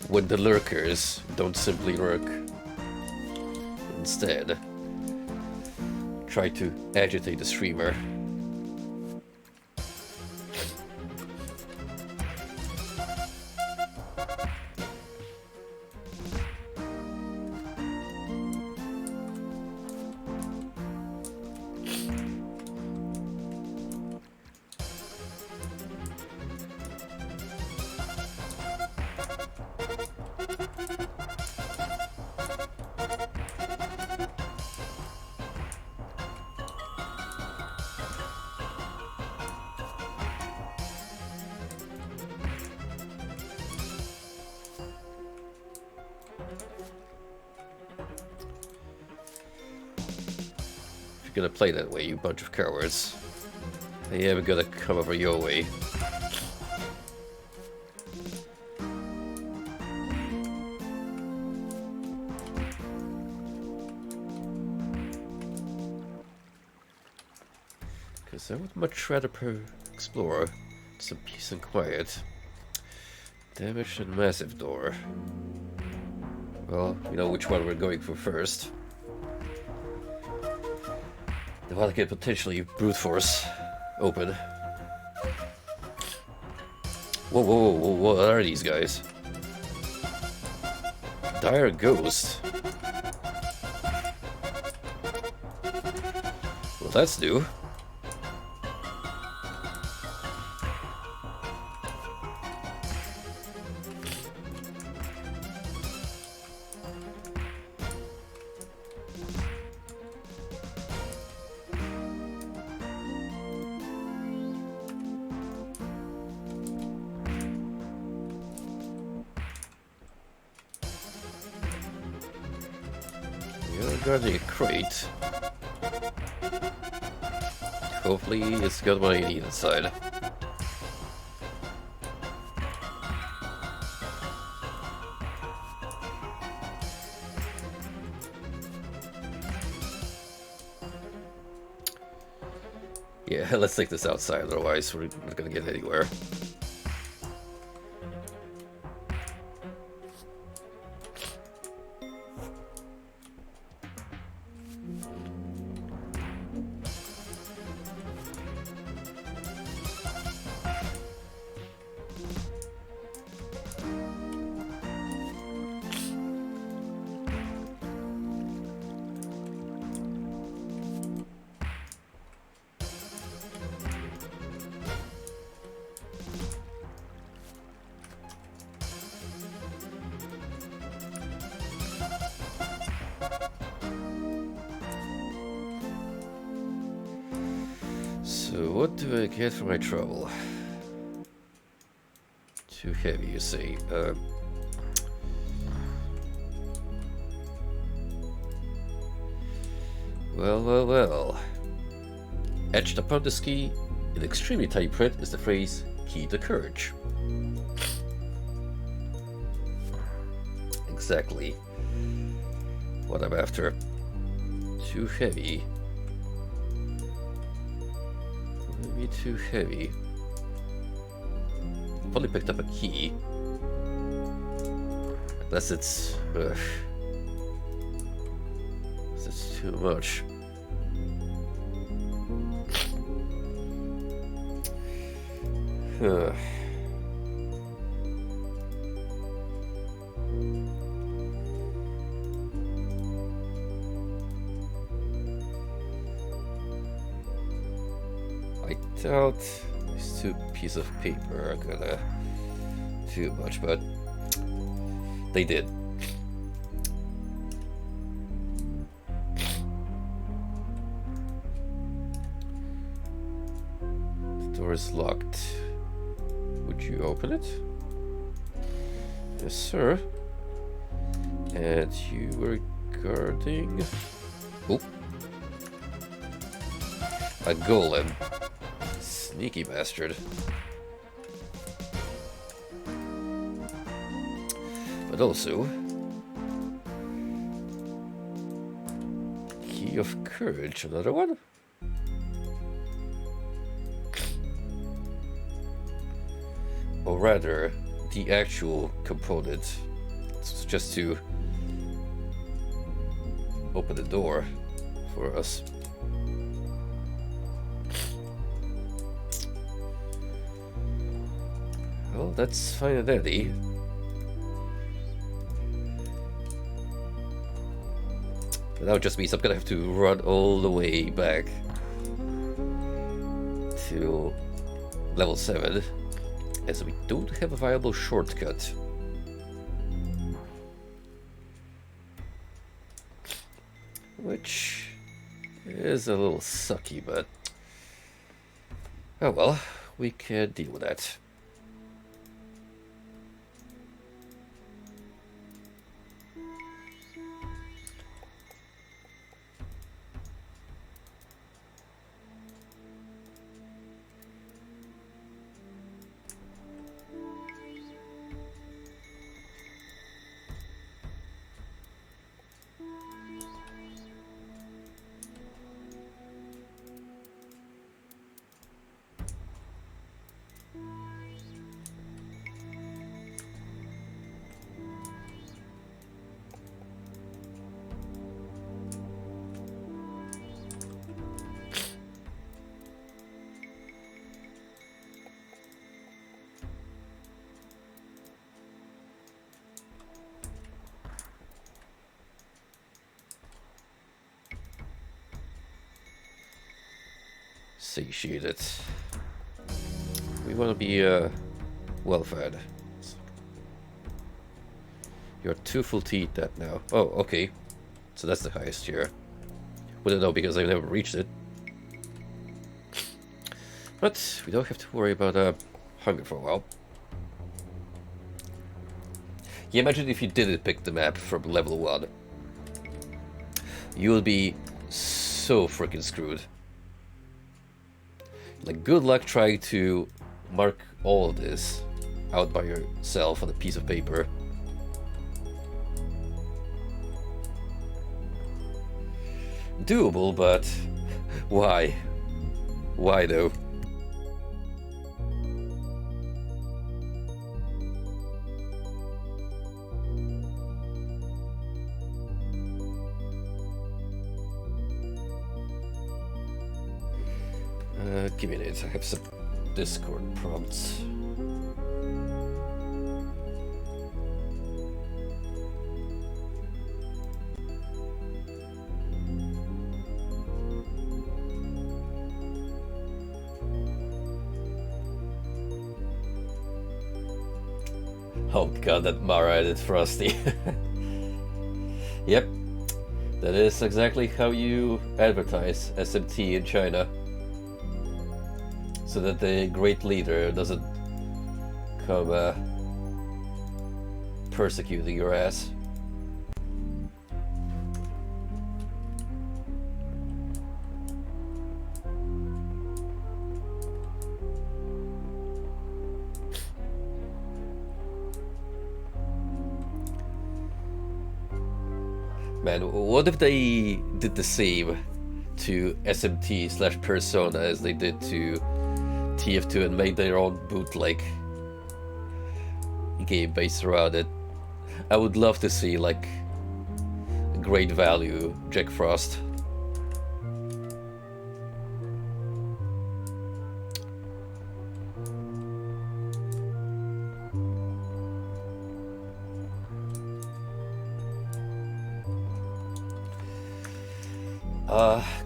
Speaker 1: When the lurkers don't simply lurk. Instead, try to agitate the streamer. Gonna play that way, you bunch of cowards. I am gonna come over your way. Because I would much rather explore some peace and quiet. Damaged and massive door. Well, we know which one we're going for first. The one I could potentially brute force open. Whoa, whoa, whoa, what are these guys? Dire Ghost. Well, that's new. Guarding a crate. Hopefully it's got what I need inside. Yeah, let's take this outside, otherwise we're not gonna get anywhere. So what do I get for my trouble? Too heavy, you say. Well. Etched upon the ski, in extremely tiny print, is the phrase, "Key to Courage." Exactly what I'm after. Too heavy. Maybe too heavy. Probably picked up a key. Unless it's... It's too much. I doubt these two pieces of paper are gonna do much, but they did. The door is locked. Would you open it? Yes, sir. And you were guarding... Oh. A golem. Sneaky bastard. But also... Key of Courage, another one? Or rather, the actual component. It's just to open the door for us. Well, that's fine and dandy. But that would just means I'm gonna have to run all the way back to level 7. As we don't have a viable shortcut. Which is a little sucky, but... Oh well, we can deal with that. Satiated. We want to be well fed. You're 2 full teeth at now. Oh, okay. So that's the highest here. Wouldn't know because I've never reached it. But we don't have to worry about hunger for a while. Yeah, imagine if you didn't pick the map from level 1. You'll be so freaking screwed. Like, good luck trying to mark all of this out by yourself on a piece of paper. Doable, but why? Why though? Give me a minute, I have some Discord prompts. Oh god, that Mara added Frosty. Yep, that is exactly how you advertise SMT in China. So that the great leader doesn't come persecuting your ass. Man, what if they did the same to SMT/Persona as they did to TF2 and made their own bootleg game based around it? I would love to see, like, great value Jack Frost.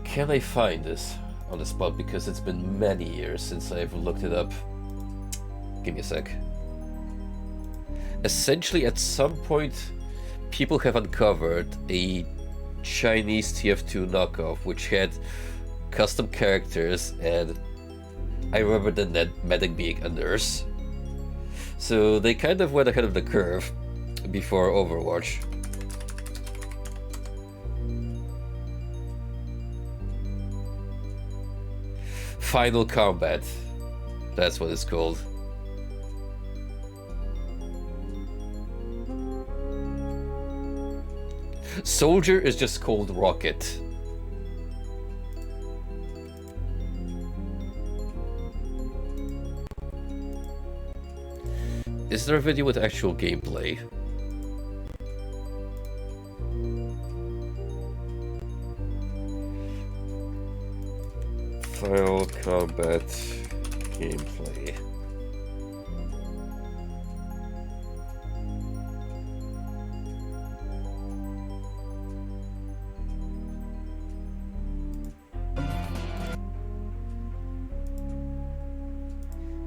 Speaker 1: Can I find this on the spot? Because it's been many years since I've looked it up. Give me a sec. Essentially, at some point, people have uncovered a Chinese TF2 knockoff which had custom characters, and I remember the medic being a nurse. So they kind of went ahead of the curve before Overwatch. Final Combat, that's what it's called. Soldier is just called Rocket. Is there a video with actual gameplay? Final Combat gameplay.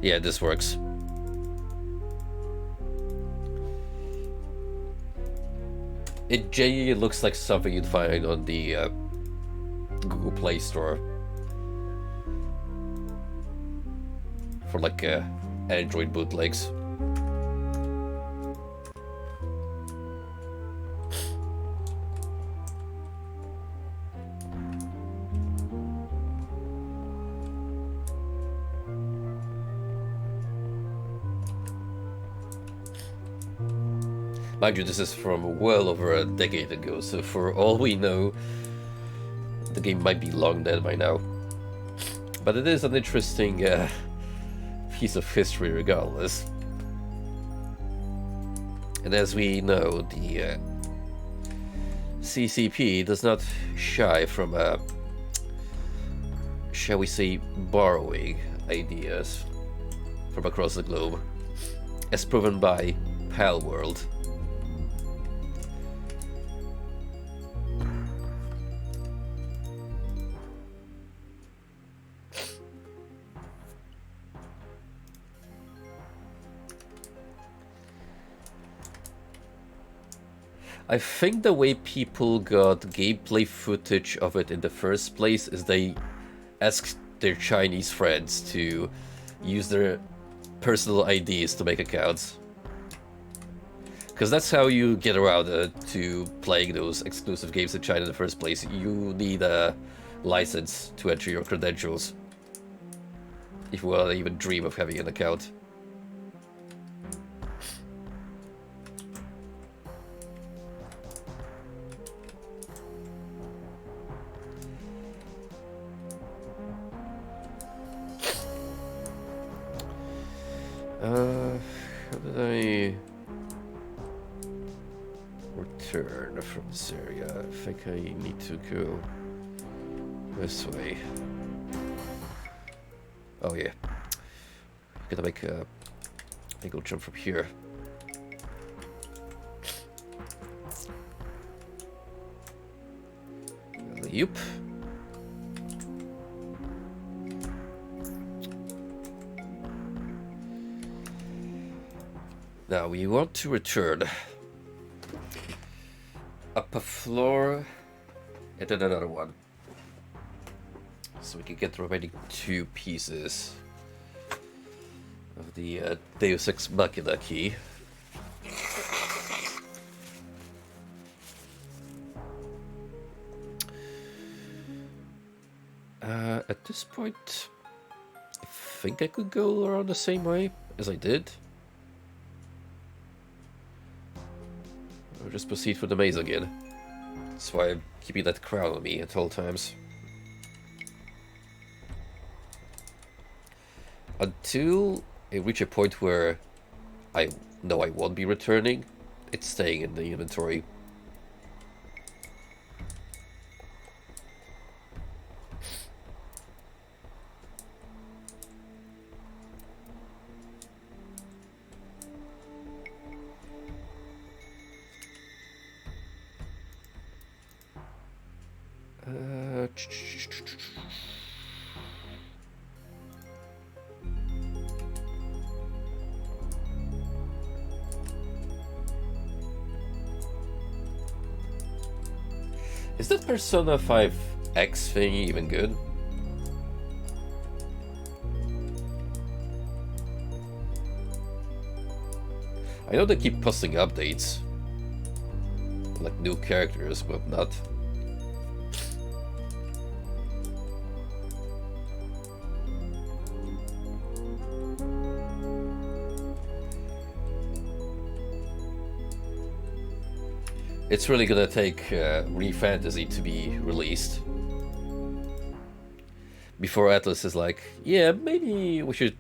Speaker 1: Yeah, this works. It genuinely looks like something you'd find on the Google Play Store. For like Android bootlegs. Mind you, this is from well over a decade ago, so for all we know, the game might be long dead by now. But it is an interesting piece of history regardless. And as we know, the CCP does not shy from, shall we say, borrowing ideas from across the globe, as proven by Palworld. I think the way people got gameplay footage of it in the first place is they asked their Chinese friends to use their personal IDs to make accounts. Because that's how you get around to playing those exclusive games in China in the first place. You need a license to enter your credentials if you want to even dream of having an account. How did I return from this area? I think I need to go this way. Oh yeah. Gotta make a angle jump from here. Yep. Now we want to return up a floor and then another one, so we can get the remaining 2 pieces of the Deus Ex Machina key. At this point, I think I could go around the same way as I did. Or just proceed through the maze again. That's why I'm keeping that crown on me at all times. Until I reach a point where I know I won't be returning, it's staying in the inventory. Is that Persona 5X thing even good? I know they keep posting updates, like new characters, but not. It's really gonna take Re-Fantasy to be released before Atlas is like, yeah, maybe we should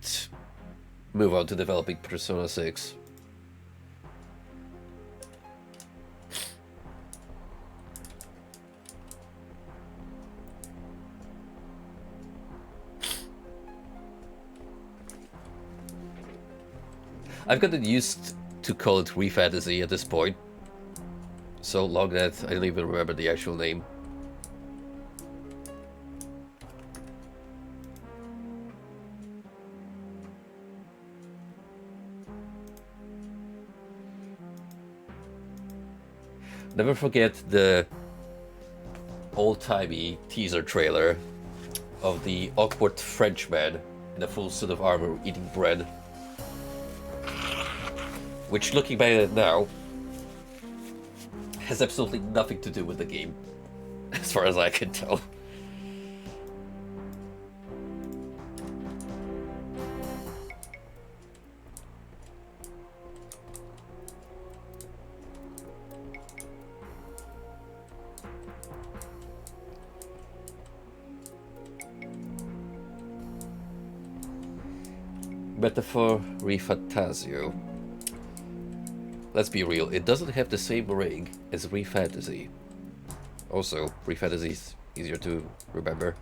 Speaker 1: move on to developing Persona 6. I've gotten used to call it Re-Fantasy at this point. So long that I don't even remember the actual name. Never forget the old-timey teaser trailer of the awkward Frenchman in a full suit of armor eating bread. Which, looking back at it now, has absolutely nothing to do with the game, as far as I can tell. Metaphor Re-Fantasio. Let's be real, it doesn't have the same ring as Re-Fantasy. Also, Re-Fantasy is easier to remember.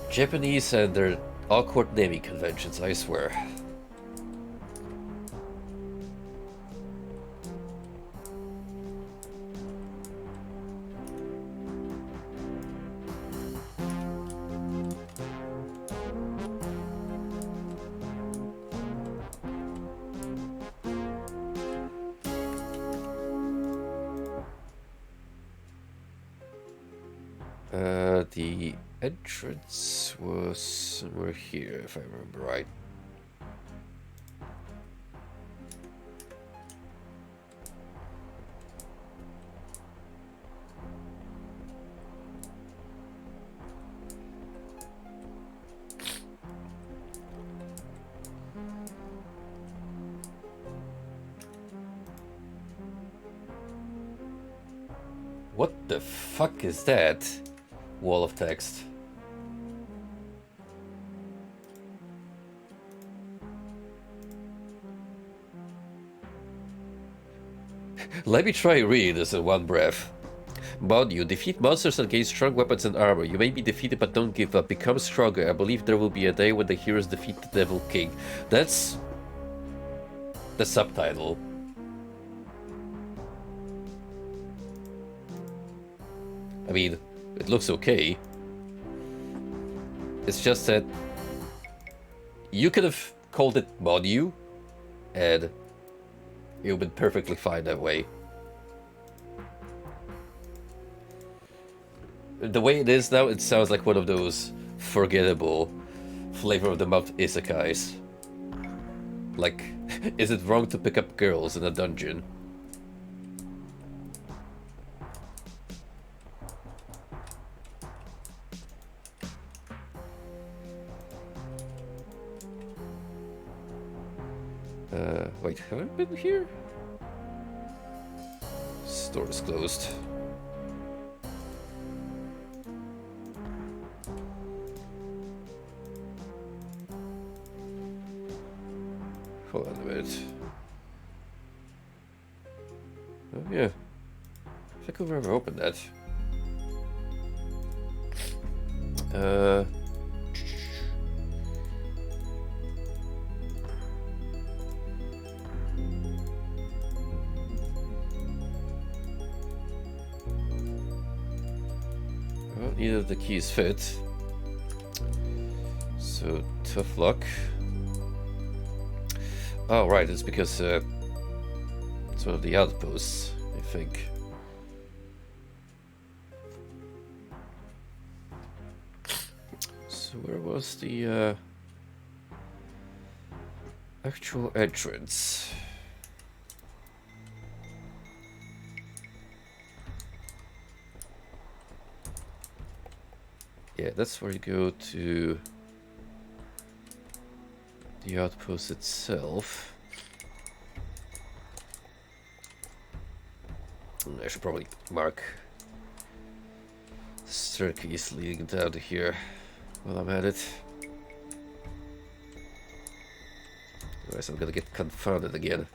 Speaker 1: Japanese and their awkward naming conventions, I swear. The entrance was somewhere here, if I remember right. What the fuck is that? Wall of text. Let me try read this in one breath. Mod, you defeat monsters and gain strong weapons and armor. You may be defeated, but don't give up. Become stronger. I believe there will be a day when the heroes defeat the Devil King. That's the subtitle. I mean, it looks okay. It's just that you could have called it Monu, and it would have been perfectly fine that way. The way it is now, it sounds like one of those forgettable flavor of the month isekais. Like, is it wrong to pick up girls in a dungeon? Wait, have I been here? Store is closed. Hold on a minute. Oh yeah. I think I've ever opened that. Well, neither of the keys fit. So, tough luck. Oh, right, it's because it's one of the outposts, I think. So, where was the actual entrance? Yeah, that's where you go to the outpost itself. I should probably mark the staircase leading down to here while I'm at it. Otherwise I'm gonna get confounded again.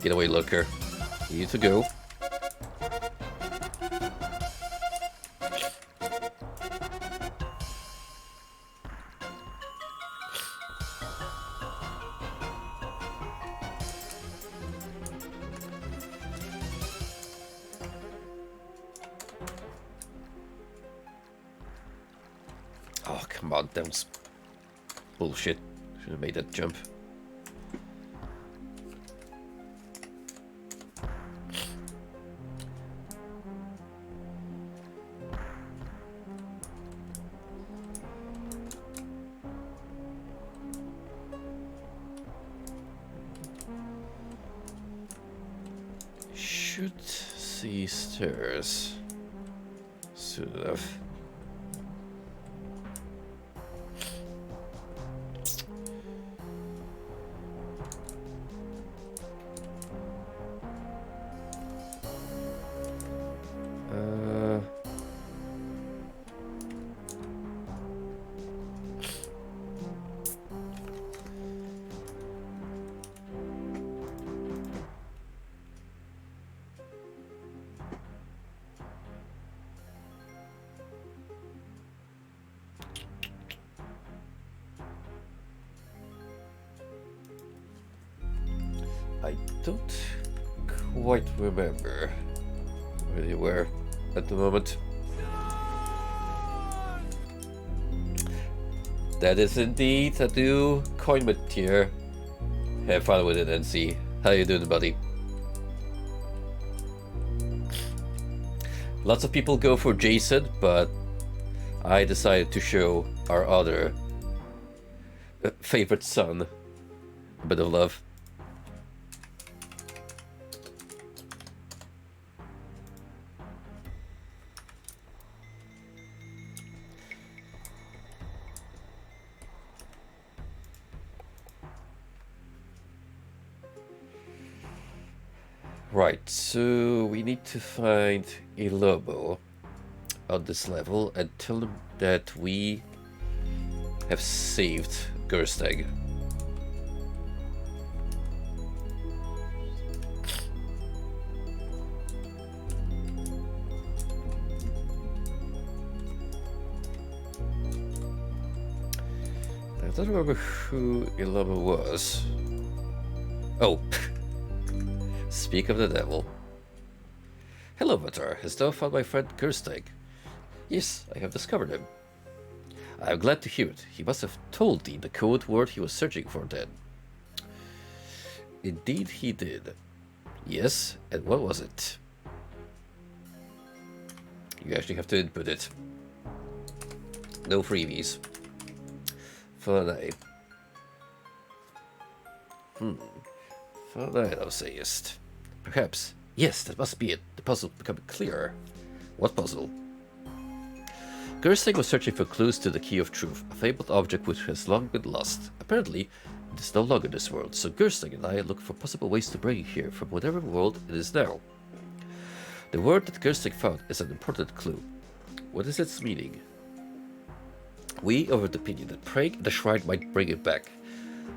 Speaker 1: Get away, lurker. You need to go. Oh, come on, that was bullshit. Should have made that jump. Should see stairs soon enough. I don't quite remember where you were at the moment. That is indeed a new coin tier. Have fun with it, NC. How you doing, buddy? Lots of people go for Jason, but I decided to show our other favorite son a bit of love. Right, so we need to find a Lobo on this level and tell them that we have saved Gerstag. don't remember who Ultima was. Oh, speak of the devil. Hello, Vatar. Hast thou found my friend Gersteg? Yes, I have discovered him. I am glad to hear it. He must have told thee the code word he was searching for then. Indeed he did. Yes, and what was it? You actually have to input it. No freebies. Fine. Fine, thou sayest. Perhaps. Yes, that must be it. The puzzle becoming clearer. What puzzle? Gersteg was searching for clues to the Key of Truth, a fabled object which has long been lost. Apparently, it is no longer in this world, so Gersteg and I look for possible ways to bring it here from whatever world it is now. The word that Gersteg found is an important clue. What is its meaning? We are of the opinion that praying at the shrine might bring it back.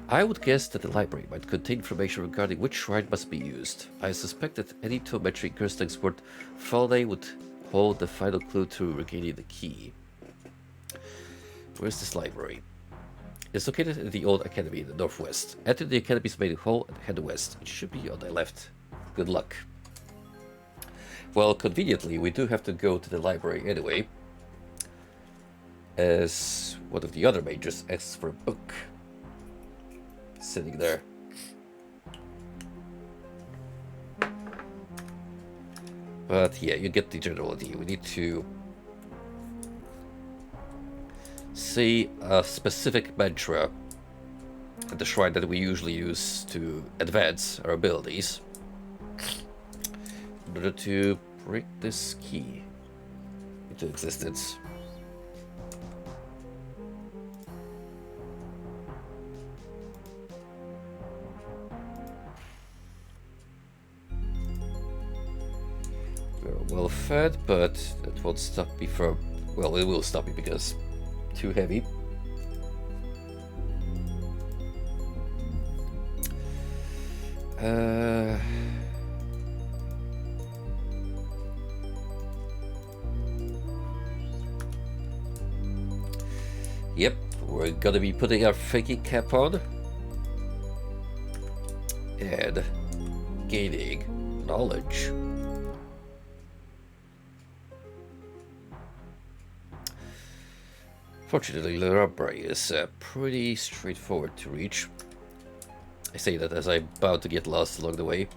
Speaker 1: I would guess that the library might contain information regarding which shrine must be used. I suspect that any tool mentioning Gersteg's word Falde would hold the final clue to regaining the key. Where's this library? It's located in the old academy in the northwest. Enter the academy's main hall and head west. It should be on thy left. Good luck. Well, conveniently, we do have to go to the library anyway, as one of the other mages asks for a book. Sitting there. But yeah, you get the general idea. We need to say a specific mantra at the shrine that we usually use to advance our abilities in order to bring this key into existence. We're well fed, but that won't stop me from... Well, it will stop me because too heavy. Yep, we're gonna be putting our thinking cap on and gaining knowledge. Fortunately, the library is pretty straightforward to reach. I say that as I'm about to get lost along the way.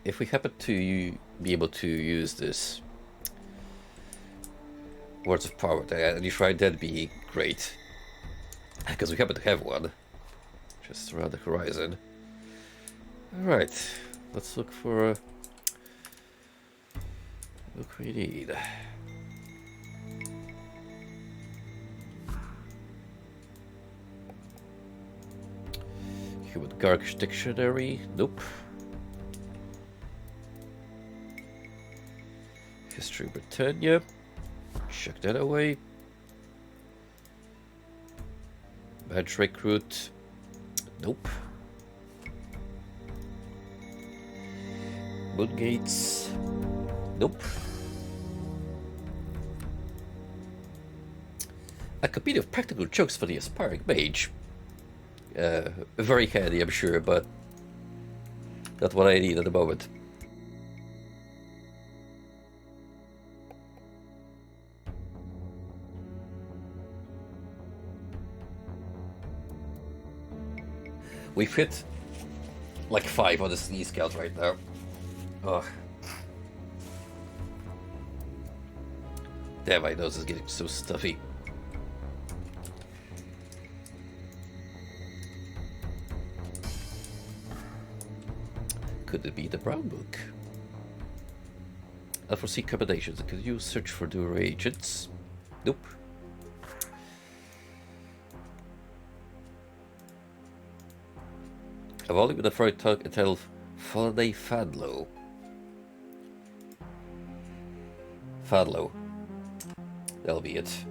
Speaker 1: If we happen to be able to use this Words of Power at any shrine, that'd be great. Because we happen to have one just around the horizon. Alright, let's look for... Look we need. Human Garg Dictionary, nope. History Britannia, check that away. Badge Recruit, nope. Moongates, nope. A copy of practical jokes for the aspiring mage. Very handy, I'm sure, but not what I need at the moment. We've hit like 5 on the sneeze count right now. Ugh. Damn, my nose is getting so stuffy. Could it be the Brown Book? Unforeseen combinations. Could you search for new reagents? Nope. A volume with a Freud talk entitled Faladay Fadlo. Fadlo. That'll be it.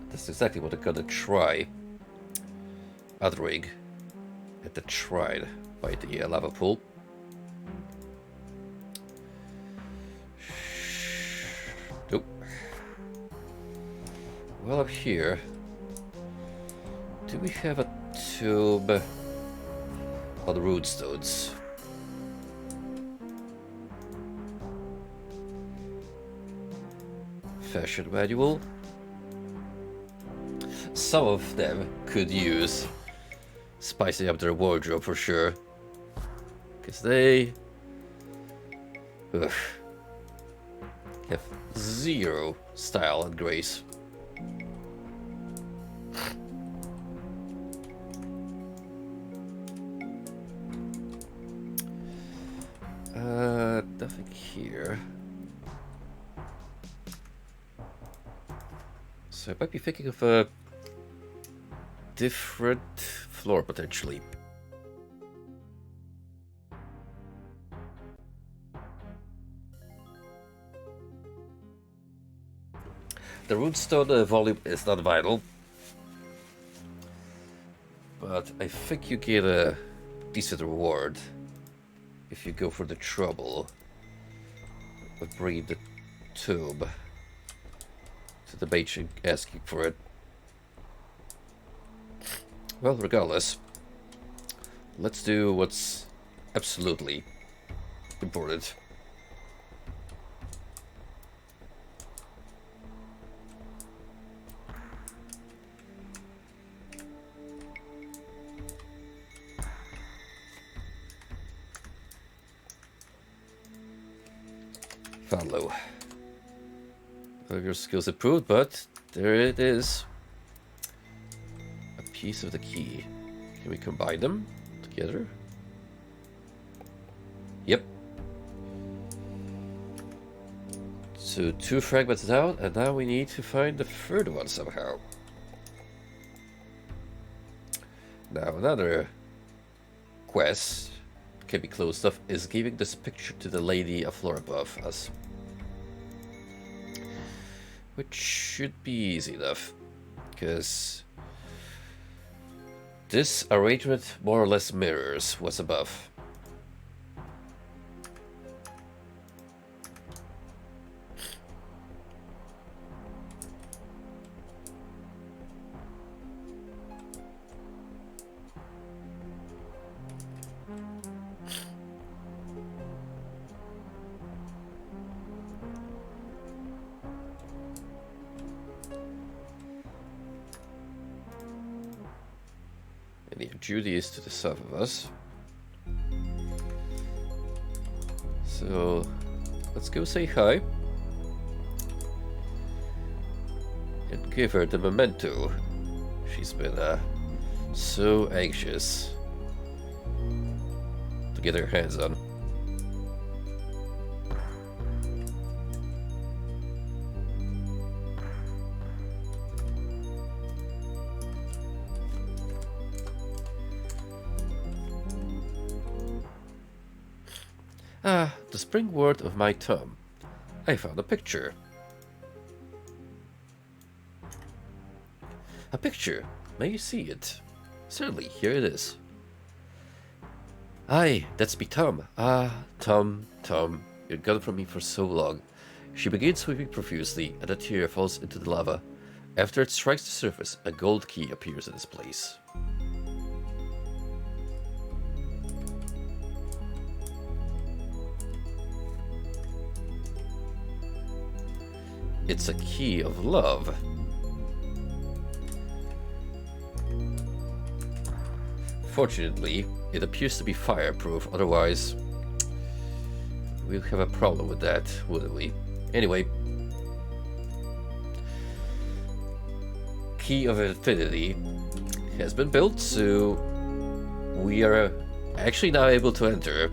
Speaker 1: That's exactly what I'm gonna try. Adrig at the Shrine by the lava pool. Nope. Well, up here, do we have a tube on the runestones? Fashion manual. Some of them could use spicing up their wardrobe for sure, because they have zero style and grace. Nothing here. So I might be thinking of a different floor potentially. The runestone volume is not vital, but I think you get a decent reward if you go for the trouble of bringing the tube to the mage and asking for it. Well, regardless, let's do what's absolutely important. Follow. None of your skills improved, but there it is. A piece of the key. Can we combine them together? Yep. So 2 fragments out, and now we need to find the third one somehow. Now another quest can be closed off is giving this picture to the lady of floor above us. Which should be easy enough, because this arrangement more or less mirrors what's above. Judy is to the south of us. So let's go say hi and give her the memento she's been so anxious to get her hands on. Ah, the springboard of my thumb. I found a picture. A picture. May you see it? Certainly, here it is. Aye, that's me Tom. Ah, Tom, you're gone from me for so long. She begins sweeping profusely, and a tear falls into the lava. After it strikes the surface, a gold key appears in its place. It's a key of love. Fortunately, it appears to be fireproof, otherwise we'll have a problem with that, wouldn't we? Anyway, Key of Infinity has been built, so we are actually now able to enter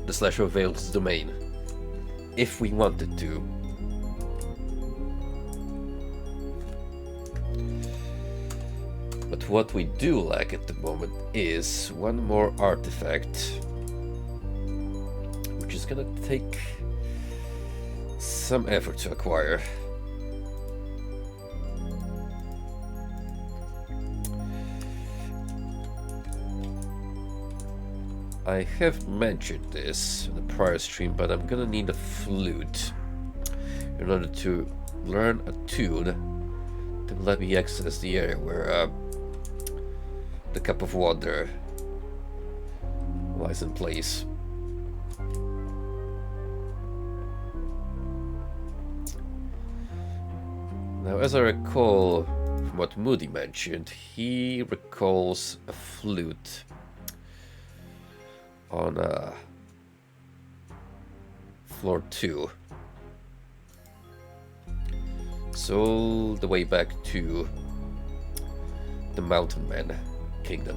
Speaker 1: the Slasher of Veil's domain, if we wanted to. But what we do lack at the moment is one more artifact, which is gonna take some effort to acquire. I have mentioned this in the prior stream, but I'm gonna need a flute in order to learn a tune to let me access the area where the Cup of Wonder lies in place. Now, as I recall from what Moody mentioned, he recalls a flute on floor 2. So the way back to the Mountain Man Kingdom.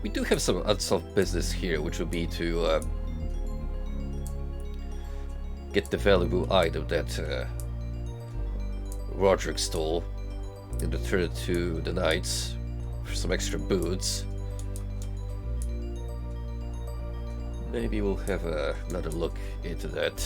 Speaker 1: We do have some unsolved business here, which would be to get the valuable item that Roderick stole and return it to the knights for some extra boots. Maybe we'll have another look into that.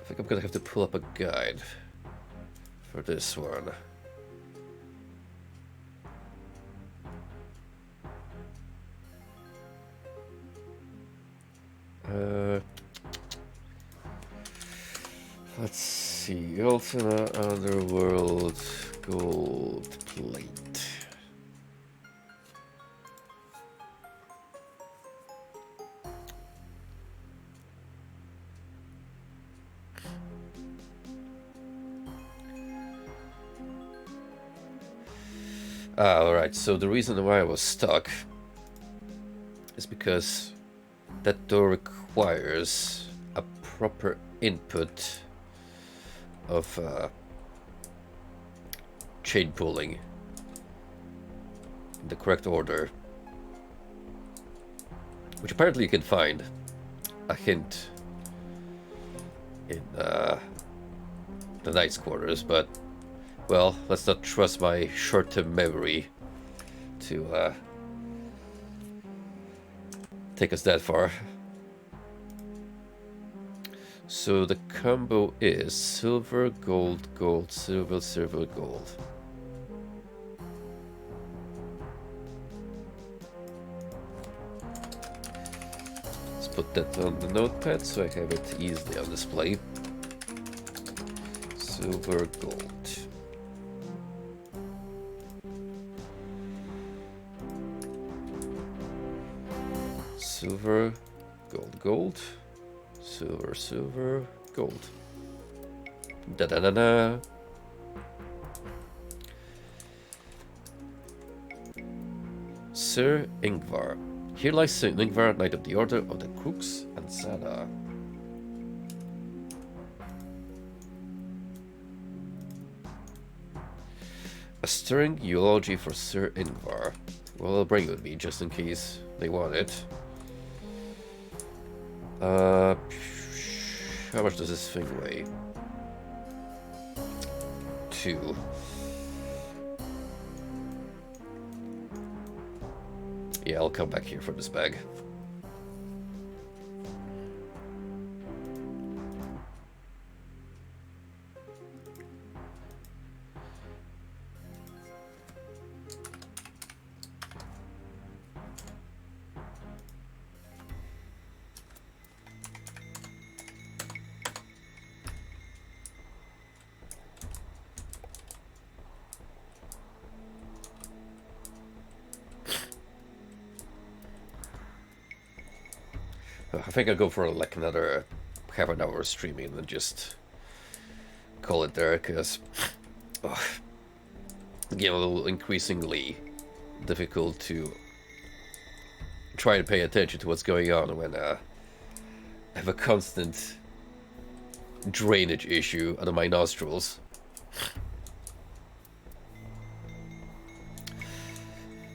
Speaker 1: I think I'm gonna have to pull up a guide for this one. Let's see, Ultima, Underworld, gold plate. Alright, so the reason why I was stuck is because that door requires a proper input of chain pulling in the correct order, which apparently you can find a hint in the knight's quarters, but well, let's not trust my short-term memory to take us that far. So the combo is silver, gold, gold, silver, silver, gold. Let's put that on the notepad so I have it easily on display. Silver, gold. Silver, gold, gold. Silver, silver, gold. Da da da da. Sir Ingvar. Here lies Sir Ingvar, Knight of the Order of the Crooks and Sada. A stirring eulogy for Sir Ingvar. Well, I'll bring it with me just in case they want it. How much does this thing weigh? 2. Yeah, I'll come back here for this bag. I think I'll go for like another half an hour streaming and just call it there, because again, a little increasingly difficult to try and pay attention to what's going on when I have a constant drainage issue out of my nostrils.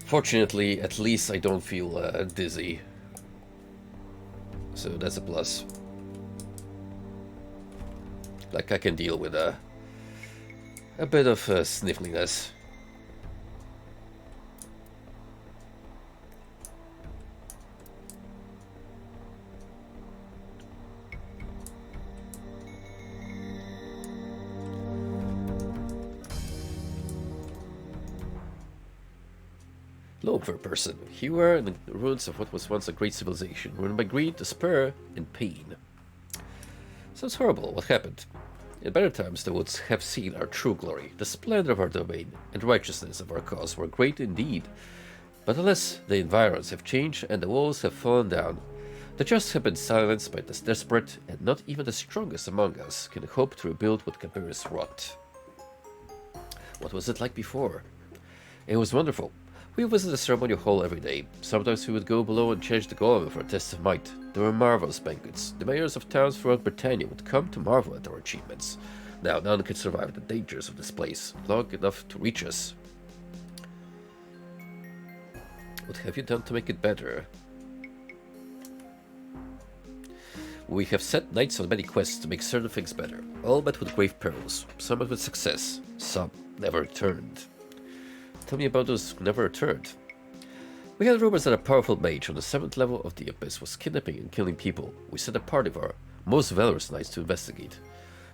Speaker 1: Fortunately, at least I don't feel dizzy, so that's a plus. Like, I can deal with a bit of sniffliness. Hello, fair person. Here we are in the ruins of what was once a great civilization, ruined by greed, despair, and pain. Sounds horrible. What happened? In better times, they would have seen our true glory. The splendor of our domain and righteousness of our cause were great indeed. But alas, the environs have changed and the walls have fallen down. The just have been silenced by the desperate, and not even the strongest among us can hope to rebuild what Caberis wrought. What was it like before? It was wonderful. We visited the ceremonial hall every day. Sometimes we would go below and change the golem for a test of might. There were marvelous banquets. The mayors of towns throughout Britannia would come to marvel at our achievements. Now none could survive the dangers of this place long enough to reach us. What have you done to make it better? We have set knights on many quests to make certain things better, all met with grave perils, some with success, some never returned. Tell me about those who never returned. We had rumors that a powerful mage on the 7th level of the Abyss was kidnapping and killing people. We sent a party of our most valorous knights to investigate.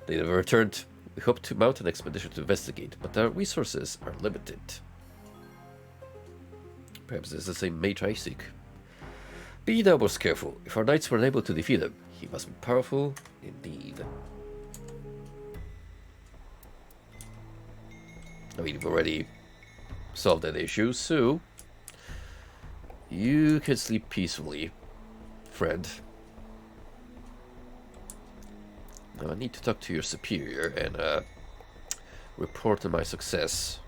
Speaker 1: They never returned. We hope to mount an expedition to investigate, but our resources are limited. Perhaps this is the same mage I seek. Be thou most careful. If our knights were unable to defeat him, he must be powerful indeed. I mean, we've already solved that issue, so you can sleep peacefully, friend. Now I need to talk to your superior and report on my success.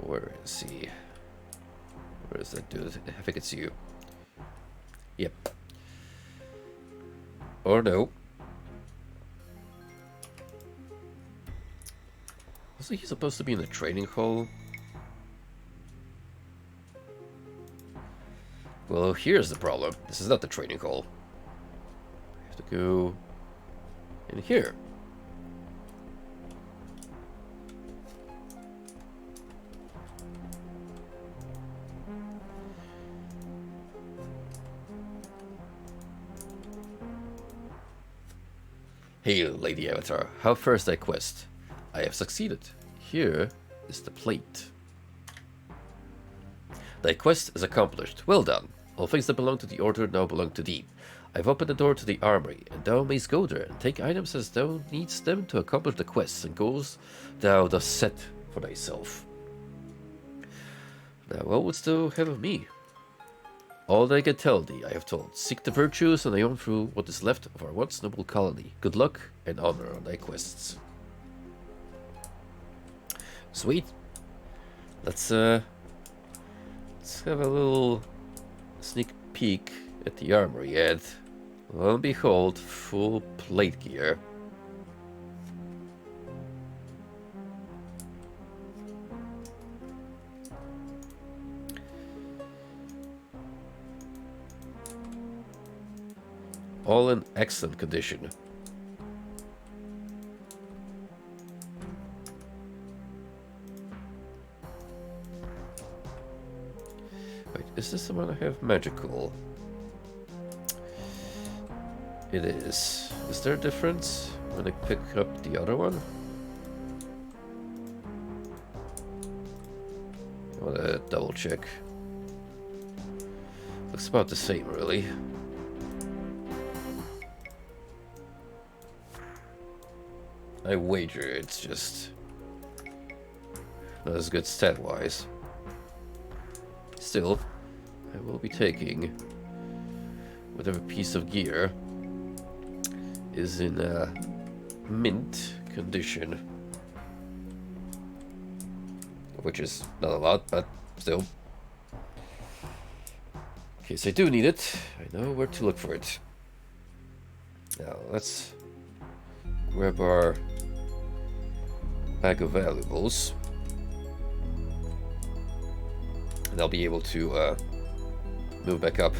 Speaker 1: Where is he? Where is that dude? I think it's you. Yep. Or no. Wasn't he supposed to be in the training hall? Well, here's the problem. This is not the training hall. I have to go in here. Hail, Lady Avatar. How fares thy quest? I have succeeded. Here is the plate. Thy quest is accomplished. Well done. All things that belong to the Order now belong to thee. I have opened the door to the armory, and thou mayst go there and take items as thou needst them to accomplish the quests and goals thou dost set for thyself. Now, what wouldst thou have of me? All that I can tell thee, I have told. Seek the virtues on thy own through what is left of our once noble colony. Good luck and honor on thy quests. Sweet. Let's have a little sneak peek at the armory, and lo and behold, full plate gear. All in excellent condition. Wait, is this the one I have magical? It is. Is there a difference when I pick up the other one? I want to double check. Looks about the same, really. I wager it's just not as good stat-wise. Still, I will be taking whatever piece of gear is in mint condition. Which is not a lot, but still. In case I do need it, I know where to look for it. Now, let's grab our bag of valuables. And I'll be able to move back up.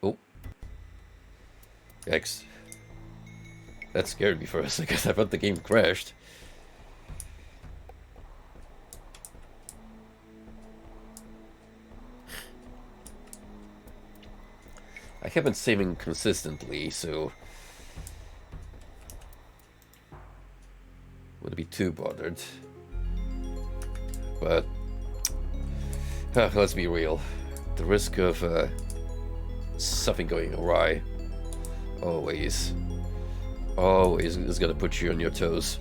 Speaker 1: Oh. Yikes. That scared me for a second. I thought the game crashed. I have been saving consistently, so wouldn't be too bothered. But let's be real. The risk of something going awry always is gonna put you on your toes.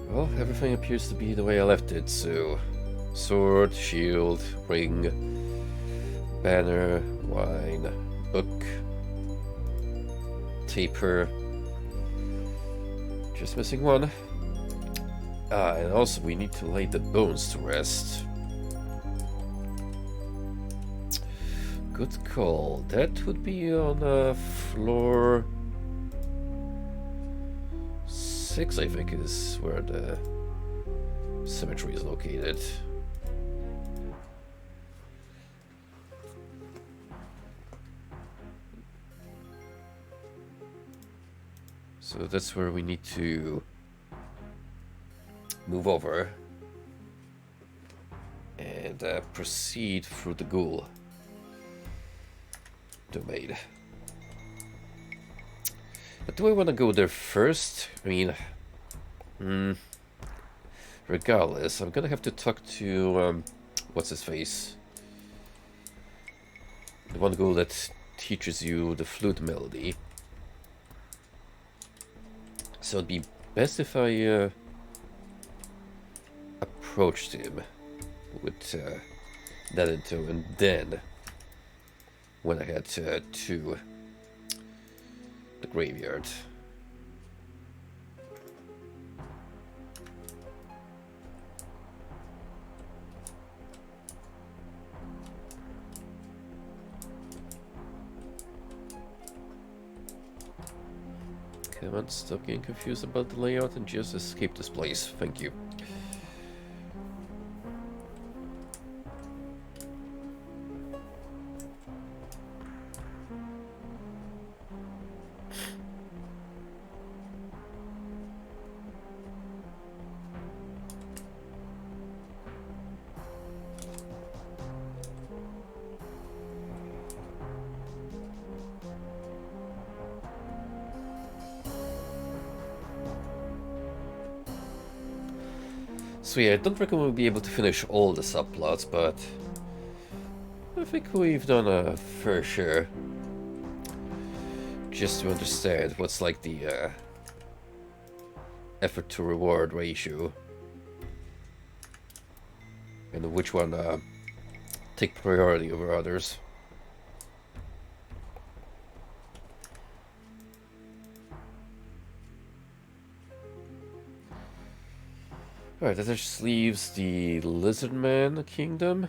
Speaker 1: Well, everything appears to be the way I left it, so sword, shield, ring, banner, wine, book, taper. Just missing one. And also we need to lay the bones to rest. Good call. That would be on floor 6, I think, is where the cemetery is located. So that's where we need to move over and proceed through the ghoul domain. But do I want to go there first? I mean, regardless, I'm gonna have to talk to, what's his face? The one ghoul that teaches you the flute melody. So it'd be best if I approached him with that into, and then when I head to the graveyard. Come on, stop getting confused about the layout and just escape this place. Thank you. So yeah, I don't reckon we'll be able to finish all the subplots, but I think we've done a fair share. Just to understand what's like the effort to reward ratio. and which one take priority over others. Alright, that just leaves the Lizardman Kingdom.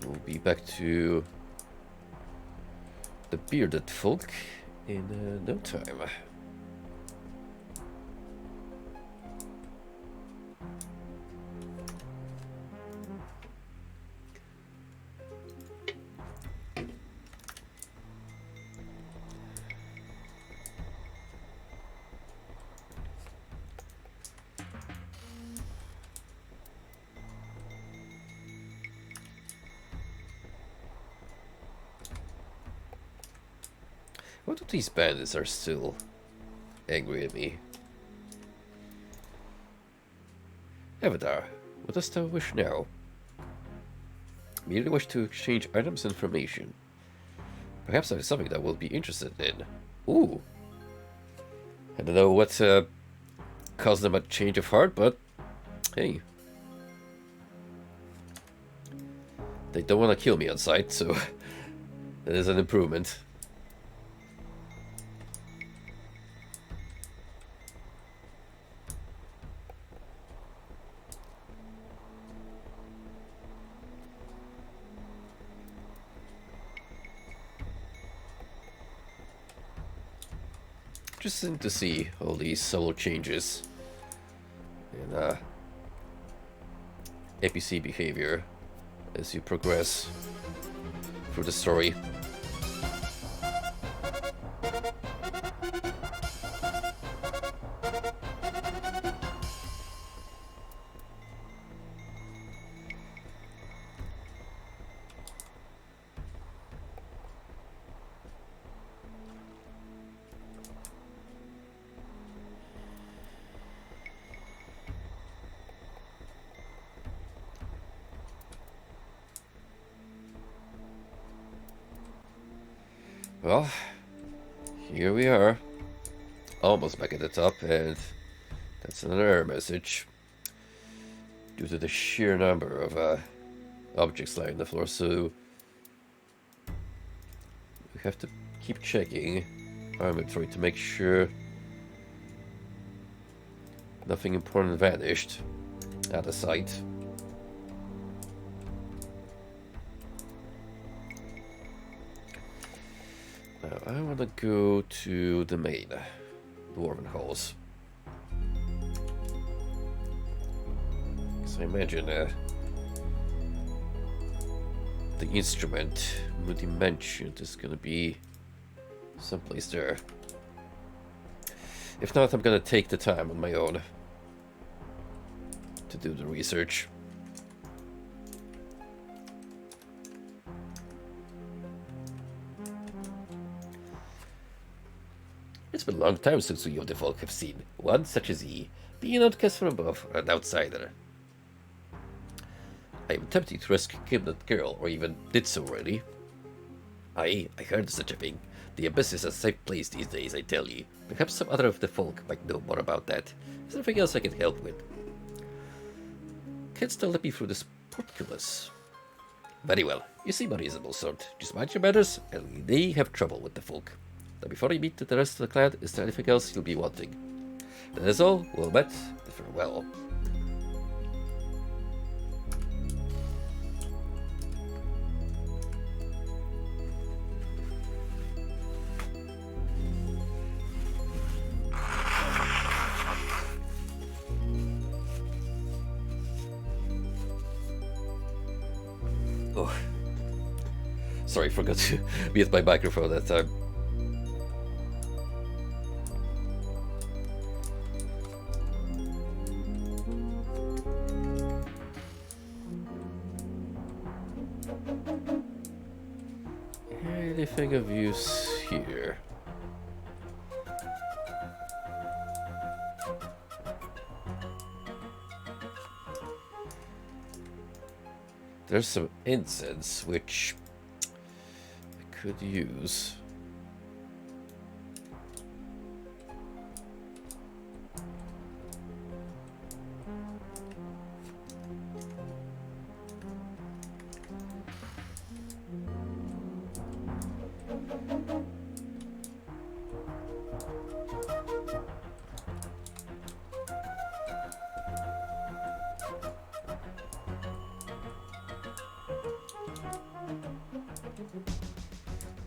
Speaker 1: We'll be back to the bearded folk in no time. What if these bandits are still angry at me? Evadar, what dost thou wish now? Merely wish to exchange items and information. Perhaps that is something that we'll be interested in. Ooh. I don't know what caused them a change of heart, but hey. They don't want to kill me on sight, so that is an improvement. Interesting to see all these subtle changes in NPC behavior as you progress through the story. Well, here we are, almost back at the top, and that's another error message due to the sheer number of objects lying on the floor, so we have to keep checking our inventory to make sure nothing important vanished out of sight. Now, I want to go to the main dwarven halls. So I imagine the instrument multi-mentioned is going to be someplace there. If not, I'm going to take the time on my own to do the research. It's been a long time since we of the folk have seen one such as he, being an outcast from above, or an outsider. I am tempted to rescue that girl, or even did so already. I heard of such a thing. The abyss is a safe place these days, I tell ye. Perhaps some other of the folk might know more about that. Is there anything else I can help with? Canst thou let me through this portcullis? Very well. You seem a reasonable sort. Just mind your manners, and we may have trouble with the folk. Now before you meet the rest of the clan, is there anything else you'll be wanting? That is all. Well met. Farewell. Oh. Sorry, forgot to mute my microphone that time. Anything of use here? There's some incense which I could use.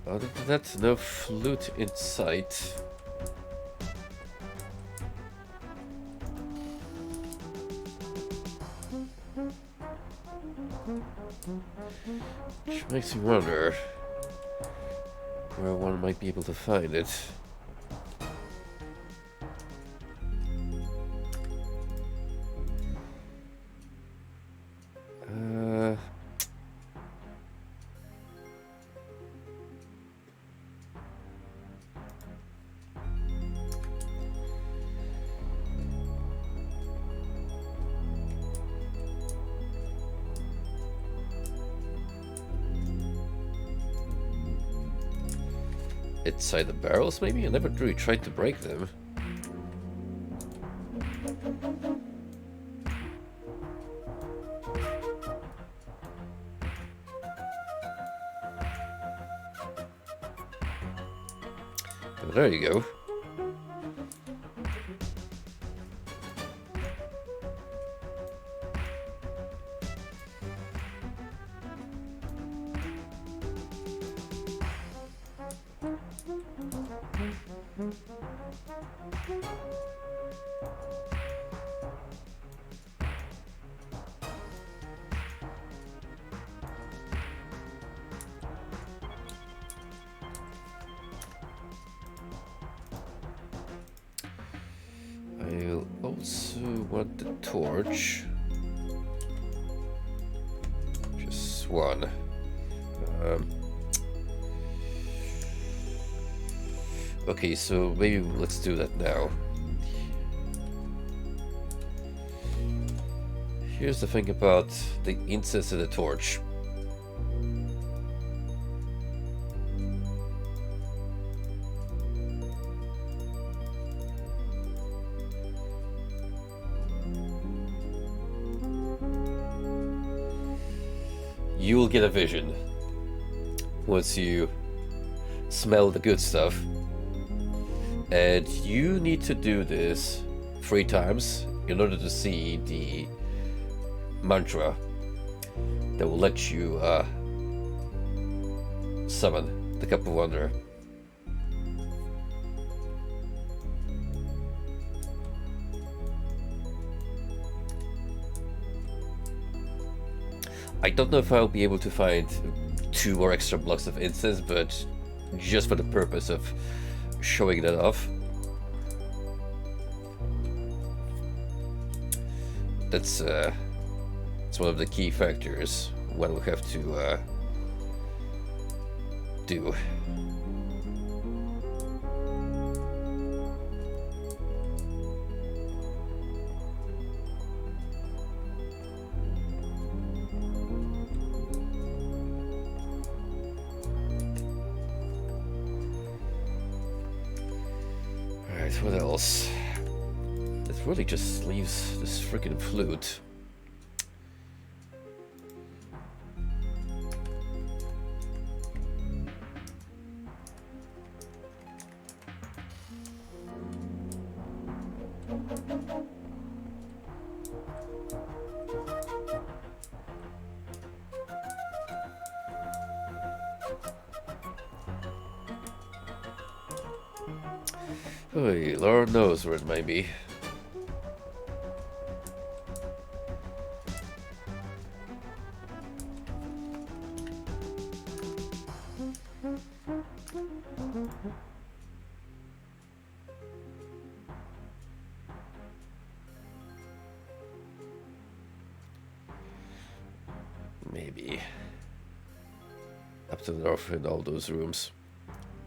Speaker 1: Other than that, no flute in sight. Which makes me wonder where one might be able to find it. Inside the barrels, maybe? I never really tried to break them. Oh, there you go. I'll also want the torch. Just one. Okay, so maybe let's do that now. Here's the thing about the incense and the torch. You will get a vision once you smell the good stuff. And you need to do this 3 times in order to see the mantra that will let you summon the Cup of Wonder. I don't know if I'll be able to find 2 more extra blocks of incense, but just for the purpose of showing that off. That's one of the key factors one will have to do. What else? It really just leaves this freaking flute. Oy, Lord knows where it might be. Maybe up to the north in all those rooms.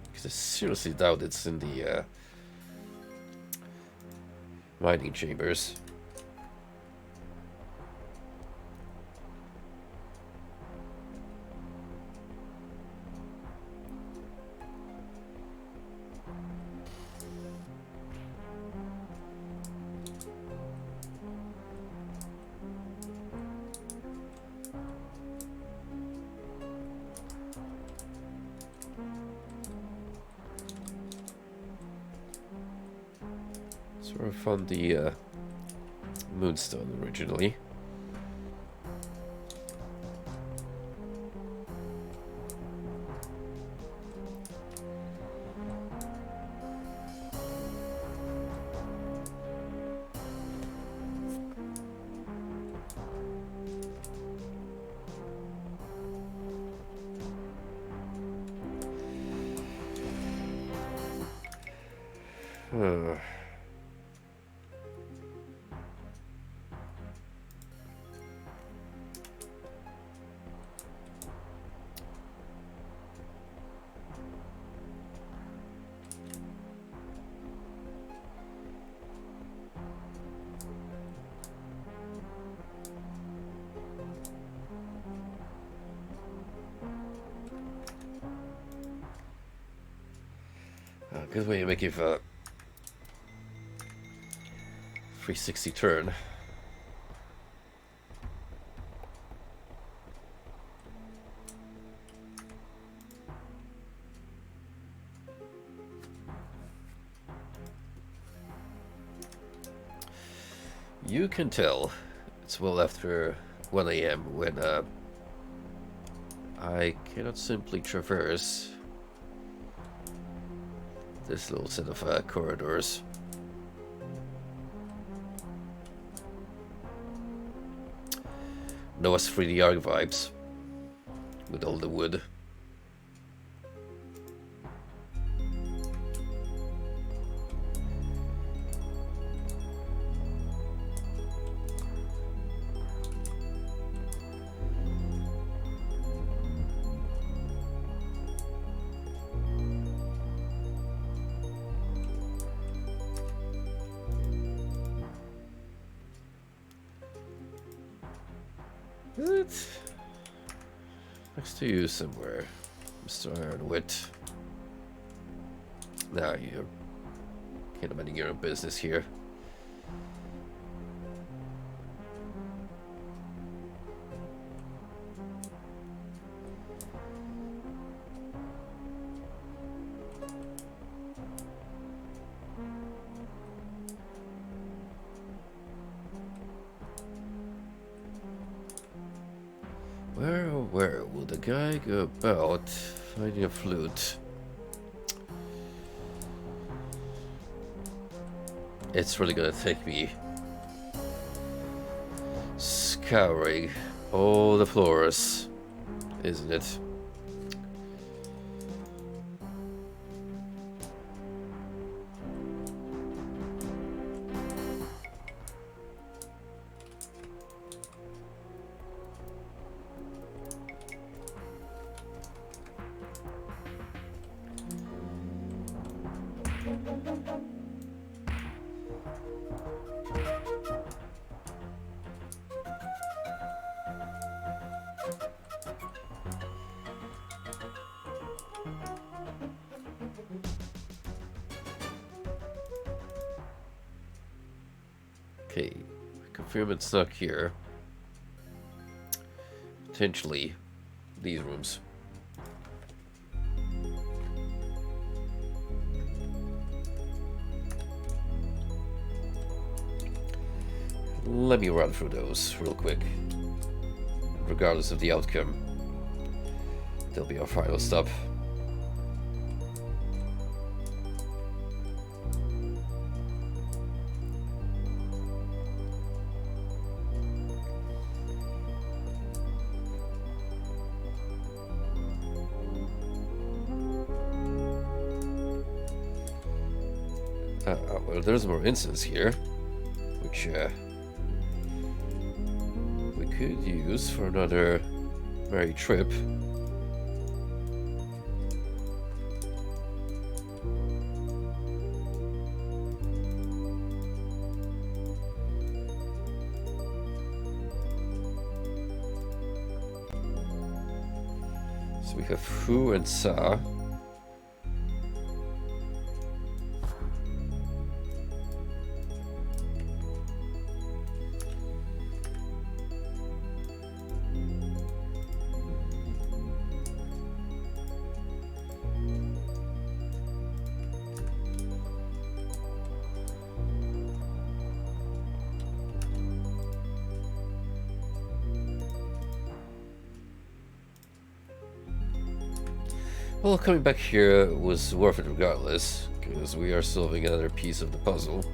Speaker 1: Because I seriously doubt it's in the mining chambers. So I found the moonstone originally. Good way to make it a 360 turn. You can tell it's well after 1 AM when I cannot simply traverse this little set of corridors. Noah's 3D Arc vibes with all the wood. Next to you somewhere, Mr. Ironwit. Now you're kind of minding your own business here. Where will the guy go about finding a flute? It's really gonna take me scouring all the floors, isn't it? Okay, confirm it's not here. Potentially these rooms. Let me run through those real quick. Regardless of the outcome, they'll be our final stop. Well, there's more incense here, which we could use for another merry trip. So we have Fu and Sa. Well, coming back here was worth it regardless, because we are solving another piece of the puzzle.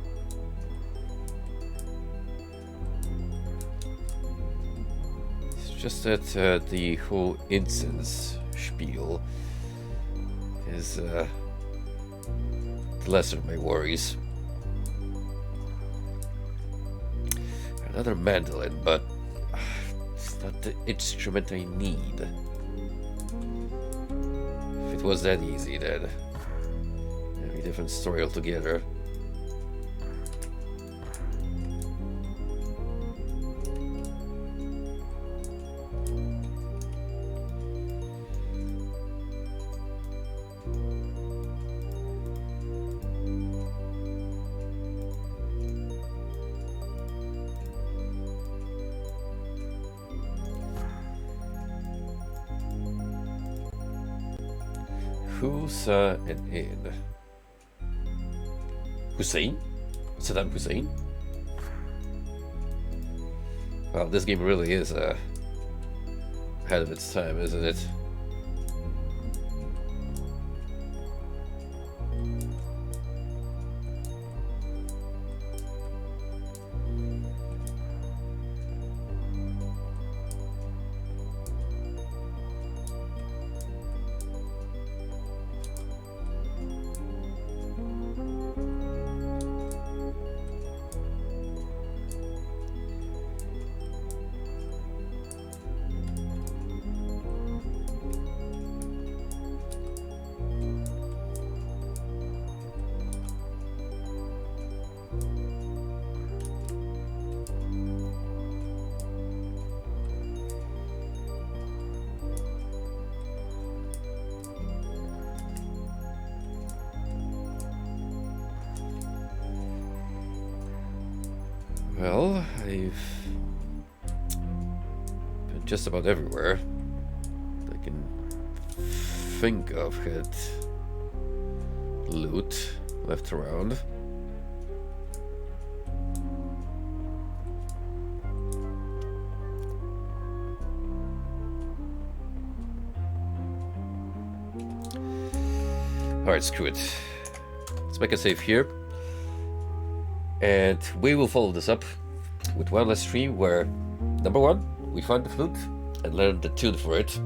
Speaker 1: It's just that the whole incense spiel is the lesser of my worries. Another mandolin, but it's not the instrument I need. If it was that easy, then it'd be a different story altogether. An inn. Hussein? Saddam Hussein? Well, this game really is ahead of its time, isn't it? Well, I've been just about everywhere I can think of. Had loot left around. Alright, screw it. Let's make a save here. And we will follow this up with one last stream where, number one, we find the flute and learn the tune for it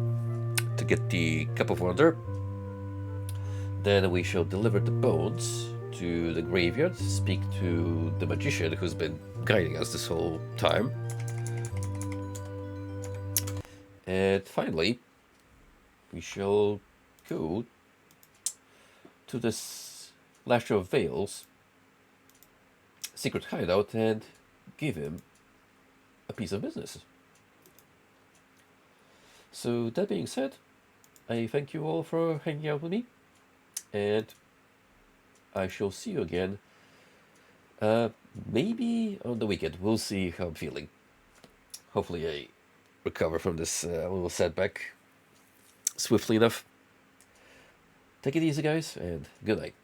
Speaker 1: to get the Cup of Wonder. Then we shall deliver the bones to the graveyard, speak to the magician who's been guiding us this whole time. And finally, we shall go to this Lasher of Veils secret hideout and give him a piece of business. So that being said, I thank you all for hanging out with me, and I shall see you again maybe on the weekend. We'll see how I'm feeling. Hopefully I recover from this little setback swiftly enough. Take it easy, guys, and good night.